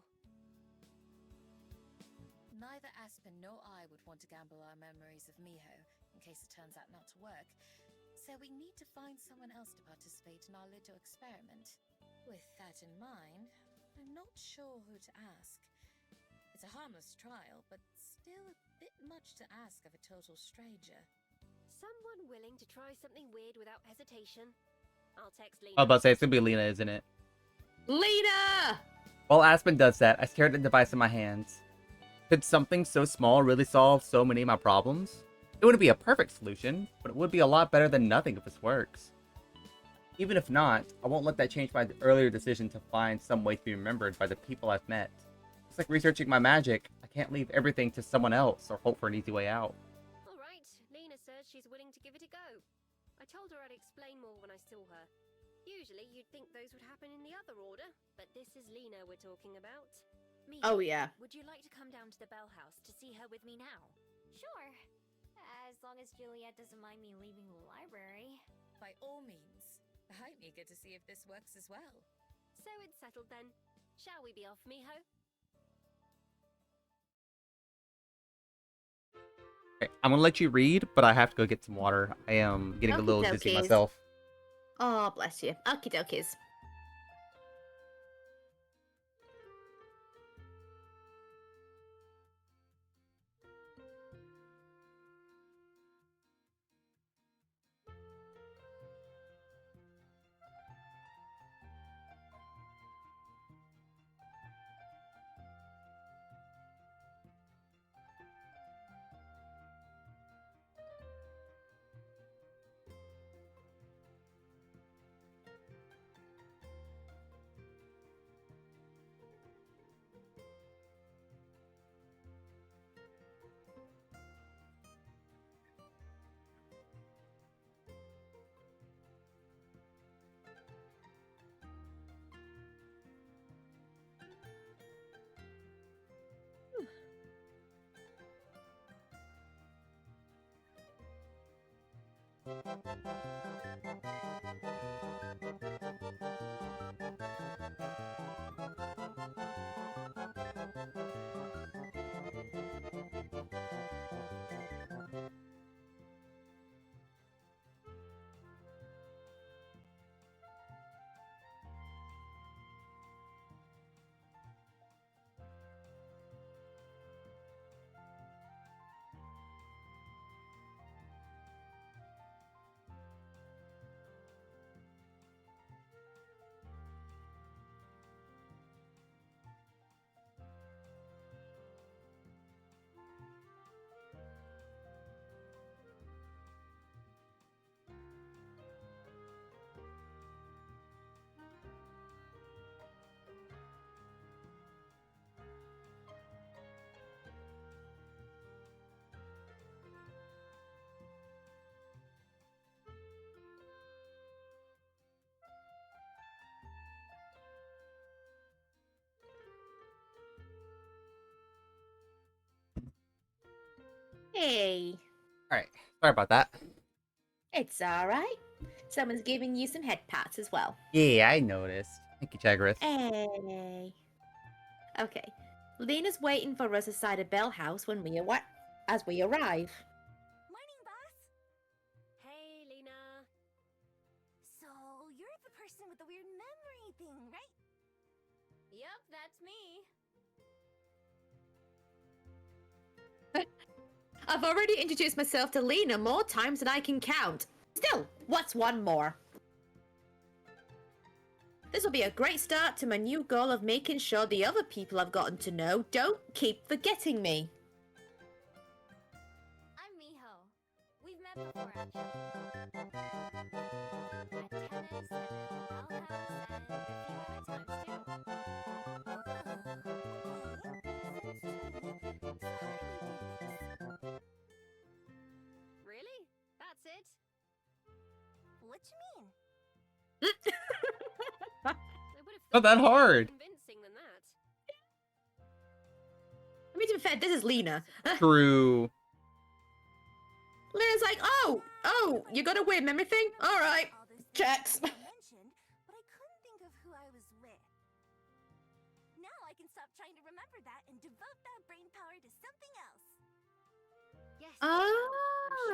Neither Aspen nor I would want to gamble our memories of Miho, in case it turns out not to work. So we need to find someone else to participate in our little experiment. With that in mind, I'm not sure who to ask. It's a harmless trial, but still a bit much to ask of a total stranger. Someone willing to try something weird without hesitation. I'll text Lena. I was about to say, it's gonna be Lena, isn't it? Lena! While Aspen does that, I stare at the device in my hands. Could something so small really solve so many of my problems? It wouldn't be a perfect solution, but it would be a lot better than nothing if this works. Even if not, I won't let that change my earlier decision to find some way to be remembered by the people I've met. It's like researching my magic. I can't leave everything to someone else or hope for an easy way out. Alright, Lena says she's willing to give it a go. I told her I'd explain more when I saw her. Usually you'd think those would happen in the other order, but this is Lena we're talking about. Mia, Oh, yeah. would you like to come down to the Bell House to see her with me now? Sure. As long as Juliet doesn't mind me leaving the library. By all means, I'm eager to see if this works as well. So it's settled then. Shall we be off, Miho? Okay, I'm gonna let you read, but I have to go get some water. I am getting a little dizzy Okey-dokies. myself. Oh, bless you. Okie dokies. Hey, Alright, sorry about that. it's alright. Someone's giving you some head pats as well. Yeah, I noticed. Thank you, Chagris. Hey. Okay. Lena's waiting for us inside a bell house when as we arrive. Morning, boss. Hey, Lena. So, you're the person with the weird memory thing, right? Yep, that's me. I've already introduced myself to Lena more times than I can count. Still, what's one more? This will be a great start to my new goal of making sure the other people I've gotten to know don't keep forgetting me. I'm Miho. We've met before, actually. At tennis and at the Bell House and a few other times, too. Really? That's it? What you mean? I would have Not that thought it was more hard. convincing than that. I mean, to be fair, this is Lena. True. Lena's like, oh, you got a weird memory thing? All right, All those things checks. you mentioned, but I couldn't think of who I was with. Now I can stop trying to remember that and devote that brain power to something else. Yes. I'm sure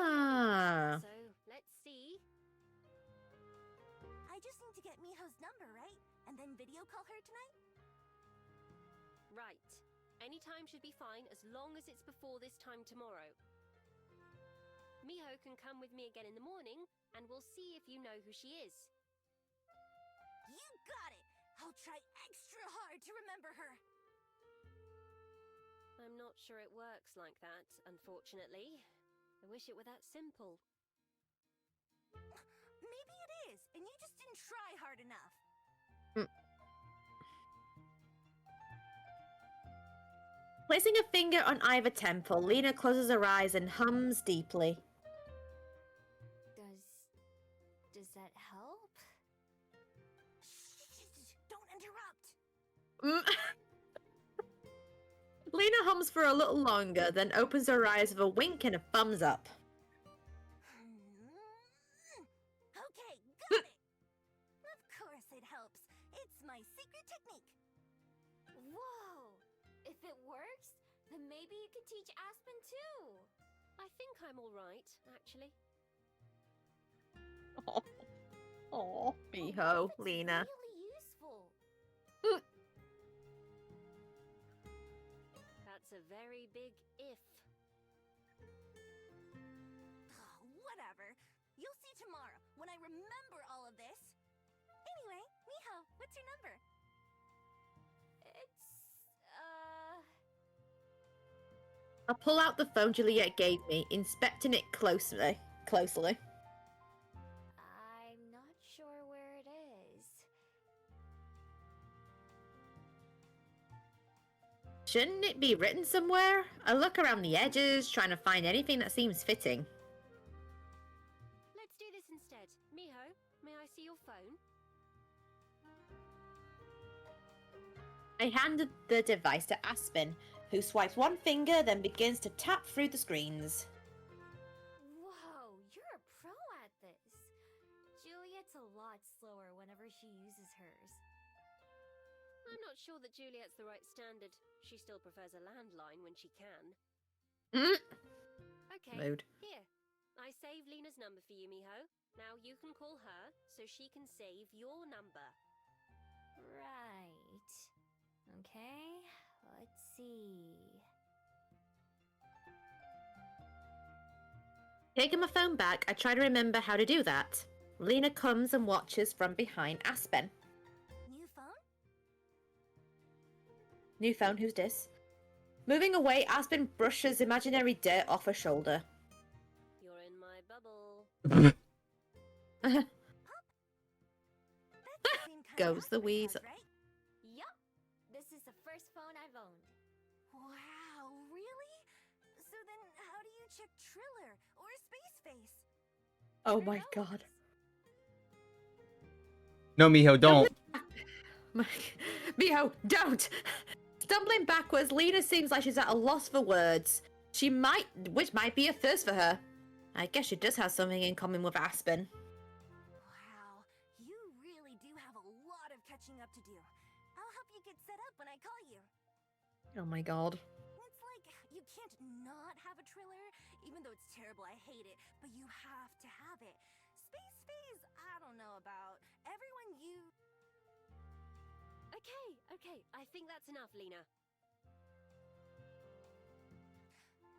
Ah. you can. So, let's see. I just need to get Miho's number, right? And then video call her tonight? Right. Any time should be fine as long as it's before this time tomorrow. Miho can come with me again in the morning, and we'll see if you know who she is. You got it! I'll try extra hard to remember her. I'm not sure it works like that, unfortunately. I wish it were that simple. Maybe it is, and you just didn't try hard enough. Placing a finger on either temple, Lena closes her eyes and hums deeply. Does that help? Shh, don't interrupt. Lena hums for a little longer, then opens her eyes with a wink and a thumbs up. Okay, got it. Of course it helps. It's my secret technique. Whoa! If it works, then maybe you could teach Aspen too. I think I'm all right, actually. Oh, Miho, That's Lena. really useful. That's a very big if. Whatever. You'll see tomorrow when I remember all of this. Anyway, Miho, what's your number? It's, I pull out the phone Juliet gave me, inspecting it closely. I'm not sure where it is. Shouldn't it be written somewhere? I look around the edges, trying to find anything that seems fitting. let's do this instead. Miho, may I see your phone? I handed the device to Aspen, who swipes one finger, then begins to tap through the screens. Whoa, you're a pro at this. Juliet's a lot slower whenever she uses hers. I'm not sure that Juliet's the right standard. She still prefers a landline when she can. Okay, Mood. here. I saved Lena's number for you, Miho. Now you can call her so she can save your number. Right. Okay, let's see. Taking my phone back, I try to remember how to do that. Lena comes and watches from behind Aspen. New phone? New phone, who's this? Moving away, Aspen brushes imaginary dirt off her shoulder. You're in my bubble. That's the same kind Goes the Aspen has, weasel. right? Yup. This is the first phone I've owned. Wow, really? So then how do you check Triller or Space Face? Oh Who my knows? god. No, Miho, don't. Miho, don't! Stumbling backwards, Lena seems like she's at a loss for words. which might be a first for her. I guess she does have something in common with Aspen. Wow, you really do have a lot of catching up to do. I'll help you get set up when I call you. Oh my god. It's like, you can't not have a Triller, even though it's terrible, I hate it, but you have to have it. Space phase, I don't know about. Everyone Okay, I think that's enough, Lena.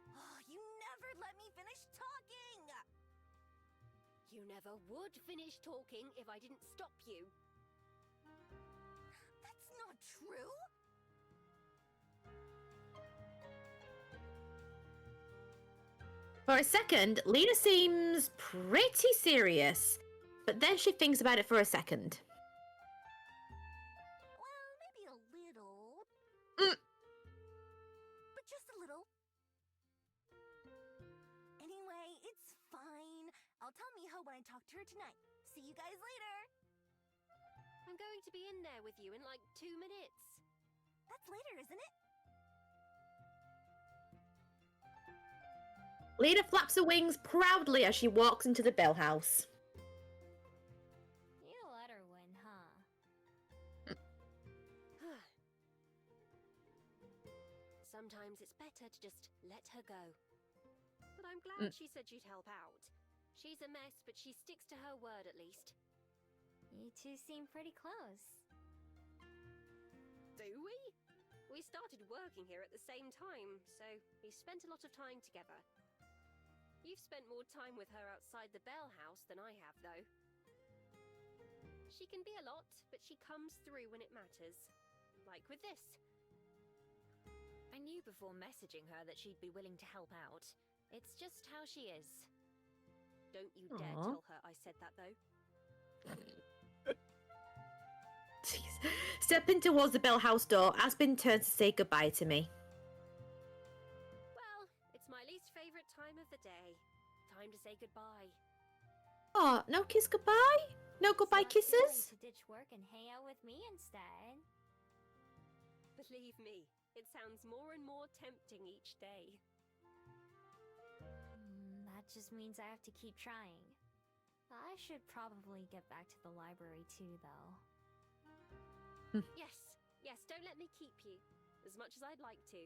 Oh, you never let me finish talking! You never would finish talking if I didn't stop you. That's not true! For a second, Lena seems pretty serious, but then she thinks about it for a second. Well, maybe a little. But just a little. Anyway, it's fine. I'll tell Miho when I talk to her tonight. See you guys later! I'm going to be in there with you in like 2 minutes. That's later, isn't it? Lena flaps her wings proudly as she walks into the Bell House. You let her win, huh? Sometimes it's better to just let her go. But I'm glad she said she'd help out. She's a mess, but she sticks to her word at least. You two seem pretty close. Do we? We started working here at the same time, so we've spent a lot of time together. You've spent more time with her outside the Bell House than I have, though. She can be a lot, but she comes through when it matters. Like with this. I knew before messaging her that she'd be willing to help out. It's just how she is. Don't you dare Aw. tell her I said that, though. Jeez. Stepping towards the Bell House door, Aspen turns to say goodbye to me. Well, it's my least favourite time of the day. Time to say goodbye. Oh, no kiss goodbye? No goodbye So you're willing kisses? to ditch work and hang out with me instead. Believe me, it sounds more and more tempting each day. That just means I have to keep trying. I should probably get back to the library too, though. Yes, don't let me keep you. As much as I'd like to.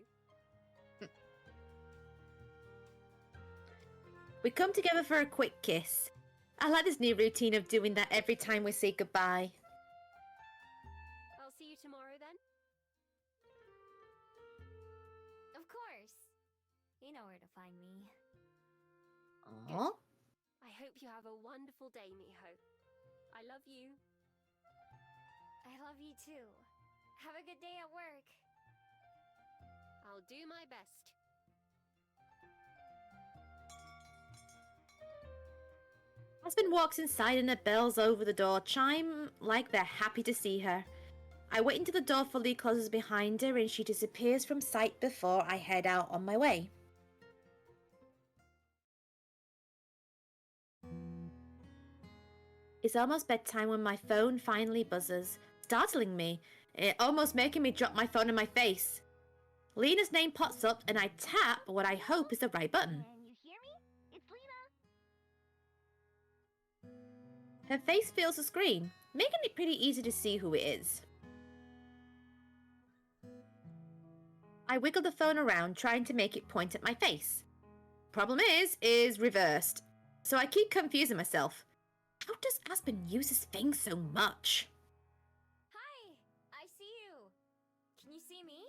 We come together for a quick kiss. I like this new routine of doing that every time we say goodbye. I'll see you tomorrow then. Of course. You know where to find me. Aww. I hope you have a wonderful day, Miho. I love you. I love you too. Have a good day at work. I'll do my best. Aspen walks inside and the bells over the door chime like they're happy to see her. I wait until the door fully closes behind her and she disappears from sight before I head out on my way. It's almost bedtime when my phone finally buzzes, startling me, almost making me drop my phone in my face. Lena's name pops up and I tap what I hope is the right button. Can you hear me? It's Lena. Her face fills the screen, making it pretty easy to see who it is. I wiggle the phone around, trying to make it point at my face. Problem is reversed, so I keep confusing myself. How does Aspen use his thing so much? Hi! I see you! Can you see me?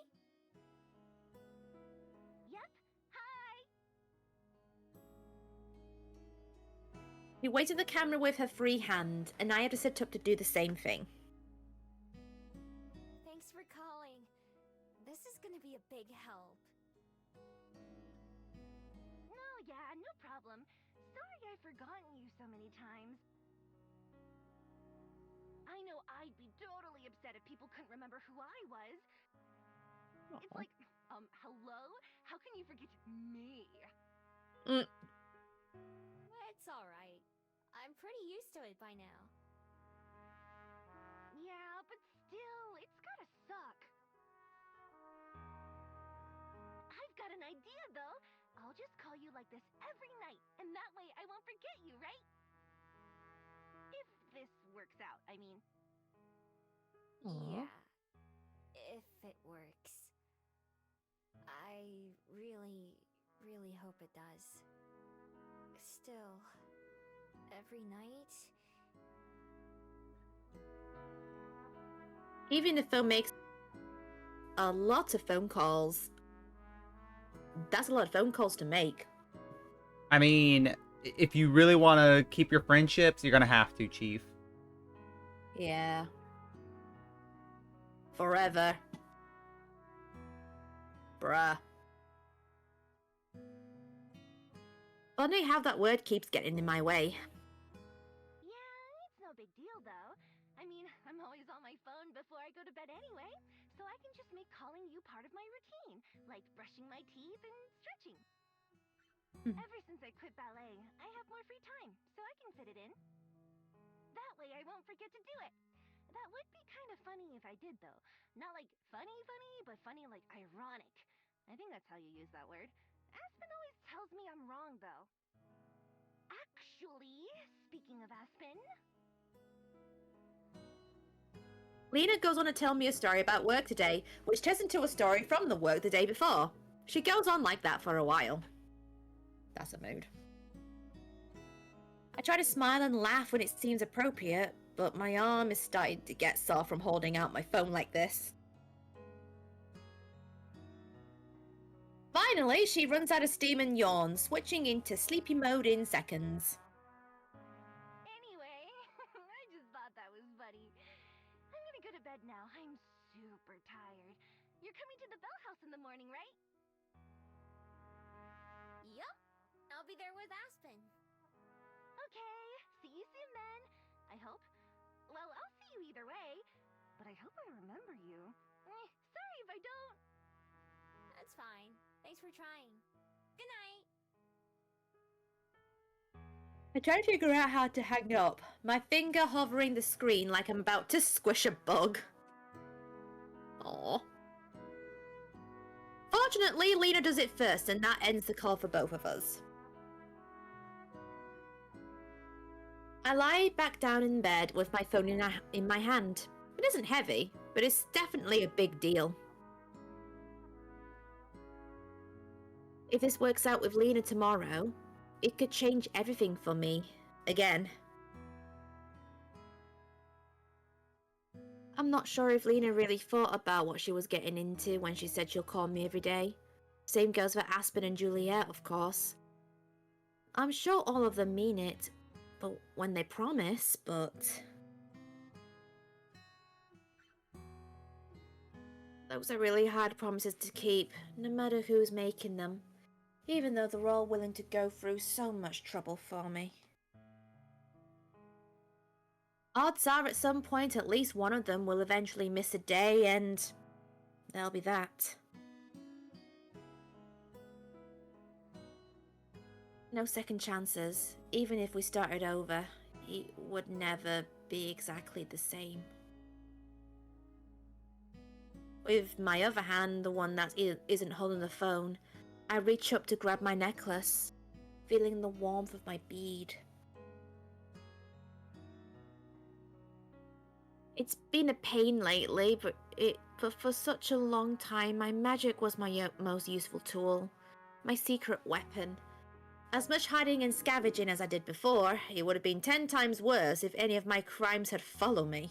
Yep. Hi. He weighted the camera with her free hand, and I had to sit up to do the same thing. Thanks for calling. This is gonna be a big help. No, yeah, no problem. Sorry I've forgotten you so many times. I know I'd be totally upset if people couldn't remember who I was. It's like, hello? How can you forget me? It's alright. I'm pretty used to it by now. Yeah, but still, it's gotta suck. I've got an idea, though. I'll just call you like this every night, and that way I won't forget you, right? If this works out, I mean. Yeah. If it works. I really hope it does. Still, every night. Even if phone makes a lot of phone calls, that's a lot of phone calls to make. I mean, if you really want to keep your friendships, you're gonna have to, Chief. Yeah. Forever. Bruh. Funny how that word keeps getting in my way. Yeah, it's no big deal though. I mean, I'm always on my phone before I go to bed anyway, so I can just make calling you part of my routine, like brushing my teeth and stretching. Ever since I quit ballet, I have more free time, so I can fit it in. That way I won't forget to do it. That would be kind of funny if I did though. Not like funny, but funny like ironic. I think that's how you use that word. Aspen always tells me I'm wrong though. Actually, speaking of Aspen... Lena goes on to tell me a story about work today, which turns into a story from the work the day before. She goes on like that for a while. That's a mood. I try to smile and laugh when it seems appropriate, but my arm is starting to get sore from holding out my phone like this. Finally, she runs out of steam and yawns, switching into sleepy mode in seconds. Anyway, I just thought that was funny. I'm gonna go to bed now. I'm super tired. You're coming to the Bell House in the morning, right? Yup. I'll be there with Aspen. Okay, see you soon then. I hope. Well, I'll see you either way. But I hope I remember you. Sorry if I don't. That's fine. Thanks for trying. Good night. I try to figure out how to hang up, my finger hovering the screen like I'm about to squish a bug. Aww. Fortunately, Lena does it first, and that ends the call for both of us. I lie back down in bed with my phone in my hand. It isn't heavy, but it's definitely a big deal. If this works out with Lena tomorrow, it could change everything for me. Again. I'm not sure if Lena really thought about what she was getting into when she said she'll call me every day. Same goes for Aspen and Juliet, of course. I'm sure all of them mean it, but when they promise, but... Those are really hard promises to keep, no matter who's making them, even though they're all willing to go through so much trouble for me. Odds are at some point at least one of them will eventually miss a day, and there'll be that. No second chances. Even if we started over, it would never be exactly the same. With my other hand, the one that isn't holding the phone, I reach up to grab my necklace, feeling the warmth of my bead. It's been a pain lately, but for such a long time, my magic was my most useful tool, my secret weapon. As much hiding and scavenging as I did before, it would have been 10 times worse if any of my crimes had followed me.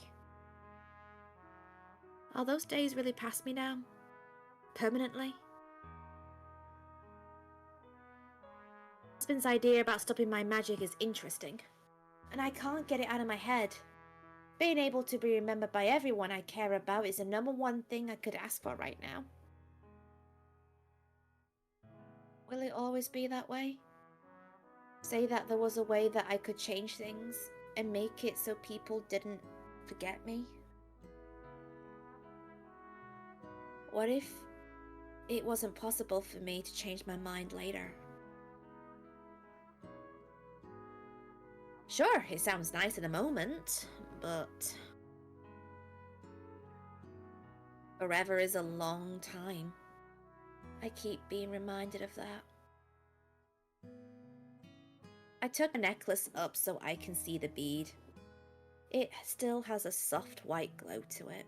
Are those days really past me now? Permanently? Husband's idea about stopping my magic is interesting, and I can't get it out of my head. Being able to be remembered by everyone I care about is the number one thing I could ask for right now. Will it always be that way? Say that there was a way that I could change things and make it so people didn't forget me? What if it wasn't possible for me to change my mind later? Sure, it sounds nice in the moment, but... forever is a long time. I keep being reminded of that. I took a necklace up so I can see the bead. It still has a soft white glow to it.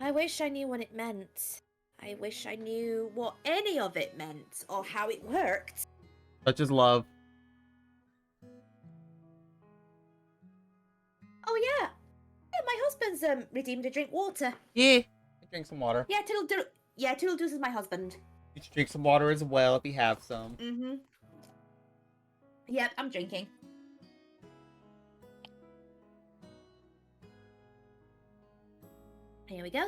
I wish I knew what it meant. I wish I knew what any of it meant or how it worked. Such as love. Oh yeah, my husband's redeemed a drink water. Yeah. Drink some water. Yeah, Toodle-Doos is my husband. You should drink some water as well if you have some. Mm-hmm. Yep, I'm drinking. Here we go.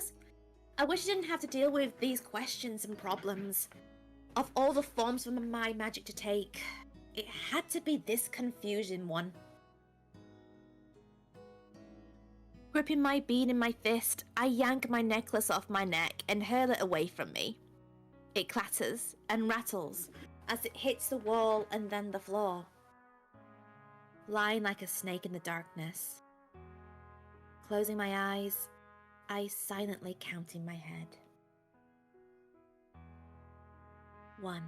I wish I didn't have to deal with these questions and problems. Of all the forms for my magic to take, it had to be this confusing one. Gripping my bead in my fist, I yank my necklace off my neck and hurl it away from me. It clatters and rattles as it hits the wall and then the floor. Lying like a snake in the darkness. Closing my eyes, I silently count in my head. 1,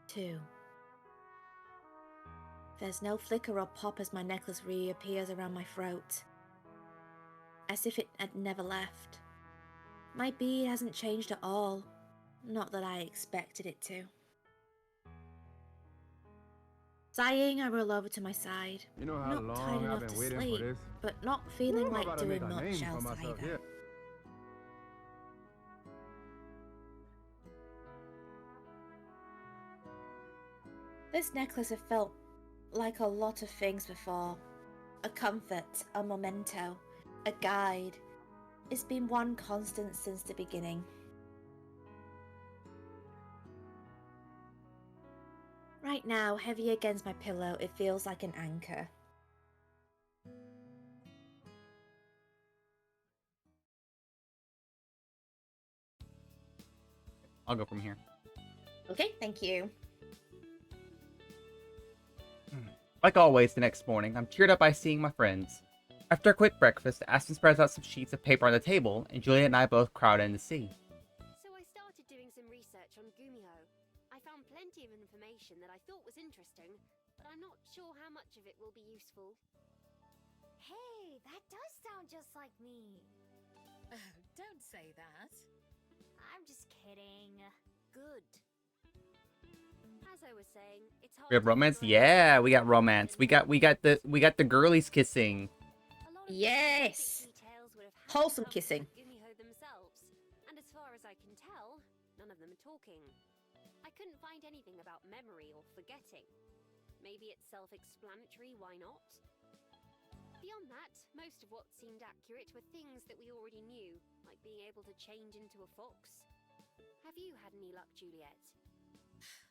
2. There's no flicker or pop as my necklace reappears around my throat. As if it had never left. My bead hasn't changed at all. Not that I expected it to. Sighing, I roll over to my side. You know how Not tired long I've enough been to waiting sleep, for this? but not feeling I'm like about to doing make a much name for else myself either. here. This necklace has felt like a lot of things before. A comfort, a memento, a guide. It's been one constant since the beginning. Right now, heavy against my pillow, it feels like an anchor. I'll go from here. Okay, thank you. Like always, the next morning, I'm cheered up by seeing my friends. After a quick breakfast, Aston spreads out some sheets of paper on the table, and Juliet and I both crowd in to see. So I started doing some research on Gumiho. I found plenty of information that I thought was interesting, but I'm not sure how much of it will be useful. Hey, that does sound just like me. Oh, don't say that. I'm just kidding. Good. As I was saying, it's hard We have to romance? figure out Yeah, what we got to romance. We got the girlies kissing. A lot of the Yes! specific details would have had to Wholesome come from kissing. Gumiho themselves, and as far as I can tell, none of them are talking. I couldn't find anything about memory or forgetting. Maybe it's self-explanatory, why not? Beyond that, most of what seemed accurate were things that we already knew, like being able to change into a fox. Have you had any luck, Juliet?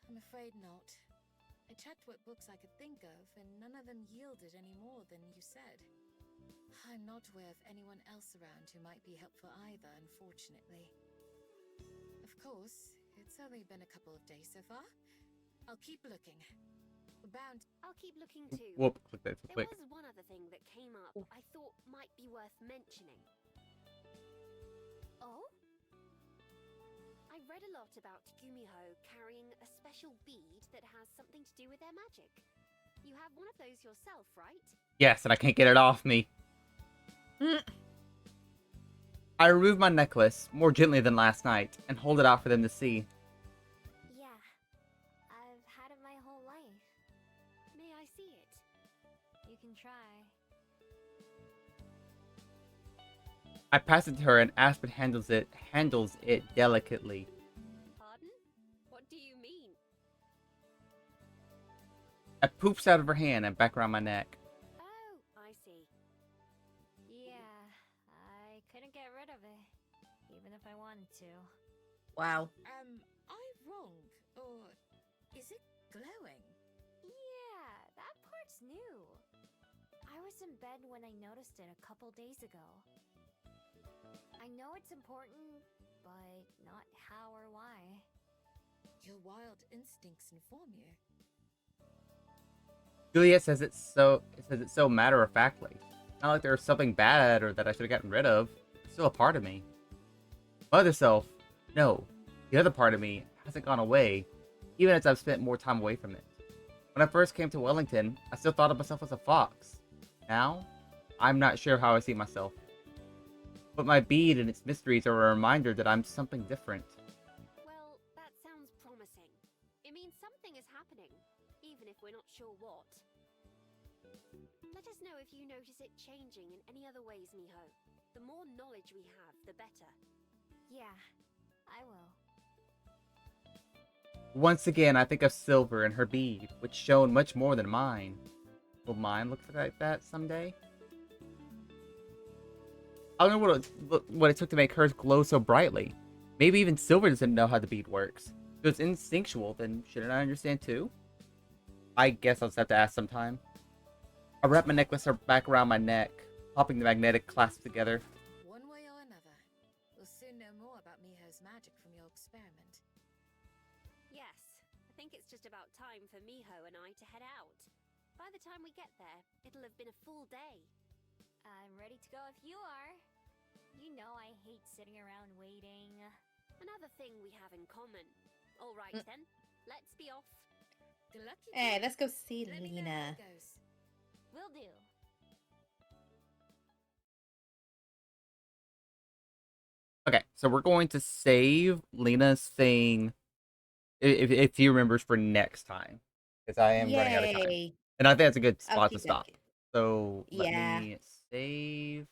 I'm afraid not. I checked what books I could think of, and none of them yielded any more than you said. I'm not aware of anyone else around who might be helpful either, unfortunately. Of course, it's only been a couple of days so far. I'll keep looking. We're bound. I'll keep looking too. Whoop, click that There quick. was one other thing that came up I thought might be worth mentioning. Oh? I read a lot about Gumiho carrying a special bead that has something to do with their magic. You have one of those yourself, right? Yes, and I can't get it off me. I remove my necklace, more gently than last night, and hold it out for them to see. Yeah. I've had it my whole life. May I see it? You can try. I pass it to her, and Aspen handles it delicately. Pardon? What do you mean? It poops out of her hand and back around my neck. Oh, I see. Yeah, I couldn't get rid of it, even if I wanted to. Wow. Am I wrong? Or is it glowing? Yeah, that part's new. I was in bed when I noticed it a couple days ago. I know it's important, but not how or why. Your wild instincts inform you. Juliet says it so matter-of-factly. Not like there's something bad or that I should have gotten rid of. It's still a part of me. My other self, no. The other part of me hasn't gone away, even as I've spent more time away from it. When I first came to Wellington, I still thought of myself as a fox. Now, I'm not sure how I see myself. But my bead and its mysteries are a reminder that I'm something different. Well, that sounds promising. It means something is happening, even if we're not sure what. Let us know if you notice it changing in any other ways, Miho. The more knowledge we have, the better. Yeah, I will. Once again, I think of Silver and her bead, which shone much more than mine. Will mine look like that someday? I don't know what it took to make hers glow so brightly. Maybe even Silver doesn't know how the bead works. If it's instinctual, then shouldn't I understand too? I guess I'll just have to ask sometime. I wrap my necklace back around my neck, popping the magnetic clasp together. One way or another, we'll soon know more about Miho's magic from your experiment. Yes, I think it's just about time for Miho and I to head out. By the time we get there, it'll have been a full day. I'm ready to go if you are. You know I hate sitting around waiting. Another thing we have in common. All right then, let's be off. Good luck, you Hey, two. let's go see Let me know how Lena. it goes. Will do. Okay, so we're going to save Lena's thing, if he remembers, for next time, because I am running out of time, Yay. and I think that's a good spot to Okie stop. dokie. So let Yeah. me save.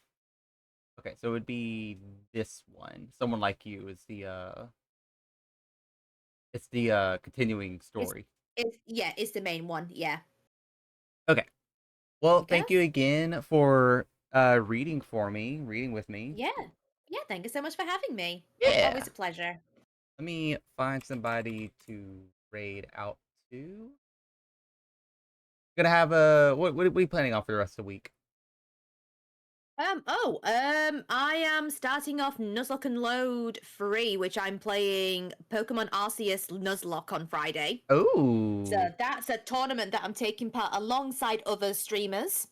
Okay, so it would be this one. Someone Like You is it's the continuing story. It's the main one. Yeah. Okay. Well, thank you Yes. again for reading with me. Yeah. Yeah. Thank you so much for having me. Yeah. Always a pleasure. Let me find somebody to raid out to. Gonna have a what are we planning on for the rest of the week? I am starting off Nuzlocke and Load free, which I'm playing Pokemon Arceus Nuzlocke on Friday. Oh. So that's a tournament that I'm taking part alongside other streamers.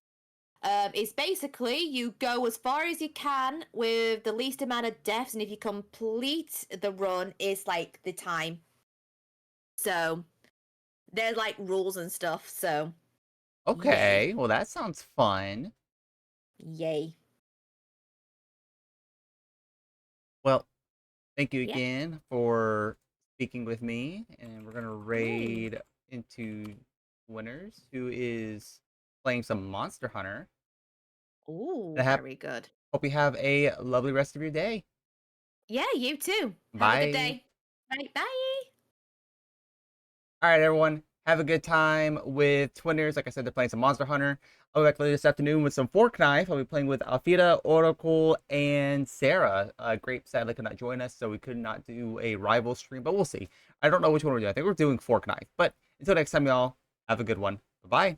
It's basically you go as far as you can with the least amount of deaths, and if you complete the run, it's like the time. So there's like rules and stuff. So Okay. Well, that sounds fun. yay. Well, thank you Yeah. again for speaking with me, and we're gonna raid into Winners, who is playing some Monster Hunter. Ooh, And very good. hope you have a lovely rest of your day. Yeah, you too. Have a Bye. good day. Bye. All right, everyone. Have a good time with Twinners. Like I said, they're playing some Monster Hunter. I'll be back later this afternoon with some Fork Knife. I'll be playing with Alfida, Oracle, and Sarah. Grape sadly could not join us, so we could not do a rival stream, but we'll see. I don't know which one we're doing. I think we're doing Fork Knife. But until next time, y'all, have a good one. Bye-bye.